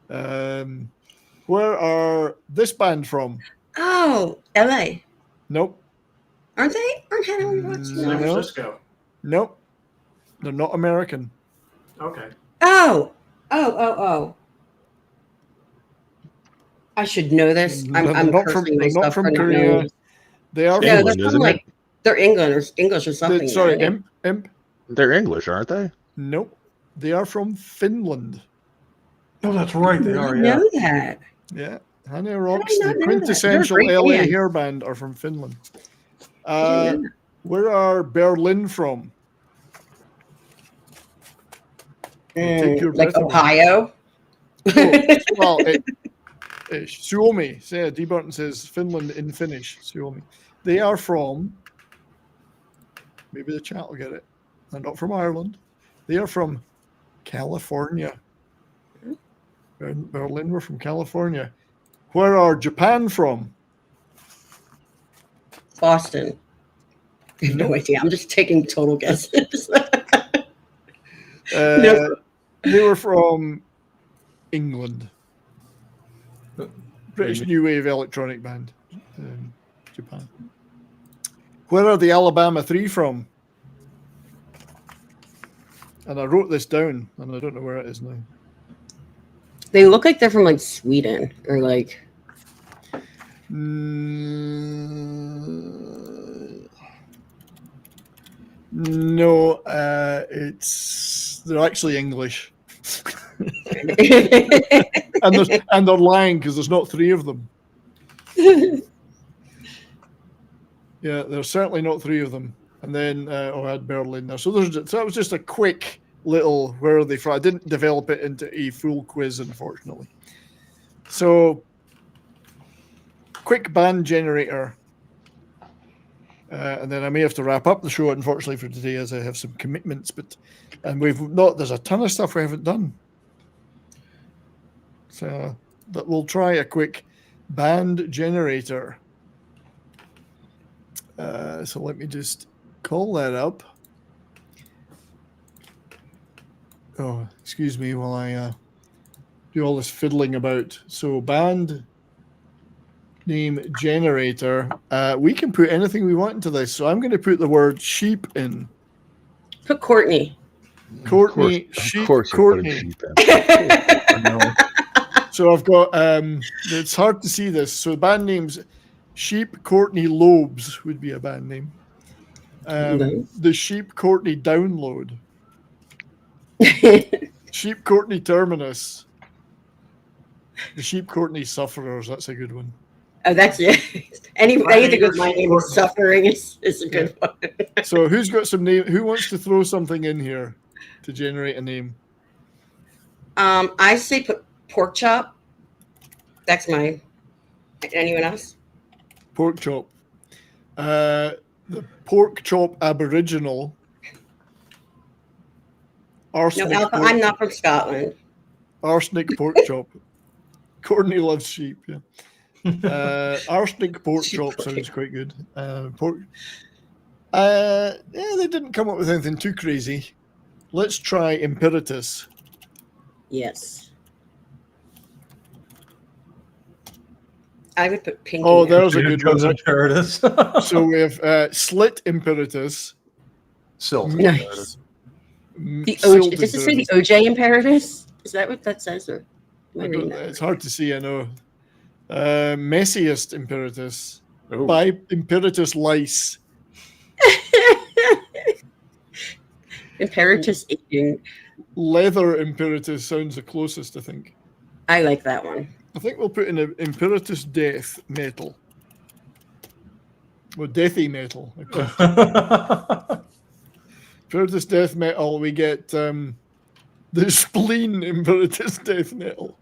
Where are this band from? Oh, LA. Nope. Aren't they? Aren't they? San Francisco. Nope. They're not American. Okay. Oh. I should know this. I'm not cursing they're not myself from for not Korea. knowing. They are No, from they're from like they're English or something. Sorry, right? Imp. They're English, aren't they? Nope. They are from Finland. Oh, that's right. They are. I Yeah. know that. Yeah. Hania Rocks, not the know that? quintessential They're a great LA band. hair band, are from Finland. didn't know Where are Berlin from? Take your like breath away. Ohio. Oh, well, Suomi. Yeah, D. Burton says Finland in Finnish. Suomi. They are from. Maybe the chat will get it. They're not from Ireland. They are from California. Berlin were from California. Where are Japan from? Boston. I have no idea. I'm just taking total guesses. They were from England. British new wave electronic band. Japan. Where are the Alabama 3 from? And I wrote this down, and I don't know where it is now. They look like they're from like Sweden or like. No, they're actually English. and they're lying because there's not 3 of them. Yeah, there's certainly not 3 of them. And then I had Berlin there. So that was just a quick little where are they from. I didn't develop it into a full quiz, unfortunately. So, quick band generator. And then I may have to wrap up the show, unfortunately, for today, as I have some commitments. There's a ton of stuff we haven't done. So, but we'll try a quick band generator. So let me just call that up. Oh, excuse me while I do all this fiddling about. So band name generator. We can put anything we want into this. So I'm going to put the word sheep in. Put Courtney. Courtney. Of course Courtney. Sheep in. So I've got, it's hard to see this. So band names, Sheep Courtney Lobes would be a band name. The Sheep Courtney Download. Sheep Courtney Terminus. The Sheep Courtney Sufferers. That's a good one. Oh, that's it. Anything with my name is suffering is a good one. So who's got some name? Who wants to throw something in here to generate a name? I say put Pork chop. That's mine. Anyone else? Pork chop. The pork chop aboriginal. Arsenic No, Alpha, pork, I'm not from Scotland. arsenic pork chop. Courtney loves sheep, yeah. Arsenic pork chop sounds quite good. Pork. Yeah, they didn't come up with anything too crazy. Let's try Imperitus. Yes. I would put pink. Oh, in there. there's a good one. Imperitus. So we have slit Imperitus. Silt. Nice. The OJ, does it say the OJ Imperitus? Is that what that says? Or am I reading that? It's hard to see, I know. Messiest Imperitus. By Imperitus lice. Imperitus eating. Leather Imperitus sounds the closest, I think. I like that one. I think we'll put in a Imperitus death metal. Well, deathy metal. Imperitus death metal, we get the spleen Imperitus death metal.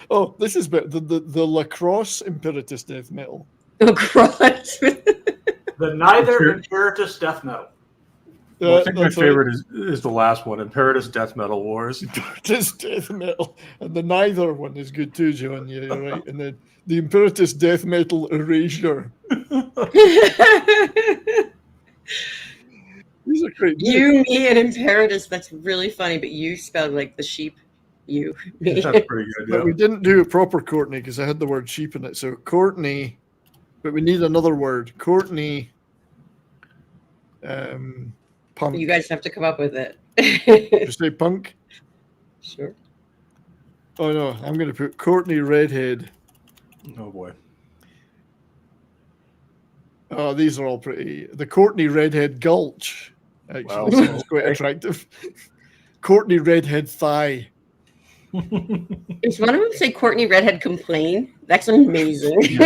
Oh, this is better. The lacrosse Imperitus death metal. Lacrosse. The neither Imperitus death metal. Well, I think my favorite is the last one, Imperitus Death Metal Wars. Imperitus Death Metal. And the neither one is good too, John. Yeah, you're right. And then the Imperitus Death Metal Erasure. These are great. You, me, and Imperitus. That's really funny, but you spelled like the sheep. You, me. That's pretty good, yeah. But we didn't do a proper Courtney because I had the word sheep in it. So Courtney, but we need another word. Courtney. Punk. You guys have to come up with it. You say punk? Sure. Oh no, I'm going to put Courtney Redhead. Oh boy. Oh, these are all pretty. The Courtney Redhead Gulch actually sounds quite attractive. Courtney Redhead Thigh. Is one of them say Courtney Redhead Complain? That's amazing.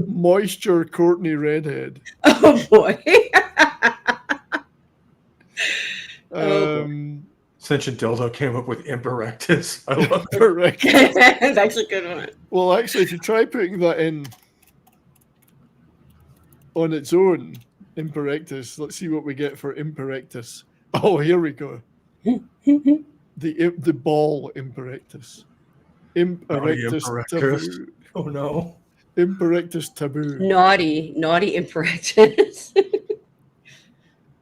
Moisture Courtney Redhead. Oh boy. Sentient Dildo came up with Imperectus. I love Imperectus. That's a good one. Well, actually, if you try putting that in on its own, Imperectus, let's see what we get for Imperectus. Oh, here we go. The ball Imperectus. Imperectus taboo. Oh no. Imperectus taboo. Naughty Imperectus.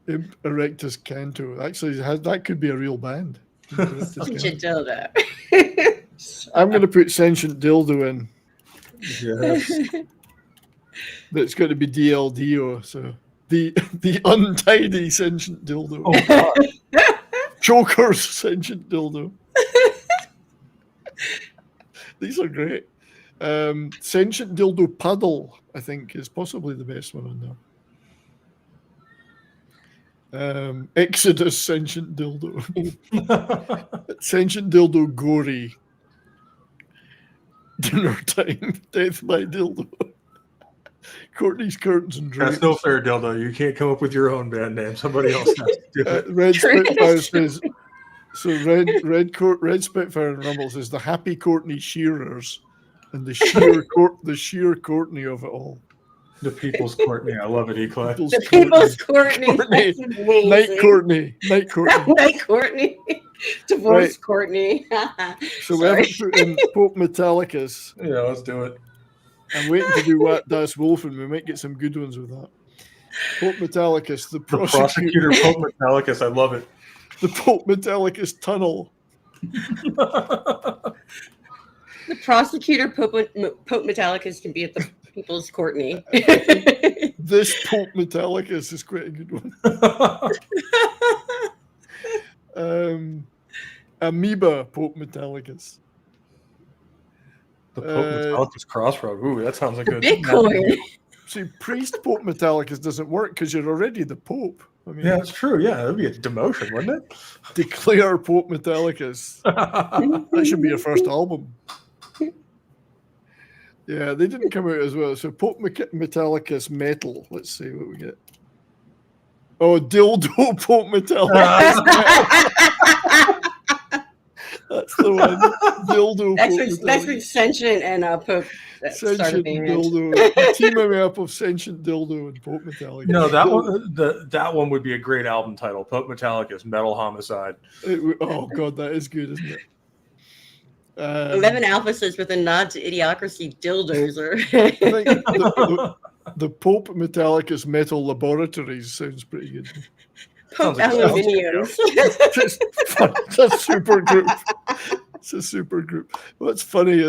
Imperectus Canto. Actually, that could be a real band. Sentient Dildo. I'm going to put Sentient Dildo in. Yes. That's going to be DLDO. So the untidy Sentient Dildo. Oh God. Joker's Sentient Dildo. These are great. Sentient Dildo Puddle, I think, is possibly the best one on there. Exodus Sentient Dildo. Sentient Dildo Gory. Dinner Time. Death by Dildo. Courtney's Curtains and Drapes. That's no fair, Dildo. You can't come up with your own band name. Somebody else has to do it. Red Spitfire says, so Red Spitfire and Rumble says the happy Courtney Shearers and the sheer Courtney of it all. The People's Courtney. I love it, Eclay. The People's Courtney. Night Courtney. Night Courtney. Night Courtney. Divorce Right. Courtney. So we haven't put in Pope Metallicus. Yeah, let's do it. I'm waiting to do what Daswolfen. We might get some good ones with that. Pope Metallicus, the Prosecutor Pope Metallicus. I love it. The Pope Metallicus Tunnel. The prosecutor Pope Metallicus can be at the People's Courtney. This Pope Metallicus is quite a good one. Amoeba Pope Metallicus. The Pope Metallicus Crossroad. Ooh, that sounds like a Bitcoin. See, Priest Pope Metallicus doesn't work because you're already the Pope. I mean, Yeah, that's true. Yeah, that'd be a demotion, wouldn't it? Declare Pope Metallicus. That should be your first album. Yeah, they didn't come out as well. So Pope Metallicus Metal. Let's see what we get. Oh, Dildo Pope Metallicus. That's the one. Dildo. That's when Sentient and Pope started Sentient being Dildo. Teaming me up of Sentient Dildo and Pope Metallicus. No, that one would be a great album title. Pope Metallicus, Metal Homicide. Oh god, that is good, isn't it? 11 Alpha says with a nod to Idiocracy, dildos are. I think the Pope Metallicus Metal Laboratories sounds pretty good. Pope Aluminiums. It's a super group. It's a super group. What's funny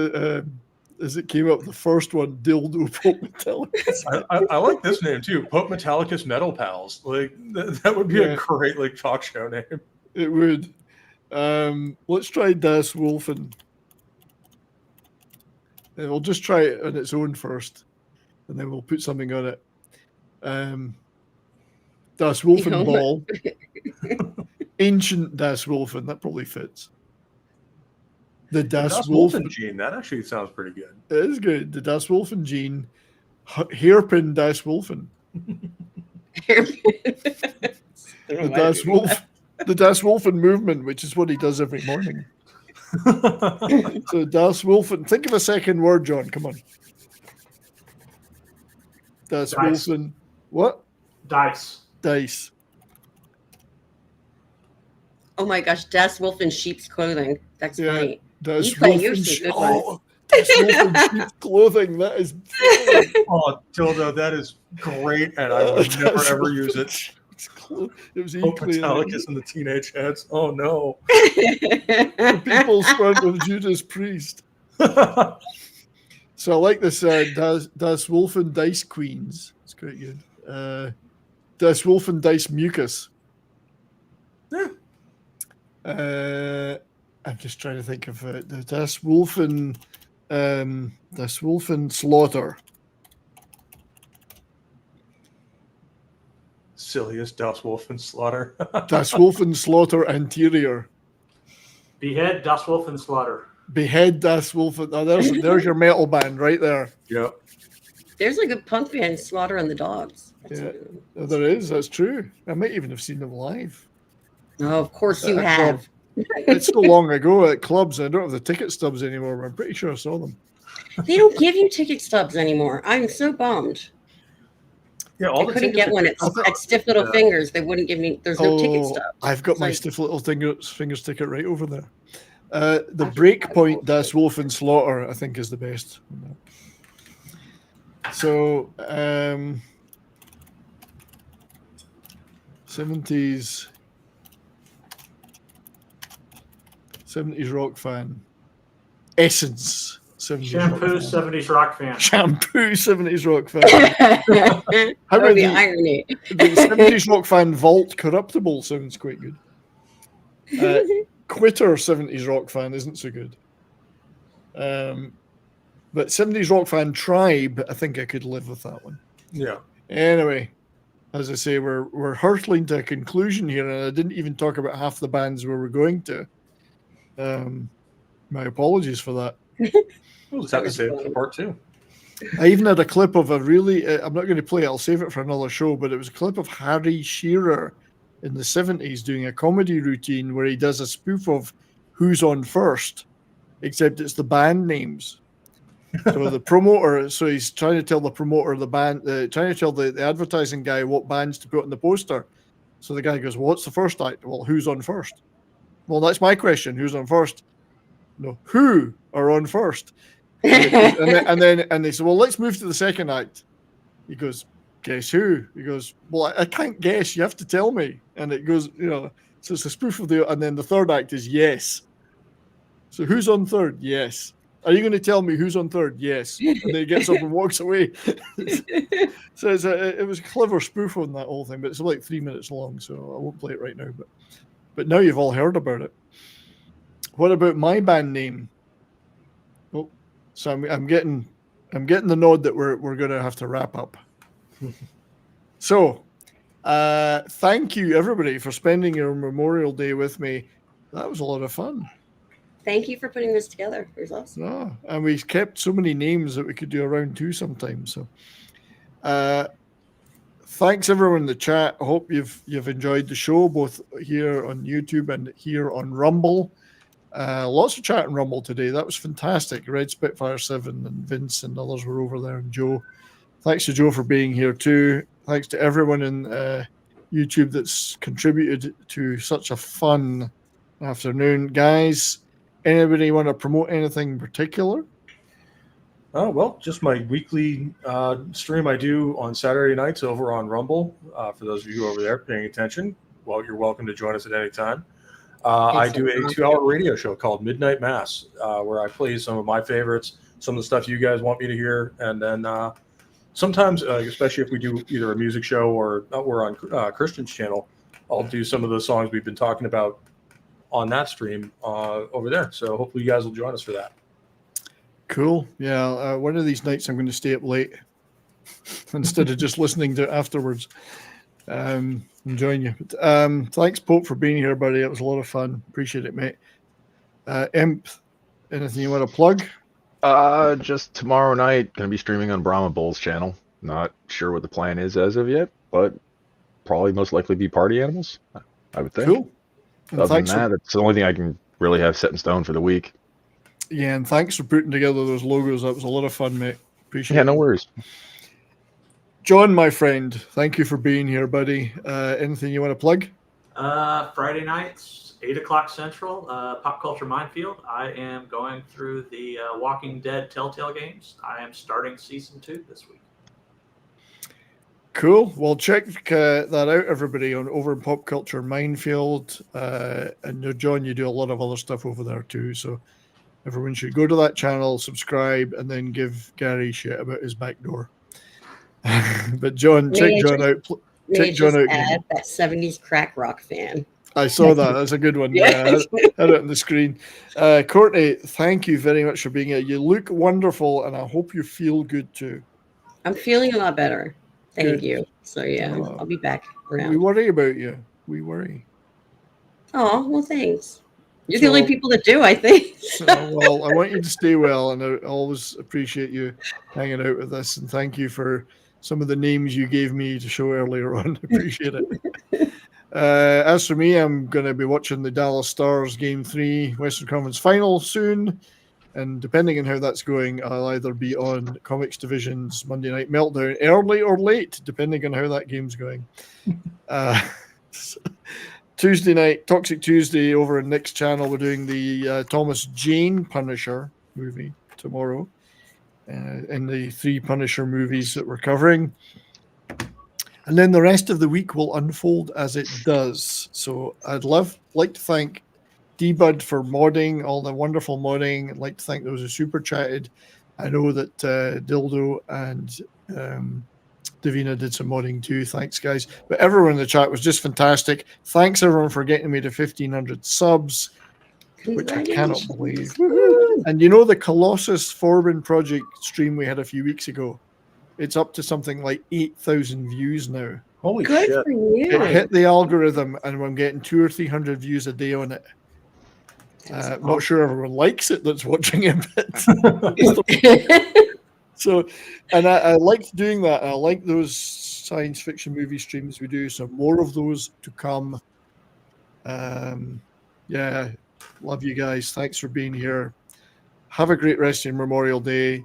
is it came up the first one, Dildo Pope Metallicus. I like this name too, Pope Metallicus Metal Pals. Like that would be a great like talk show name. It would. Let's try Daswolfen. And we'll just try it on its own first, and then we'll put something on it. Daswolfen Ball. Ancient Daswolfen, that probably fits. The Daswolfen gene, that actually sounds pretty good. It is good. The Daswolfen gene. Hairpin Daswolfen. The Daswolfen movement, which is what he does every morning. So Daswolfen. Think of a second word, John. Come on. Daswolfen. What? Dice. Dice. Oh my gosh, Daswolfen in sheep's clothing. That's funny. Daswolfen sheep's clothing. That is. Oh, Tilda, that is great, and I would never ever use it. It was Pope Metallicus and the Teenage Heads. Oh no! The people's front of Judas Priest. So I like this Daswolfen Dice Queens. It's quite good. Daswolfen Dice Mucus. Yeah. I'm just trying to think of the Daswolfen Slaughter. Silliest Daswolfen Slaughter. Daswolfen Slaughter Anterior. Behead Daswolfen Slaughter. Behead Daswolfen. Oh, there's your metal band right there. Yep. There's like a punk band, Slaughter and the Dogs. There is. That's true. I might even have seen them live. Oh, of course you have. It's so long ago at clubs. I don't have the ticket stubs anymore, but I'm pretty sure I saw them. They don't give you ticket stubs anymore. I'm so bummed. Yeah, I couldn't get one at Stiff Little Fingers. They wouldn't give me. There's no ticket stub. I've got my Stiff Little Fingers ticket right over there. The Breakpoint Daswolfen Slaughter, I think, is the best. So, 70s rock fan. Essence. 70s Shampoo, rock 70s rock fan. Shampoo, 70s rock fan. How about the irony? The 70s rock fan Vault Corruptible sounds quite good. Quitter 70s rock fan isn't so good. But 70s rock fan Tribe, I think I could live with that one. Yeah. Anyway, as I say, we're hurtling to a conclusion here, and I didn't even talk about half the bands where we're going to. My apologies for that. We'll just have to save it for part 2. I even had a clip of a really, I'm not going to play it, I'll save it for another show, but it was a clip of Harry Shearer in the 70s doing a comedy routine where he does a spoof of Who's On First, except it's the band names. So the promoter, so he's trying to tell the promoter of the band, trying to tell the advertising guy what bands to put on the poster. So the guy goes, well, what's the first act? Well, who's on first? Well, that's my question. Who's on first? No, who are on first? And then they say, well, let's move to the second act. He goes, guess who? He goes, well, I can't guess. You have to tell me. And it goes, so it's a spoof of and then the third act is yes. So who's on third? Yes. Are you going to tell me who's on third? Yes. And then he gets up and walks away. So it was a clever spoof on that whole thing, but it's like 3 minutes long, so I won't play it right now. But now you've all heard about it. What about my band name? Oh, so I'm getting the nod that we're going to have to wrap up. So, thank you everybody for spending your Memorial Day with me. That was a lot of fun. Thank you for putting this together. It was awesome. No, and we kept so many names that we could do a round 2 sometimes. So, thanks everyone in the chat. I hope you've enjoyed the show both here on YouTube and here on Rumble. Lots of chat and Rumble today. That was fantastic. Red Spitfire 7 and Vince and others were over there, and Joe. Thanks to Joe for being here too. Thanks to everyone in YouTube that's contributed to such a fun afternoon. Guys, anybody want to promote anything in particular? Oh, well, just my weekly stream I do on Saturday nights over on Rumble. For those of you over there paying attention, well, you're welcome to join us at any time. I do a 2-hour radio show called Midnight Mass, where I play some of my favorites, some of the stuff you guys want me to hear, and then sometimes, especially if we do either a music show or we're on Christian's channel, I'll do some of the songs we've been talking about on that stream over there. So hopefully you guys will join us for that. Cool. Yeah, one of these nights I'm going to stay up late instead of just listening to it afterwards. And join you. Thanks, Pope, for being here, buddy. It was a lot of fun. Appreciate it, mate. Imp, anything you want to plug? Just tomorrow night, going to be streaming on Brahma Bull's channel. Not sure what the plan is as of yet, but probably most likely be Party Animals, I would think. Cool. Other than that, that's the only thing I can really have set in stone for the week. Yeah, and thanks for putting together those logos. That was a lot of fun, mate. Appreciate it. Yeah, no worries. John, my friend, thank you for being here, buddy. Anything you want to plug? Friday nights, 8 o'clock Central, Pop Culture Minefield. I am going through the Walking Dead Telltale games. I am starting Season 2 this week. Cool. Well, check that out, everybody, on over in Pop Culture Minefield. And John, you do a lot of other stuff over there too. So everyone should go to that channel, subscribe, and then give Gary shit about his back door. But John, check John out. Check John out. Add that 70s crack rock fan. I saw that. That's a good one. Yeah, I had it on the screen. Courtney, thank you very much for being here. You look wonderful, and I hope you feel good too. I'm feeling a lot better. Thank you. So yeah, I'll be back around. We worry about you. We worry. Oh, well, thanks. You're the only people that do, I think. Well, I want you to stay well, and I always appreciate you hanging out with us. And thank you for some of the names you gave me to show earlier on. Appreciate it. As for me, I'm going to be watching the Dallas Stars Game 3 Western Conference Final soon. And depending on how that's going, I'll either be on Comics Division's Monday Night Meltdown early or late, depending on how that game's going. Tuesday night, Toxic Tuesday, over on Nick's channel, we're doing the Thomas Jane Punisher movie tomorrow. In the 3 Punisher movies that we're covering. And then the rest of the week will unfold as it does. So I'd like to thank D-Bud for modding, all the wonderful modding. I'd like to thank those who super chatted. I know that Dildo and Davina did some modding too. Thanks, guys. But everyone in the chat was just fantastic. Thanks, everyone, for getting me to 1,500 subs, which I cannot believe. And you know the Colossus Forbin Project stream we had a few weeks ago? It's up to something like 8,000 views now. Holy Good shit. for you. It hit the algorithm, and I'm getting 200 or 300 views a day on it. Not sure everyone likes it that's watching it, but so, and I liked doing that. I like those science fiction movie streams we do, so more of those to come. Yeah, love you guys. Thanks for being here. Have a great rest of your Memorial Day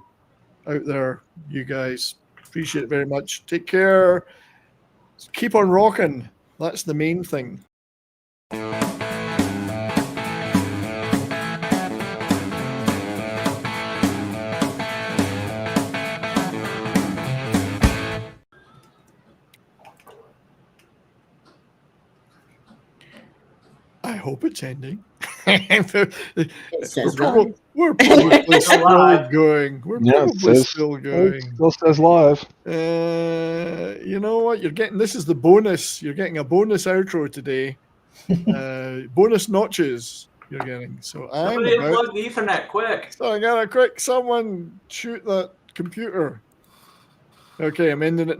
out there, you guys. Appreciate it very much. Take care. Keep on rocking. That's the main thing. I hope it's ending. We're probably still going. We're probably still going. It still says live. You know what? You're getting this is the bonus. You're getting a bonus outro today. Bonus notches you're getting. So Somebody plug the Ethernet quick. So I got a quick. Someone shoot that computer. Okay, I'm ending it.